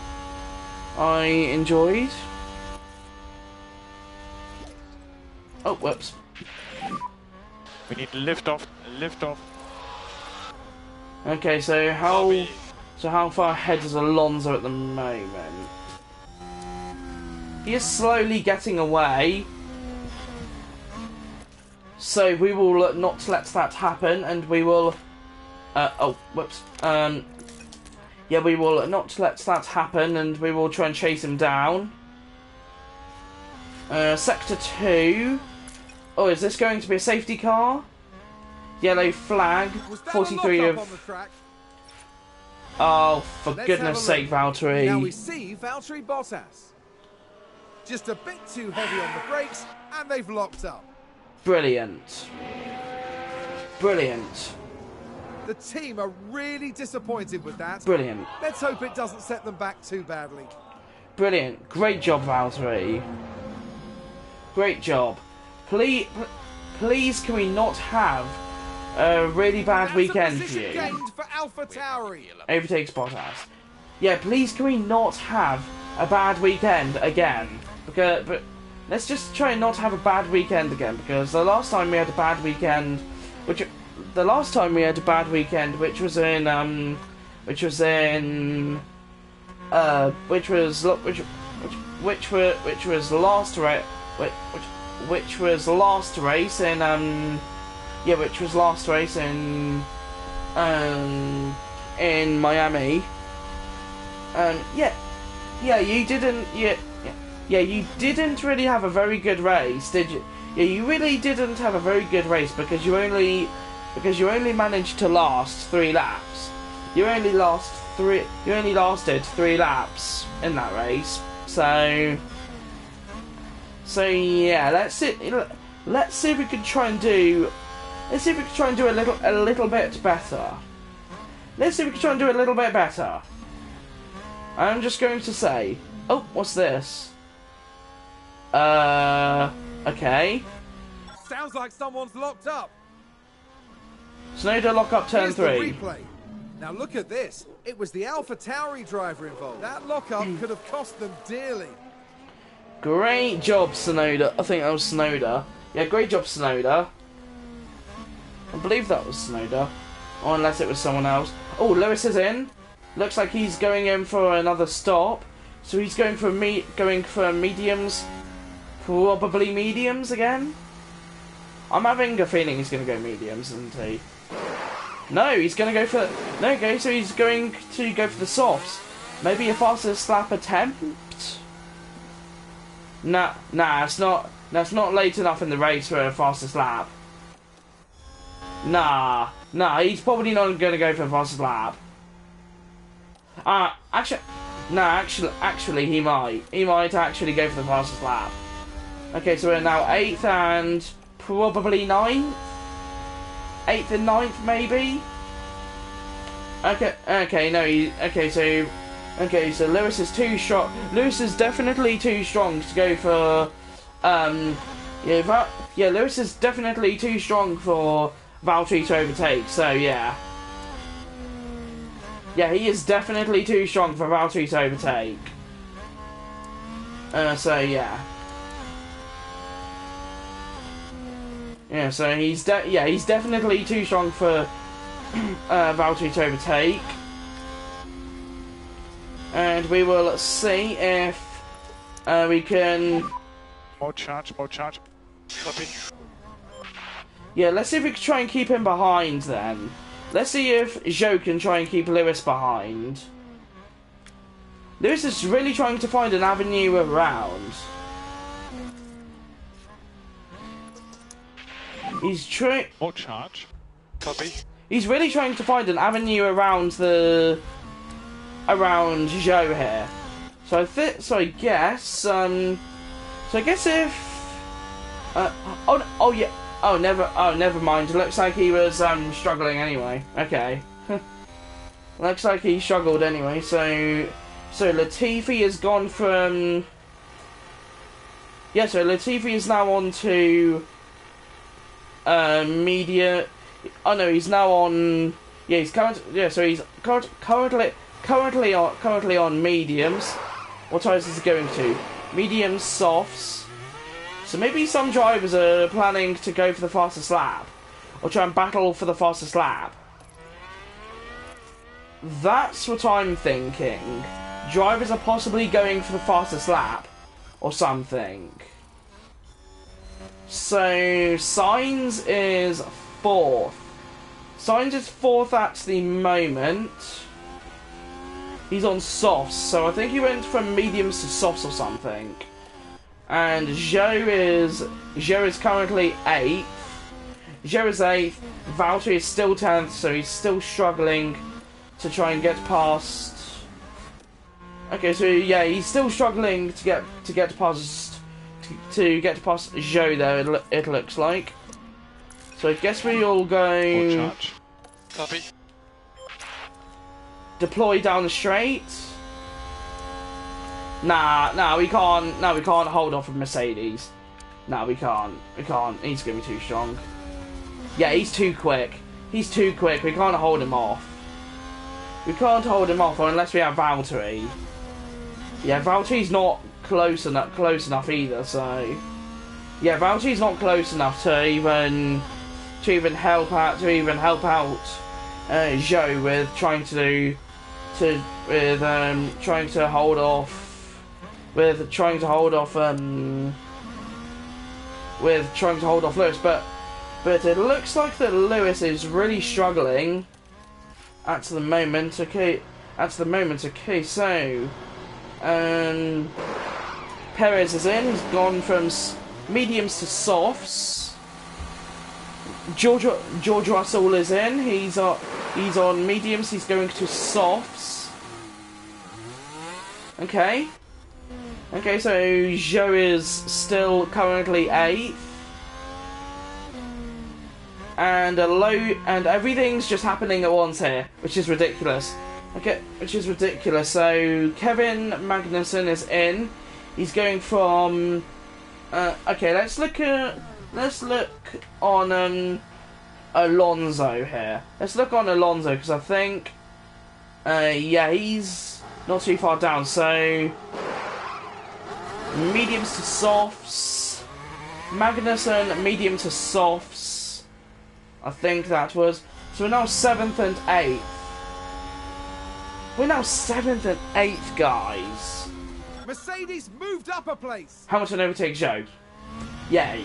I enjoyed. Oh, whoops. We need lift off, lift off. Okay, so how far ahead is Alonso at the moment? He is slowly getting away. So we will not let that happen, and we will. Oh, whoops. Yeah, we will not let that happen, and we will try and chase him down. Sector 2. Oh, is this going to be a safety car? Yellow flag. 43 of. On the track? Oh, for Let's goodness sake, Valtteri. Now we see Valtteri Bottas. Just a bit too heavy on the brakes, and they've locked up. Brilliant. Brilliant. The team are really disappointed with that. Brilliant. Let's hope it doesn't set them back too badly. Brilliant. Great job, Valtteri. Great job. Please, can we not have a really bad That's weekend a for position you? gained for Alpha Tauri. Overtakes Bottas. Yeah, please, can we not have a bad weekend again? But let's just try and not have a bad weekend again, because the last time we had a bad weekend, which was last race in Miami. You didn't really have a very good race, did you? Yeah, you really didn't have a very good race because you only managed to last 3 laps. You only lasted 3 laps in that race. So yeah, let's see if we can try and do a little bit better. Let's see if we can try and do a little bit better. I'm just going to say, oh, what's this? Okay. Sounds like someone's locked up. Tsunoda lock up turn Here's 3. the replay. Now look at this. It was the Alpha Tauri driver involved. That lockup could have cost them dearly. Great job, Tsunoda. I think that was Tsunoda. Yeah, great job, Tsunoda. I believe that was Tsunoda. Or unless it was someone else. Oh, Lewis is in. Looks like he's going in for another stop. So he's going for mediums. Probably mediums again. I'm having a feeling he's going to go mediums, isn't he? No, he's going to go for... No, okay, so he's going to go for the softs. Maybe a fastest lap attempt? Nah, it's not late enough in the race for a fastest lap. Nah, he's probably not going to go for a fastest lap. Actually, he might. He might actually go for the fastest lap. Okay, so we're now 8th and probably 9th? 8th and 9th, maybe? So Lewis is too strong. Lewis is definitely too strong to go for... Lewis is definitely too strong for Valtteri to overtake, so yeah. Yeah, he is definitely too strong for Valtteri to overtake. So yeah. Yeah, so he's definitely too strong for Valtteri to overtake. And we will see if we can... More charge, more charge. Copy. Yeah, let's see if we can try and keep him behind then. Let's see if Zhou can try and keep Lewis behind. Lewis is really trying to find an avenue around. He's trying... More charge. Copy. He's really trying to find an avenue around Zhou here. So I guess if never mind. It looks like he was struggling anyway. Okay. Looks like he struggled anyway. So Latifi has gone from so Latifi is now on to media. Oh no, he's now on. Yeah, he's so he's currently on mediums. What tires is he going to? Mediums, softs. So maybe some drivers are planning to go for the fastest lap, or try and battle for the fastest lap. That's what I'm thinking. Drivers are possibly going for the fastest lap, or something. So Sainz is 4th. Sainz is 4th at the moment. He's on softs, so I think he went from mediums to softs or something. And Zhou is currently 8th. Zhou is 8th. Valtteri is still 10th, so he's still struggling to try and get past. Okay, so yeah, he's still struggling to get past Zhou there. It looks like. So I guess we all go charge. Copy. Deploy down the straight. Nah, we can't. No, we can't hold off with Mercedes. Nah, we can't. He's gonna be too strong. Yeah, he's too quick. We can't hold him off. We can't hold him off unless we have Valtteri. Yeah, Valtteri's not close enough either. So yeah, Valtteri's not close enough to even help out Zhou with trying to hold off Lewis, but it looks like that Lewis is really struggling at the moment. Okay, so Perez is in. He's gone from mediums to softs. George Russell is in. He's on mediums. He's going to softs. Okay, so Zhou is still currently 8th. And everything's just happening at once here, which is ridiculous. So Kevin Magnussen is in. He's going from. Okay, let's look on Alonso here. Let's look on Alonso because I think, yeah, he's not too far down. So mediums to softs. Magnussen medium to softs. I think that was. So we're now 7th and 8th. We're now 7th and 8th, guys. Mercedes moved up a place. Hamilton overtakes Zhou. Yay.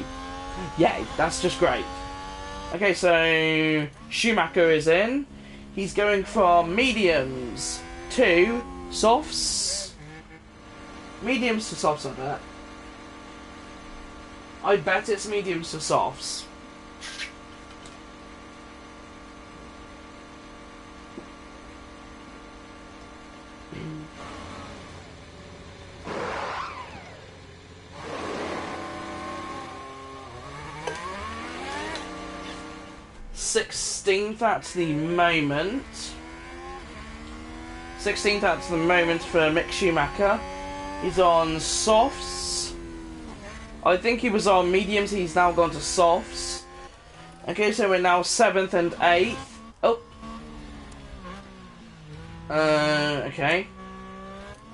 That's just great. Okay, so Schumacher is in. He's going from mediums to softs. Mediums to softs, I bet it's mediums to softs. Sixteenth at the moment. 16th at the moment for Mick Schumacher. He's on softs. I think he was on mediums. He's now gone to softs. Okay, so we're now 7th and 8th. Oh. Okay.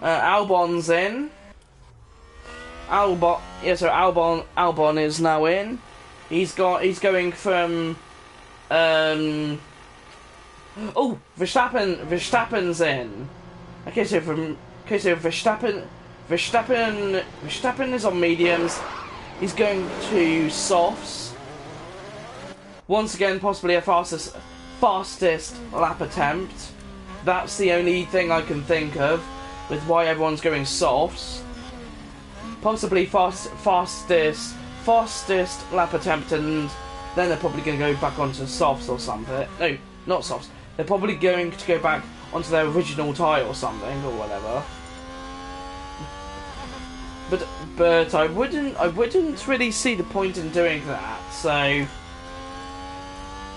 Albon's in. Albon is now in. He's going from. Oh, Verstappen's in. Okay, so Verstappen is on mediums. He's going to softs. Once again, possibly a fastest lap attempt. That's the only thing I can think of with why everyone's going softs. Possibly fastest lap attempt, and then they're probably going to go back onto softs or something. No, not softs. They're probably going to go back onto their original tyre or something, or whatever. but I wouldn't really see the point in doing that. So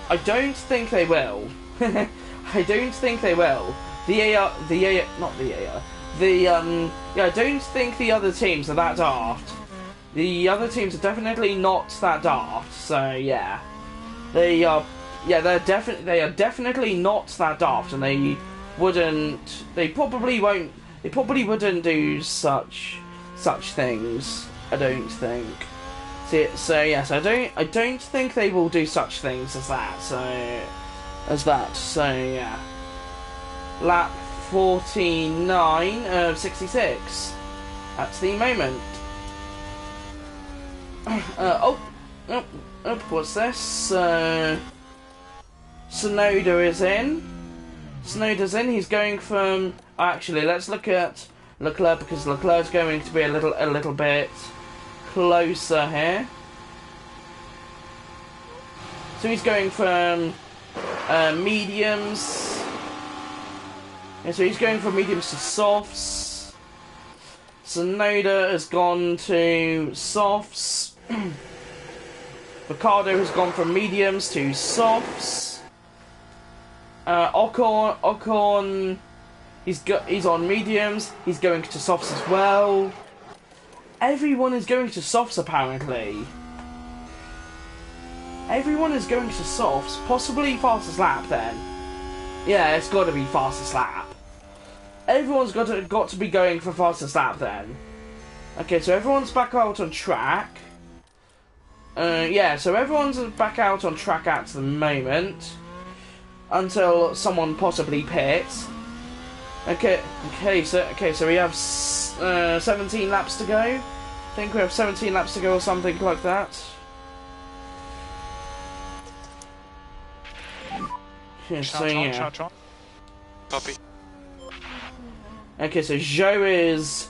I don't think they will. I don't think they will. I don't think the other teams are that daft. The other teams are definitely not that daft. So yeah, they are. Yeah, they are definitely not that daft, and they probably won't. They probably wouldn't do such things. I don't think. So yes, I don't think they will do such things as that. So yeah. Lap 49 of 66 at the moment. What's this? Sonoda is in. Sonoda's in. He's going from. Actually, let's look at Leclerc, because Leclerc's going to be a little bit closer here. So he's going from mediums. Yeah, so he's going from mediums to softs. Sonoda has gone to softs. Ricardo has gone from mediums to softs. Ocon, he's on mediums. He's going to softs as well. Everyone is going to softs apparently. Everyone is going to softs. Possibly fastest lap then. Yeah, it's got to be fastest lap. Everyone's got to be going for fastest lap then. Okay, so everyone's back out on track. Yeah, so everyone's back out on track at the moment until someone possibly pits. Okay, so we have 17 laps to go. I think we have 17 laps to go or something like that. Yeah, so yeah. Charge on. Copy. Okay, so Joe is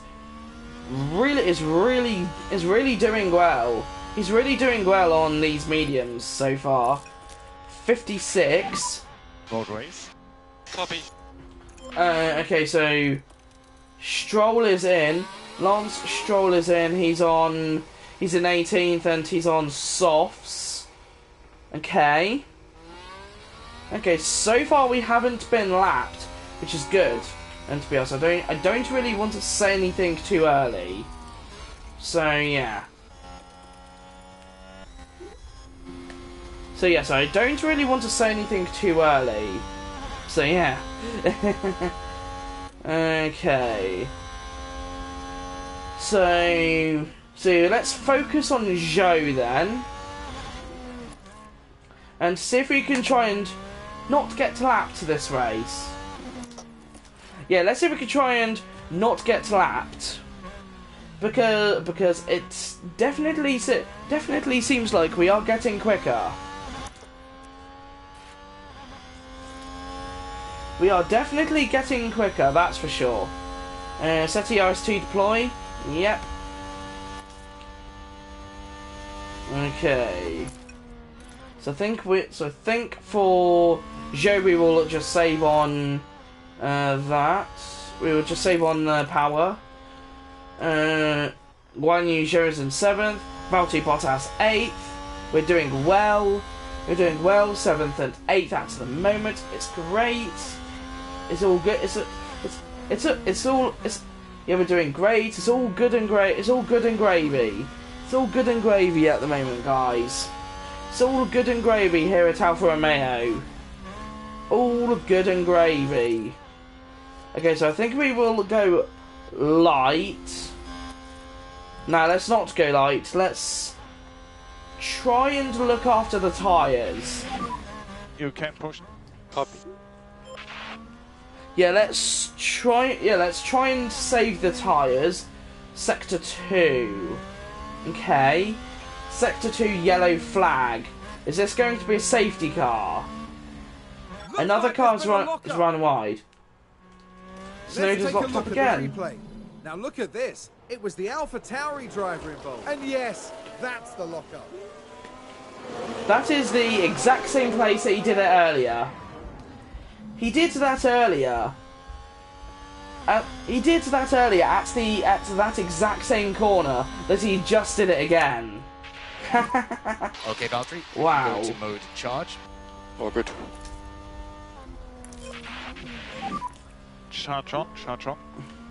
really doing well. He's really doing well on these mediums so far. 56. Road race. Copy. Okay, so Stroll is in. Lance Stroll is in. He's in 18th and he's on softs. Okay. Okay, so far we haven't been lapped, which is good. And to be honest, I don't really want to say anything too early. So yeah. So I don't really want to say anything too early. So yeah. Okay. So let's focus on Zhou then. And see if we can try and not get lapped this race. Yeah, let's see if we can try and not get lapped. Because it definitely seems like we are getting quicker. We are definitely getting quicker, that's for sure. Set ERS2 deploy. Yep. Okay. So I think for Zhou we will just save on that. We will just save on the power. Guan Yu Zhou is in 7th. Valtteri Bottas 8th. We're doing well. 7th and 8th at the moment. It's great. It's all good. Yeah, we're doing great. It's all good and great. It's all good and gravy. It's all good and gravy at the moment, guys. It's all good and gravy here at Alfa Romeo. All good and gravy. Okay, so I think we will go light. Now, let's not go light. Let's try and look after the tyres. You can push. Copy. Yeah, let's try and save the tyres. Sector 2. Okay. Sector 2 yellow flag. Is this going to be a safety car? Another car's run wide. Sonoda's locked up again. Now look at this. It was the Alpha Tauri driver involved. And yes, that's the lockup. That is the exact same place that he did it earlier. He did that earlier. He did that earlier at that exact same corner that he just did it again. Okay, Valtteri. Wow. Go to mode charge. All good. Charge on, charge on.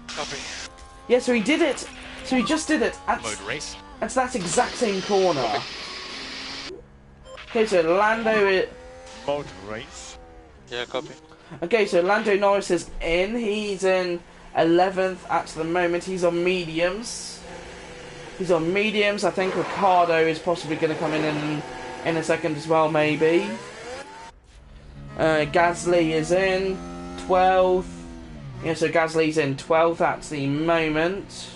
Copy. Yeah, so he did it. So he just did it at Mode race. that exact same corner. Okay, so Lando. Mode race. Yeah, copy. Okay, so Lando Norris is in. He's in 11th at the moment. He's on mediums. He's on mediums. I think Ricciardo is possibly going to come in a second as well, maybe. Gasly is in 12th. Yeah, so Gasly's in 12th at the moment.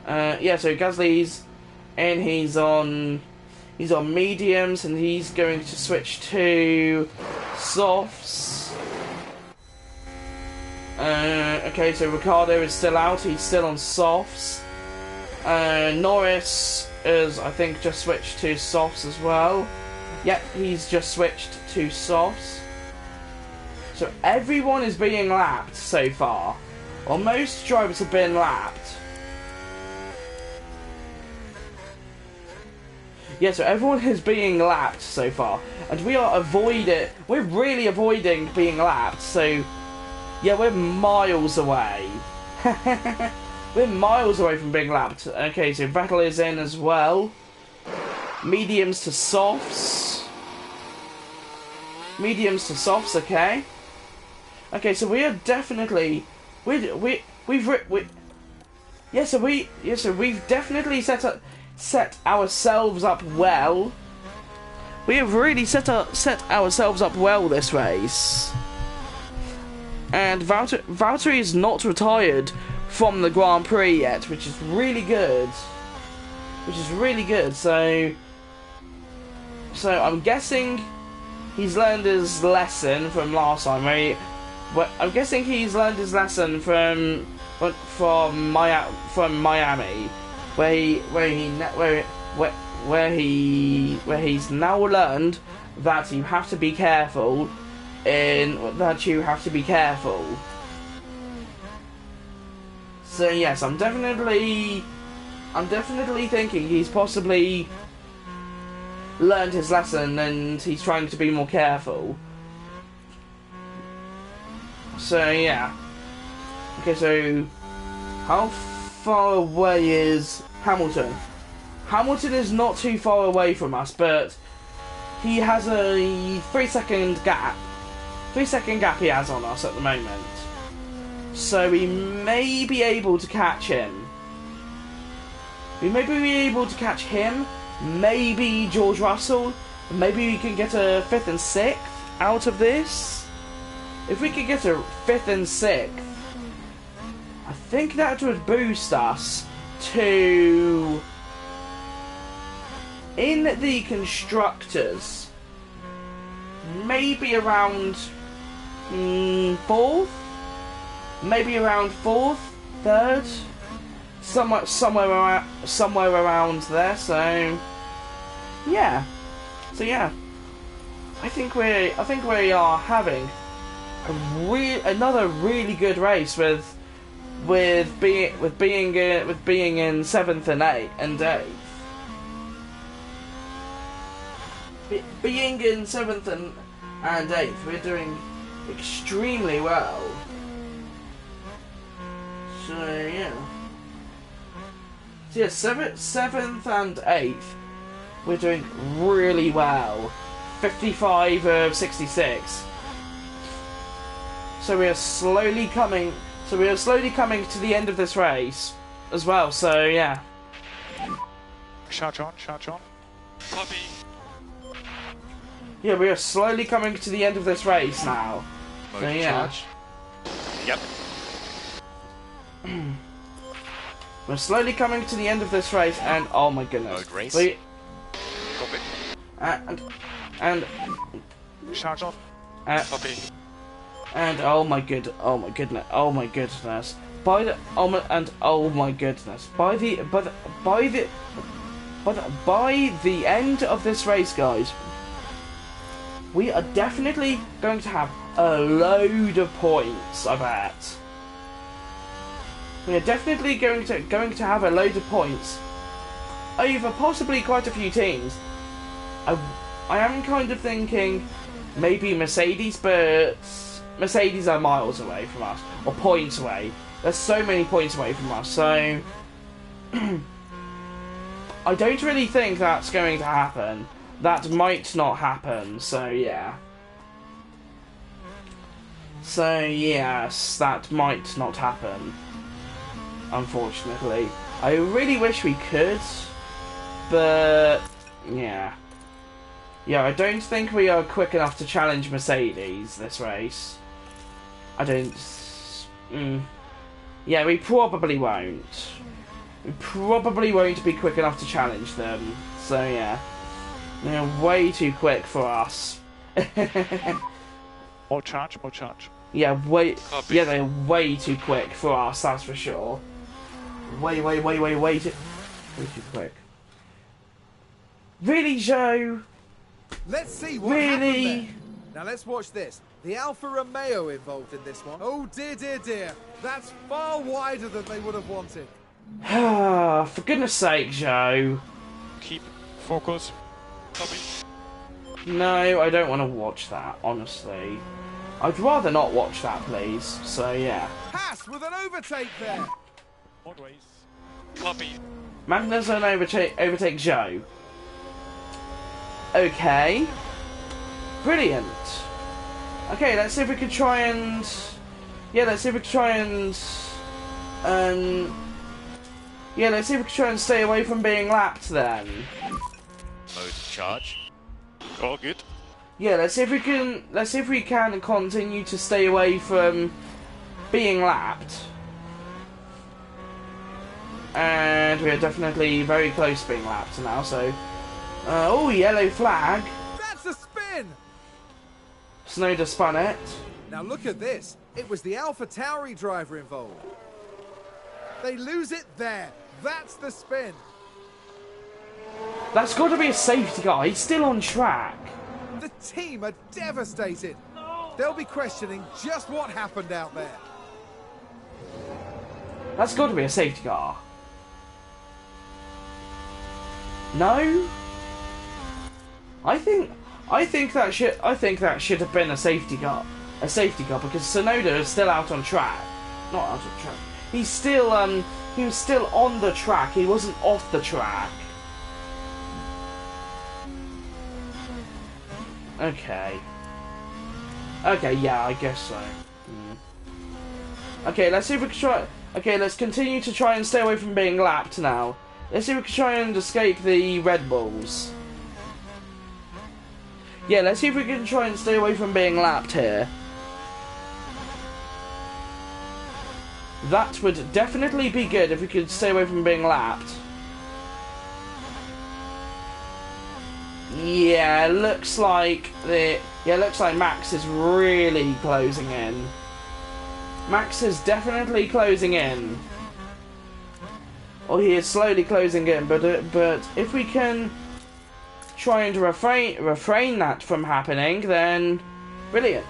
Yeah, so Gasly's in. He's on mediums, and he's going to switch to softs. Okay, so Ricciardo is still out. He's still on softs. Norris is, I think, just switched to softs as well. Yep, he's just switched to softs. So everyone is being lapped so far. Well, most drivers have been lapped. Yeah, so everyone is being lapped so far. And we're really avoiding being lapped, so yeah, we're miles away. We're miles away from being lapped. Okay, so Vettel is in as well. Mediums to softs. Mediums to softs, okay. Okay, so we are definitely we've definitely set ourselves up well. We have really set ourselves up well this race. And Valtteri is not retired from the Grand Prix yet, which is really good. So I'm guessing he's learned his lesson from last time, right? I'm guessing he's learned his lesson from Miami, where he's now learned that you have to be careful. So yes, I'm definitely thinking he's possibly learned his lesson and he's trying to be more careful. So yeah. Okay, so how far away is Hamilton? Hamilton is not too far away from us, but he has a 3-second gap. 3-second gap he has on us at the moment. So we may be able to catch him. Maybe George Russell. Maybe we can get a 5th and 6th out of this. If we could get a 5th and 6th, I think that would boost us to, in the constructors, maybe around 4th, maybe around 4th, 3rd, somewhere around there. So yeah, I think we are having another really good race with being in 7th and 8th. Being in 7th and 8th, we're doing extremely well. So yeah. So yeah, 7th and 8th, we're doing really well. 55 of 66. So we are slowly coming to the end of this race as well. So yeah. Charge on. Copy. Yeah, we are slowly coming to the end of this race now. Mode So yeah. charge. Yep. We're slowly coming to the end of this race, and oh my goodness. Mode race. Copy. And Charge on. Copy. and oh my goodness. By the end of this race, guys, we are definitely going to have a load of points, I bet. We are definitely going to have a load of points over possibly quite a few teams. I am kind of thinking maybe Mercedes, but Mercedes are miles away from us, or points away. There's so many points away from us, so I don't really think that's going to happen. That might not happen, so yeah. So yes, that might not happen, unfortunately. I really wish we could, but yeah. Yeah, I don't think we are quick enough to challenge Mercedes this race. I don't... Yeah, we probably won't. We probably won't be quick enough to challenge them. So yeah. They're way too quick for us. More charge, more charge. Yeah, yeah, they're way too quick for us, that's for sure. Way too quick. Really, Joe? Let's see what happened there. Now let's watch this. The Alfa Romeo involved in this one. Oh dear, dear, dear. That's far wider than they would have wanted. For goodness sake, Joe. Keep focus. Copy. No, I don't want to watch that, honestly. I'd rather not watch that, please. So, yeah. Haas with an overtake there. More race. Copy. Magnussen overtake Joe. Okay. Brilliant. Okay, let's see if we can try and... Yeah, let's see if we can try and... Yeah, let's see if we can try and stay away from being lapped then. Mode charge. All good. Yeah, let's see if we can continue to stay away from being lapped. And we are definitely very close to being lapped now, so... oh, yellow flag. That's a spin! Snowder spun it. Now look at this. It was the Alpha Tauri driver involved. They lose it there. That's the spin. That's got to be a safety car. He's still on track. The team are devastated. They'll be questioning just what happened out there. That's got to be a safety car. No? I think that should have been a safety car. A safety car because Tsunoda is still out on track. Not out on track. He's still he was still on the track. He wasn't off the track. Okay. Okay, yeah, I guess so. Okay, let's see if we can try... Okay, let's continue to try and stay away from being lapped now. Let's see if we can try and escape the Red Bulls. Yeah, let's see if we can try and stay away from being lapped here. That would definitely be good if we could stay away from being lapped. Yeah, looks like Max is really closing in. Max is definitely closing in. Or he is slowly closing in, but if we can try and refrain that from happening, then brilliant.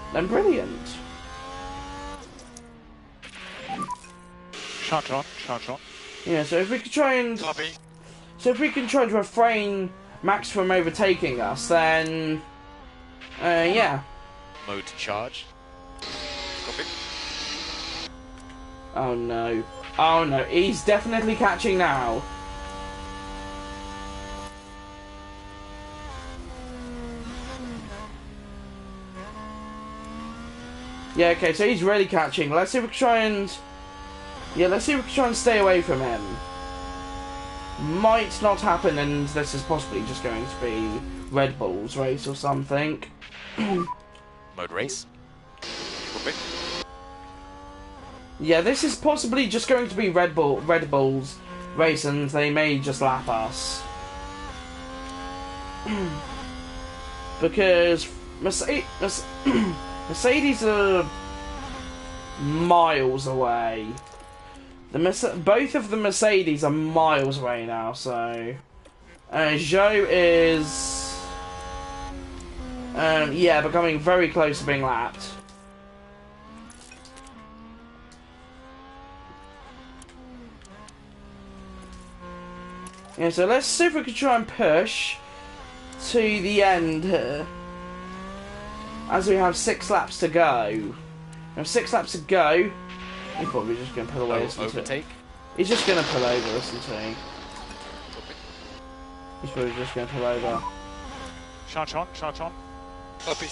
Charge on, charge on. Yeah, so if we could try and to refrain Max from overtaking us, then yeah. Mode charge. Copy. Oh no. Oh no, he's definitely catching now. Yeah, okay, so he's really catching. Let's see if we can try and... Yeah, let's see if we can try and stay away from him. Might not happen, and this is possibly just going to be Red Bull's race or something. Mode race. Copy. Yeah, this is possibly just going to be Red Bull's race, and they may just lap us. Because Mercedes are miles away. Both of the Mercedes are miles away now, so... Zhou is... yeah, becoming very close to being lapped. Yeah, so let's see if we can try and push to the end here. As we have 6 laps to go. We have 6 laps to go. He's probably just going to pull away, isn't he? Overtake. He's just going to pull over, isn't he? Copy. He's probably just going to pull over. Charge on, charge on. Copy.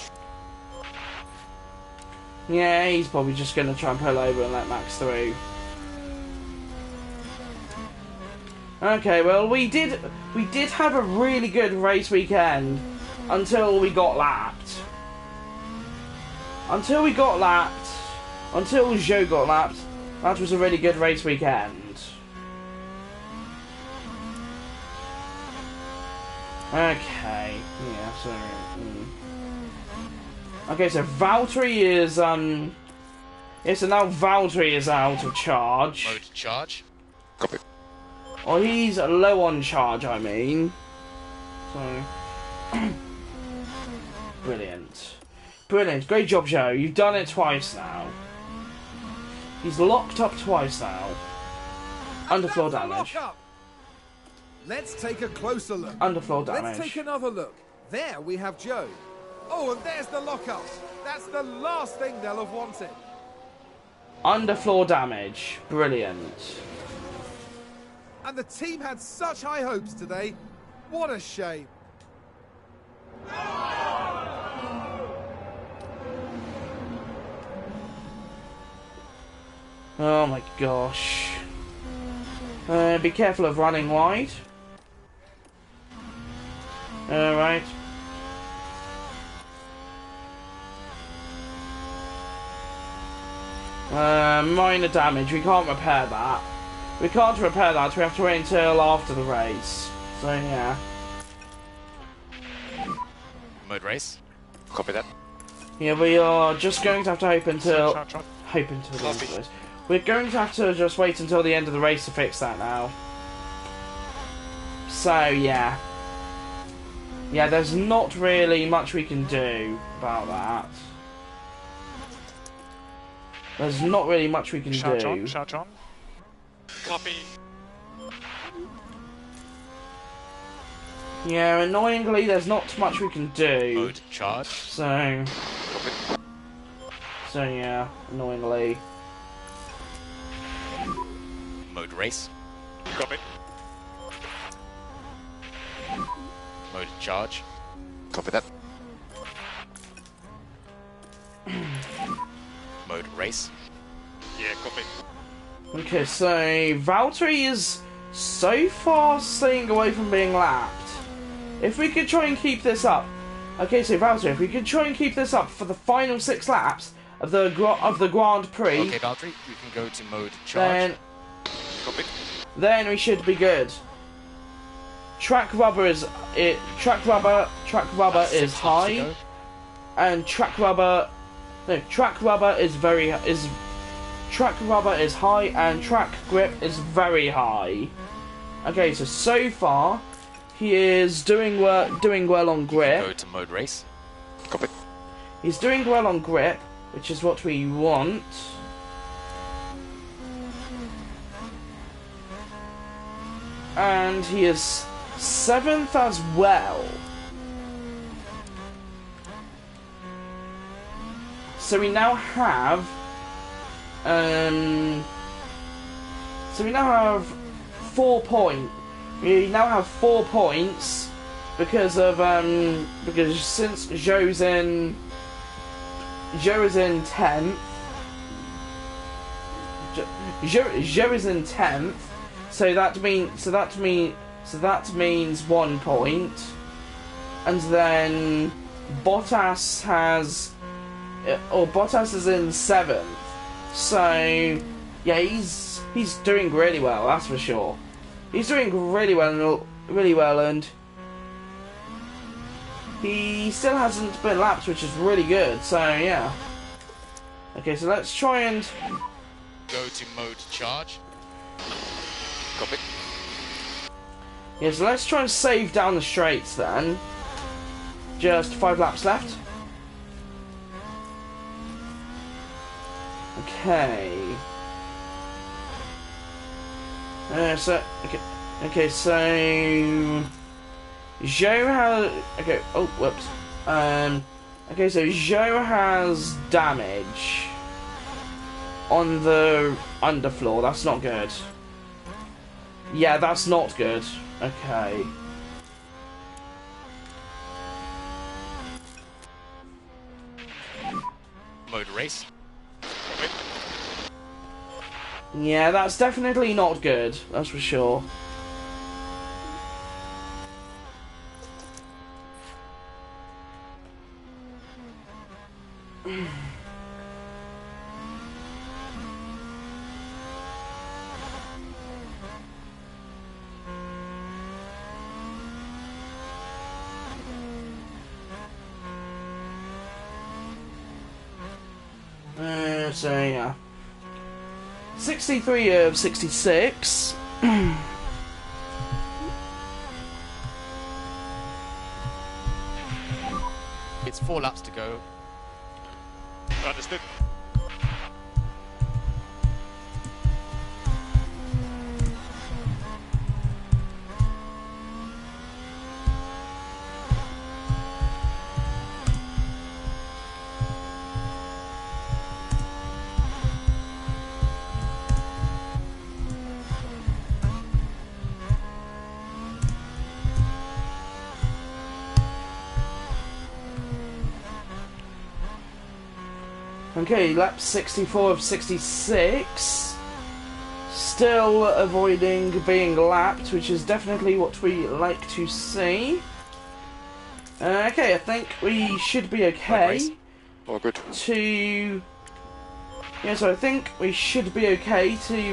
Yeah, he's probably just going to try and pull over and let Max through. Okay, well, we did have a really good race weekend until we got lapped. Until Joe got lapped, that was a really good race weekend. Okay, yeah, so... Okay, so Valtteri is, yeah, so now Valtteri is out of charge. Mode charge. Copy. Or he's low on charge, I mean. So... Brilliant. Brilliant. Great job, Joe. You've done it twice now. He's locked up twice now. Underfloor damage. Let's take a closer look. Underfloor damage. Let's take another look. There we have Joe. Oh, and there's the lockup. That's the last thing they'll have wanted. Underfloor damage. Brilliant. And the team had such high hopes today. What a shame. Oh my gosh. Be careful of running wide. Alright. Minor damage. We can't repair that. We can't repair that. We have to wait until after the race. So yeah. Mode race. Copy that. Yeah, we are just going to have to hope until Charge on. the end of the race. We're going to have to just wait until the end of the race to fix that now. So yeah. Yeah, there's not really much we can do about that. There's not really much we can Charge do. on, charge on. Copy. Yeah, annoyingly, there's not much we can do. Mode charge. So yeah, annoyingly. Mode race. Copy. Mode charge. Copy that. Mode race. Yeah, copy. Okay, so Valtteri is so far staying away from being lapped. If we could try and keep this up, okay, so Valtteri, if we could try and keep this up for the final 6 laps of the Grand Prix, Okay, Valtteri, you can go to mode charge. then we should be good. Track rubber is high, and track rubber is high, and track grip is very high. Okay, so far he is doing well on grip. Go to mode race. Copy. He's doing well on grip, which is what we want. And he is 7th as well. So we now have 4 points. We now have 4 points because since Joe is in 10th. Joe is in 10th, so that means 1 point, and then Bottas is in 7th. So yeah, he's doing really well, that's for sure. He's doing really well, and he still hasn't been lapped, which is really good. So yeah. Okay, so let's try and Go to mode charge. Copy. yeah, so let's try and save down the straights then. Just 5 laps left. Okay. Okay, so Zhou has. Okay. Oh, whoops. Okay, so Zhou has damage on the underfloor. That's not good. Yeah, that's not good. Okay. Mode race. Yeah, that's definitely not good. That's for sure. So yeah, 63 of 66. It's 4 laps to go. Understood. Okay, lap 64 of 66. Still avoiding being lapped, which is definitely what we like to see. Okay, I think we should be okay. All good. Yeah, so I think we should be okay to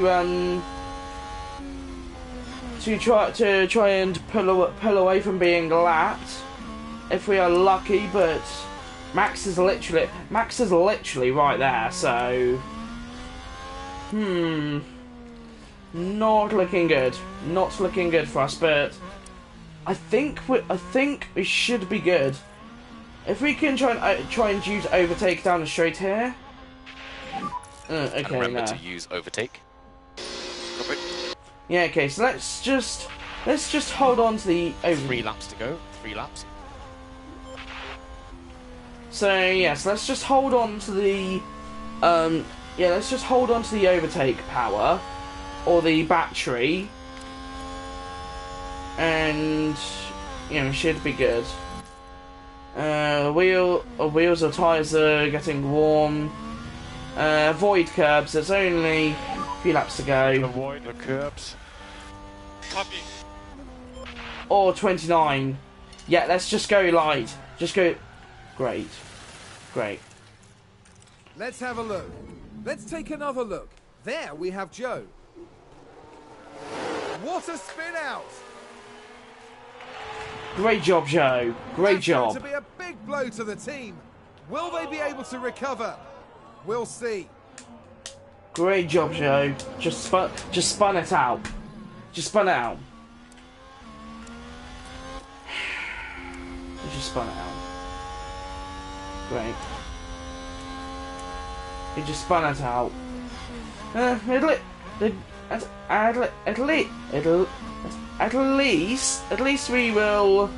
try and pull away from being lapped if we are lucky, but Max is literally right there, so not looking good. Not looking good for us, but I think we should be good. If we can try and use overtake down the straight here. Okay, And remember no. to use overtake. Copy. Yeah, okay, so let's just hold on to the 3 laps to go. 3 laps. So yes, let's just hold on to the let's just hold on to the overtake power or the battery, and should be good. Wheels or tires are getting warm. Avoid curbs. There's only a few laps to go. Avoid the curbs. Copy. Or 29. Yeah, let's just go light. Just go. Great. Let's have a look. Let's take another look. There we have Joe. What a spin out! Great job, Joe. Great That's going job. to be a big blow to the team. Will they be able to recover? We'll see. Great job, Joe. Just spun it out. Just spun it out. Just spun it out. Great. He just spun it out. At least we will.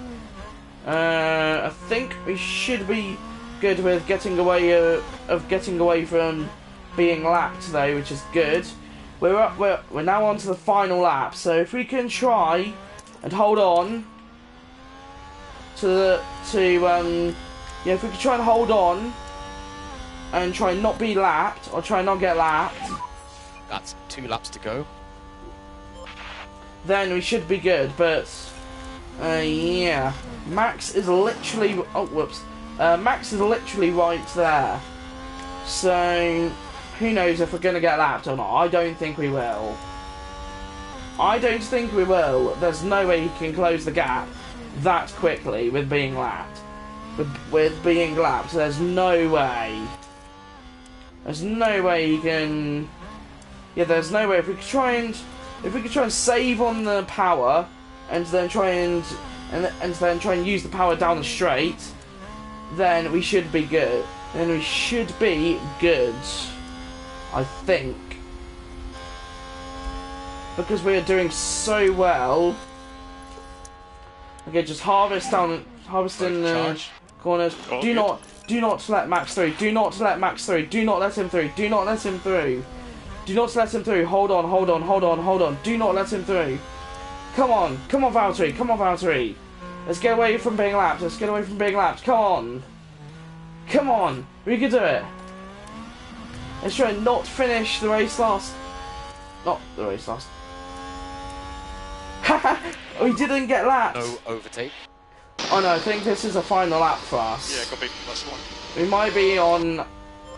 I think we should be good with getting away from being lapped though, which is good. We're now on to the final lap, so if we can try and hold on if we can try and hold on and try and not be lapped or try and not get lapped. That's 2 laps to go. Then we should be good, but yeah, Max is literally Max is literally right there. So who knows if we're gonna get lapped or not? I don't think we will. There's no way he can close the gap that quickly with being lapped. With being lapped, there's no way. There's no way he can. Yeah, there's no way. If we could try and save on the power, and then try and use the power down the straight, then we should be good. I think. because we are doing so well. Okay, just harvest in the Charge. corners. Oh, Do not let Max through. Do not let Max through. Do not let him through. Do not let him through. Do not let him through. Hold on. Do not let him through. Come on, Valtteri. Let's get away from being lapped. Come on. We can do it. Let's try and not finish the race last. Not the race last. We didn't get lapped. No overtake. Oh no, I think this is a final lap for us. Yeah, got big +1. We might be on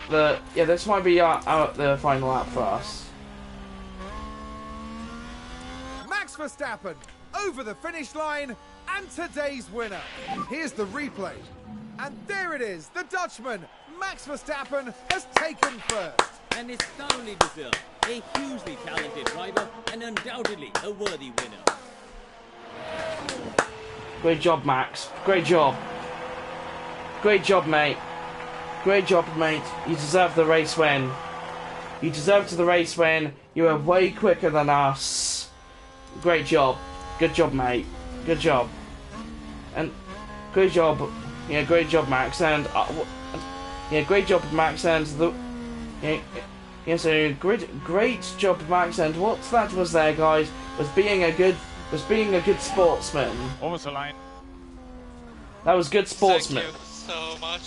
the... Yeah, this might be the final lap for us. Max Verstappen over the finish line and today's winner. Here's the replay. And there it is. The Dutchman, Max Verstappen, has taken first. And is thoroughly deserved. A hugely talented driver and undoubtedly a worthy winner. Great job, Max. Great job. Great job, mate. You deserve the race win. You were way quicker than us. Great job. Good job, mate. Good job. And great job. Yeah, great job, Max. And yeah, great job, Max. And the so great job, Max. And what that was there, guys, was being a good sportsman. Almost a line. That was good sportsman. Thank you so much.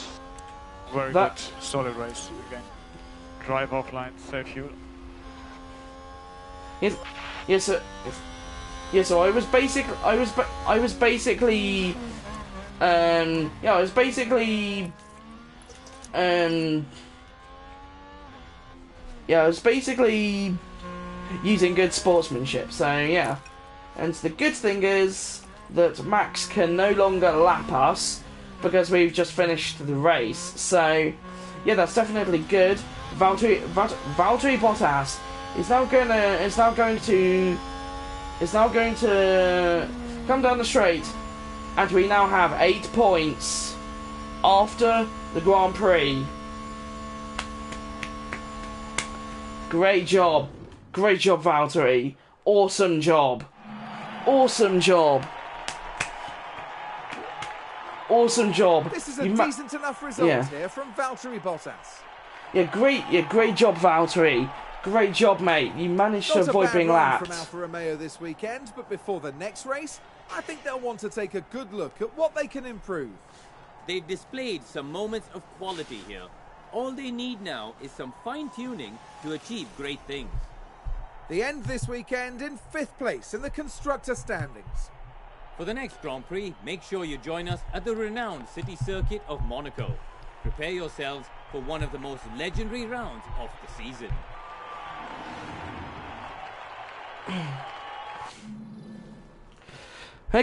Very That- good, solid race again. Drive offline, save fuel. So I was basically, I was basically using good sportsmanship. So yeah, and the good thing is that Max can no longer lap us because we've just finished the race. So yeah, that's definitely good. Valtteri Bottas is now going to come down the straight, and we now have 8 points after the Grand Prix. Great job, Valtteri. Awesome job. This is a You decent enough result Yeah. here from Valtteri Bottas. Great job, Valtteri. Great job, mate. You managed to Not a avoid bad being run lapped. from Alfa Romeo this weekend, but before the next race, I think they'll want to take a good look at what they can improve. They've displayed some moments of quality here. All they need now is some fine-tuning to achieve great things. The end this weekend in 5th place in the constructor standings. For the next Grand Prix, make sure you join us at the renowned city circuit of Monaco. Prepare yourselves for one of the most legendary rounds of the season. So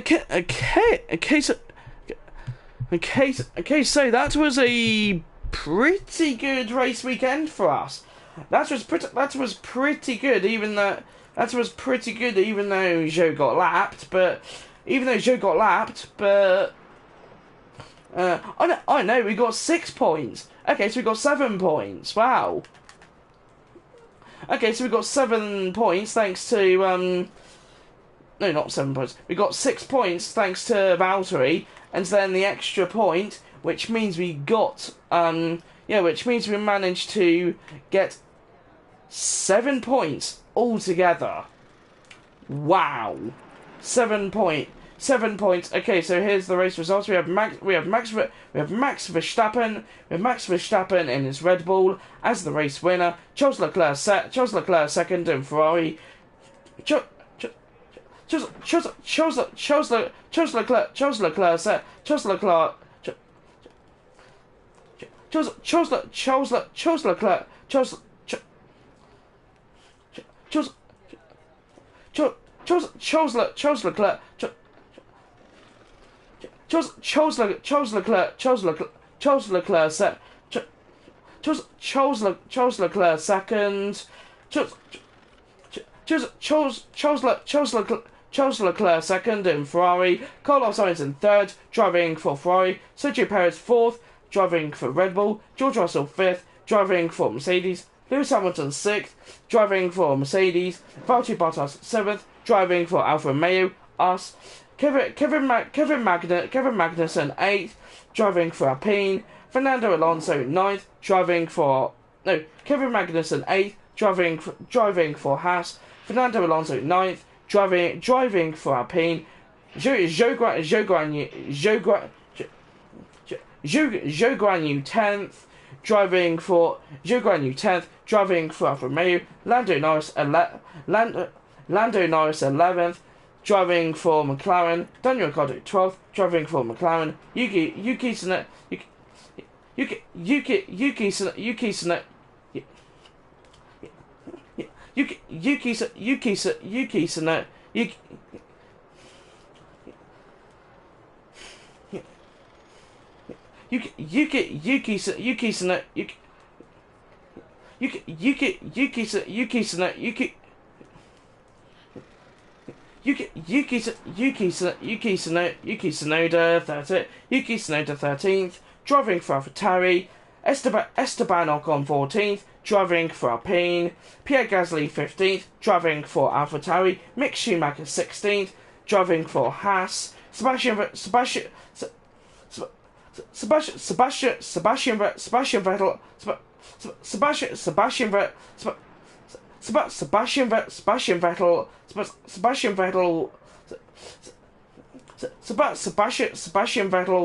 that was a pretty good race weekend for us. That was pretty good, even though Zhou got lapped. But I know we got 6 points. Okay, so we got 7 points. Wow. Okay, so we got 7 points thanks to no, not 7 points. We got 6 points thanks to Valtteri, and then the extra point, which means we got which means we managed to get 7 points altogether. Wow, 7 points. Okay, so here's the race results. We have Max Verstappen in his Red Bull as the race winner. Charles Leclerc second in Ferrari. Charles Leclerc second. Charles Leclerc second in Ferrari. Carlos Sainz in third, driving for Ferrari. Sergio Perez fourth, driving for Red Bull. George Russell fifth, driving for Mercedes. Lewis Hamilton 6th, driving for Mercedes. Valtteri Bottas 7th, driving for Alfa Romeo I. Kevin Magnussen 8th, driving for Alpine. Fernando Alonso 9th, Kevin Magnussen 8th, driving for Haas. Fernando Alonso 9th, driving for Alpine. Zhou Guan Yu 10th, driving for Alfa Romeo. Lando Norris 11th, driving for McLaren. Daniel Ricciardo 12th, driving for McLaren. Yuki Tsunoda 13th, driving for AlphaTauri. Esteban Ocon 14th, driving for Alpine. Pierre Gasly 15th, driving for AlphaTauri. Mick Schumacher 16th, driving for Haas. Sebastian Vettel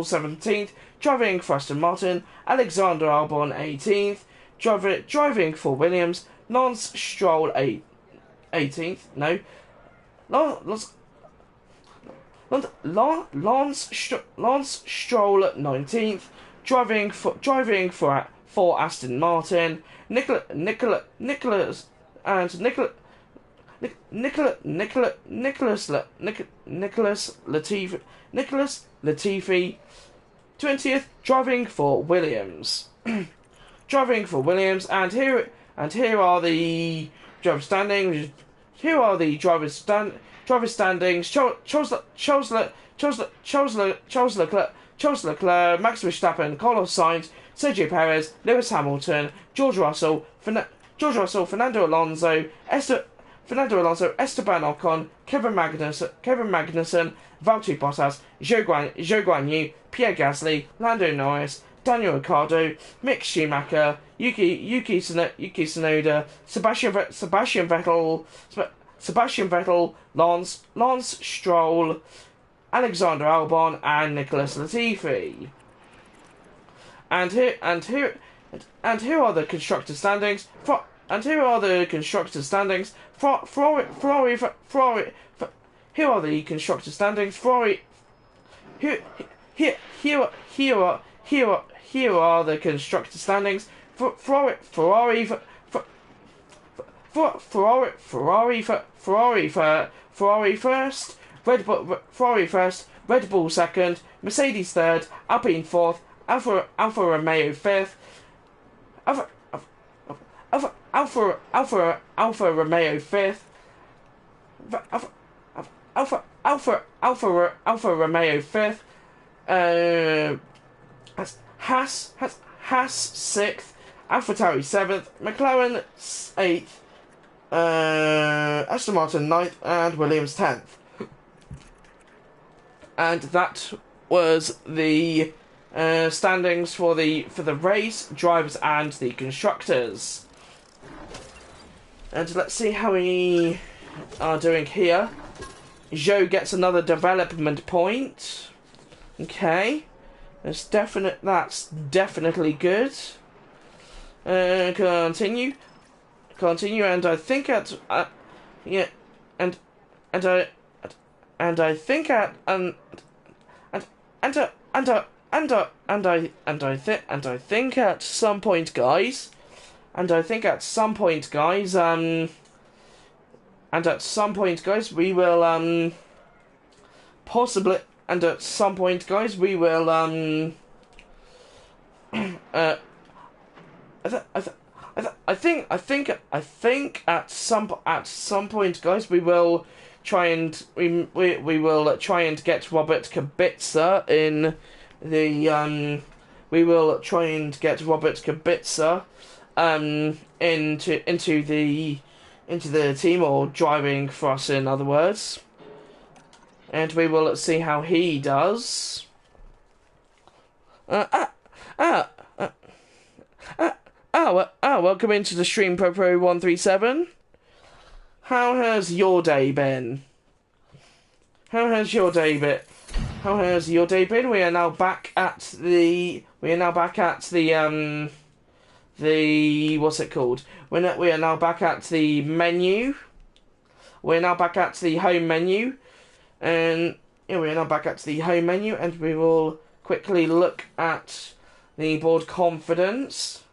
17th, driving for Aston Martin. Alexander Albon 18th, driving for Williams. Lance Stroll 18th. No. Lance Stroll 19th, driving for Aston Martin. Nicholas Latifi 20th, driving for Williams. And here are the driver standings. Charles Leclerc, Max Verstappen, Carlos Sainz, Sergio Perez, Lewis Hamilton, George Russell, Fernando Alonso, Esteban Ocon, Kevin Magnussen, Valtteri Bottas, Zhou Guan Yu, Pierre Gasly, Lando Norris, Daniel Ricciardo, Mick Schumacher, Yuki Tsunoda, Sebastian Vettel, Lance Stroll, Alexander Albon, and Nicholas Latifi. And here are the constructor standings. Here are the constructor standings. Ferrari. Here are the constructor standings. Ferrari. Here are the constructor standings. Ferrari first. Ferrari first. Red Bull second. Mercedes third. Alpine fourth. Alfa Romeo fifth. Alfa Romeo fifth. Alfa Romeo fifth. Haas sixth. AlphaTauri seventh. McLaren eighth. Aston Martin ninth, and Williams 10th. And that was the standings for the race, drivers, and the constructors. And let's see how we are doing here. Zhou gets another development point. Okay, that's definitely good. Continue, and I think I think at some point, guys, we will possibly, and at some point, guys, we will I think at some point, guys, we will try and we will try and get Robert Kubica in the we will try and get Robert Kubica into the team, or driving for us, in other words. And we will see how he does. Welcome into the stream, Pro137. How has your day been? We are now back at the what's it called? We are now back at the menu. We're now back at the home menu, and we will quickly look at the board confidence.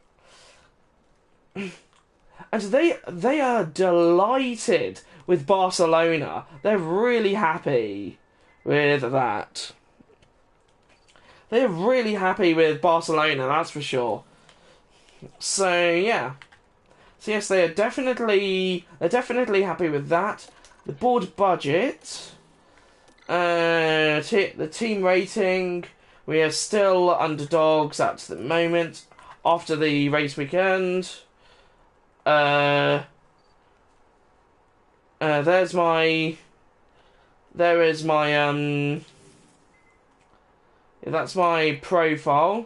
And they are delighted with Barcelona. They're really happy with that. They're really happy with Barcelona, that's for sure. So yeah. So yes, they're definitely happy with that. The board budget, the team rating, we are still underdogs at the moment after the race weekend. That's my profile,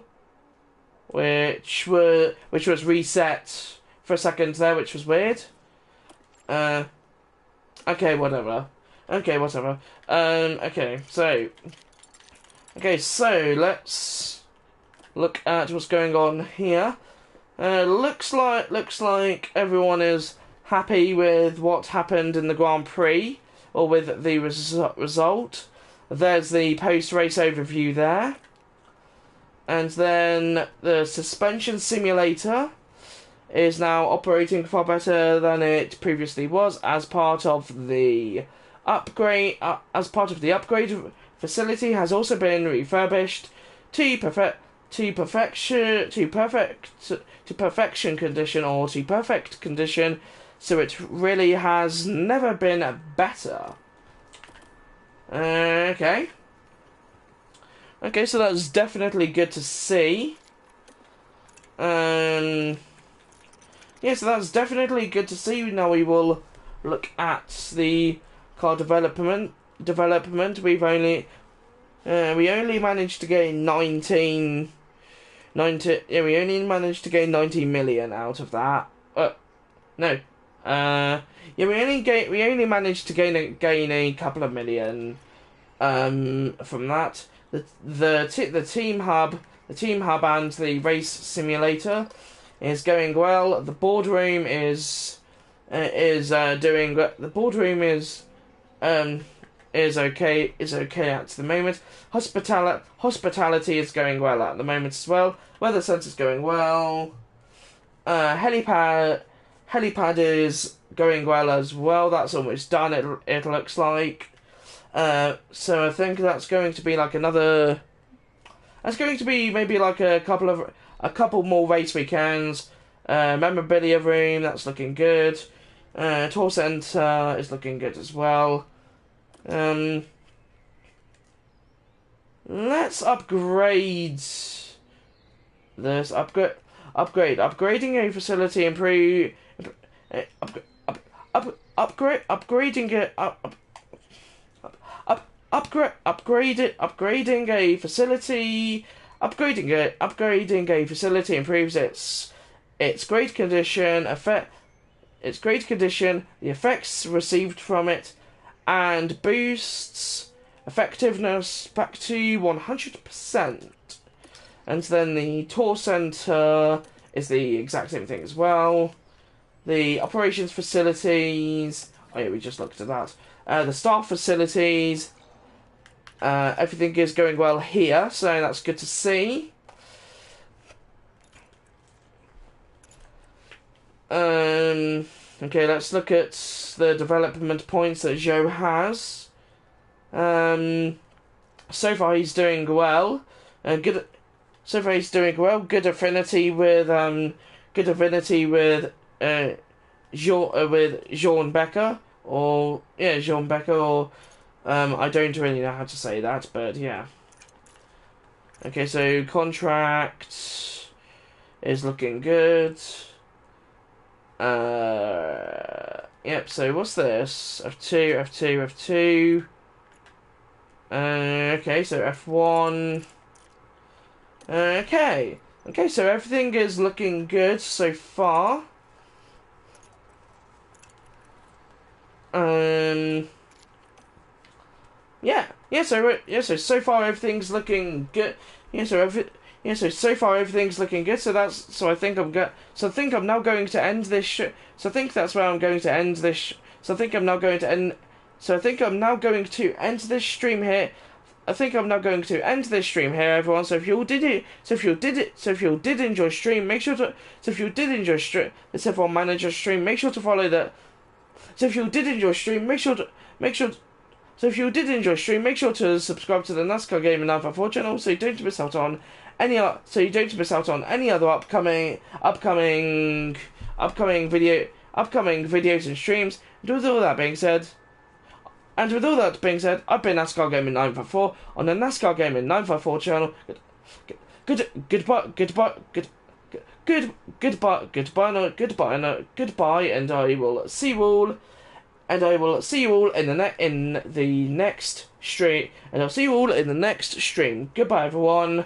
which was reset for a second there, which was weird. Okay, whatever. So let's look at what's going on here. Looks like everyone is happy with what happened in the Grand Prix, or with the result. There's the post-race overview there. And then the suspension simulator is now operating far better than it previously was, as part of the upgrade. Facility has also been refurbished to perfect condition, so it really has never been better. Okay, so that's definitely good to see. So that's definitely good to see. Now we will look at the car development. We only managed to gain 19 million out of that. We only managed to gain a couple of million from that. The team hub and the race simulator is going well. The boardroom is doing. The boardroom is okay at the moment. Hospitality is going well at the moment as well. Weather centre is going well. Helipad is going well as well. That's almost done. It looks like. So I think that's going to be like another. That's going to be maybe like a couple more race weekends. Memorabilia room, that's looking good. Tour centre is looking good as well. Let's upgrade this. Upgrading a facility, upgrading a facility improves its great condition, the effects received from it, and boosts effectiveness back to 100%. And then the tour centre is the exact same thing as well. The operations facilities, we just looked at that. The staff facilities, everything is going well here, so that's good to see. Okay, let's look at the development points that Joe has. So far he's doing well. Good affinity with Jean Becker, or I don't really know how to say that, but yeah. Okay, so contract is looking good. Yep, so what's this? F2, F2, F2. Okay, so F1. Okay. Okay, so everything is looking good so far. So far everything's looking good. So far everything's looking good. So I think I'm now going to end this. So I think that's where I'm going to end this. So I think I'm now going to end. So I think I'm now going to end this stream here. Everyone. So if you did enjoy stream, make sure to. So if you did enjoy this F1 Manager stream, make sure to follow that. So if you did enjoy stream, make sure to subscribe to the NASCAR Gaming 954 channel, so you don't miss out on any other upcoming videos and streams. And with all that being said, I've been NASCAR Gaming 954 on the NASCAR Gaming 954 channel. Goodbye, and I will see you all. And I will see you all in the next stream. Goodbye, everyone.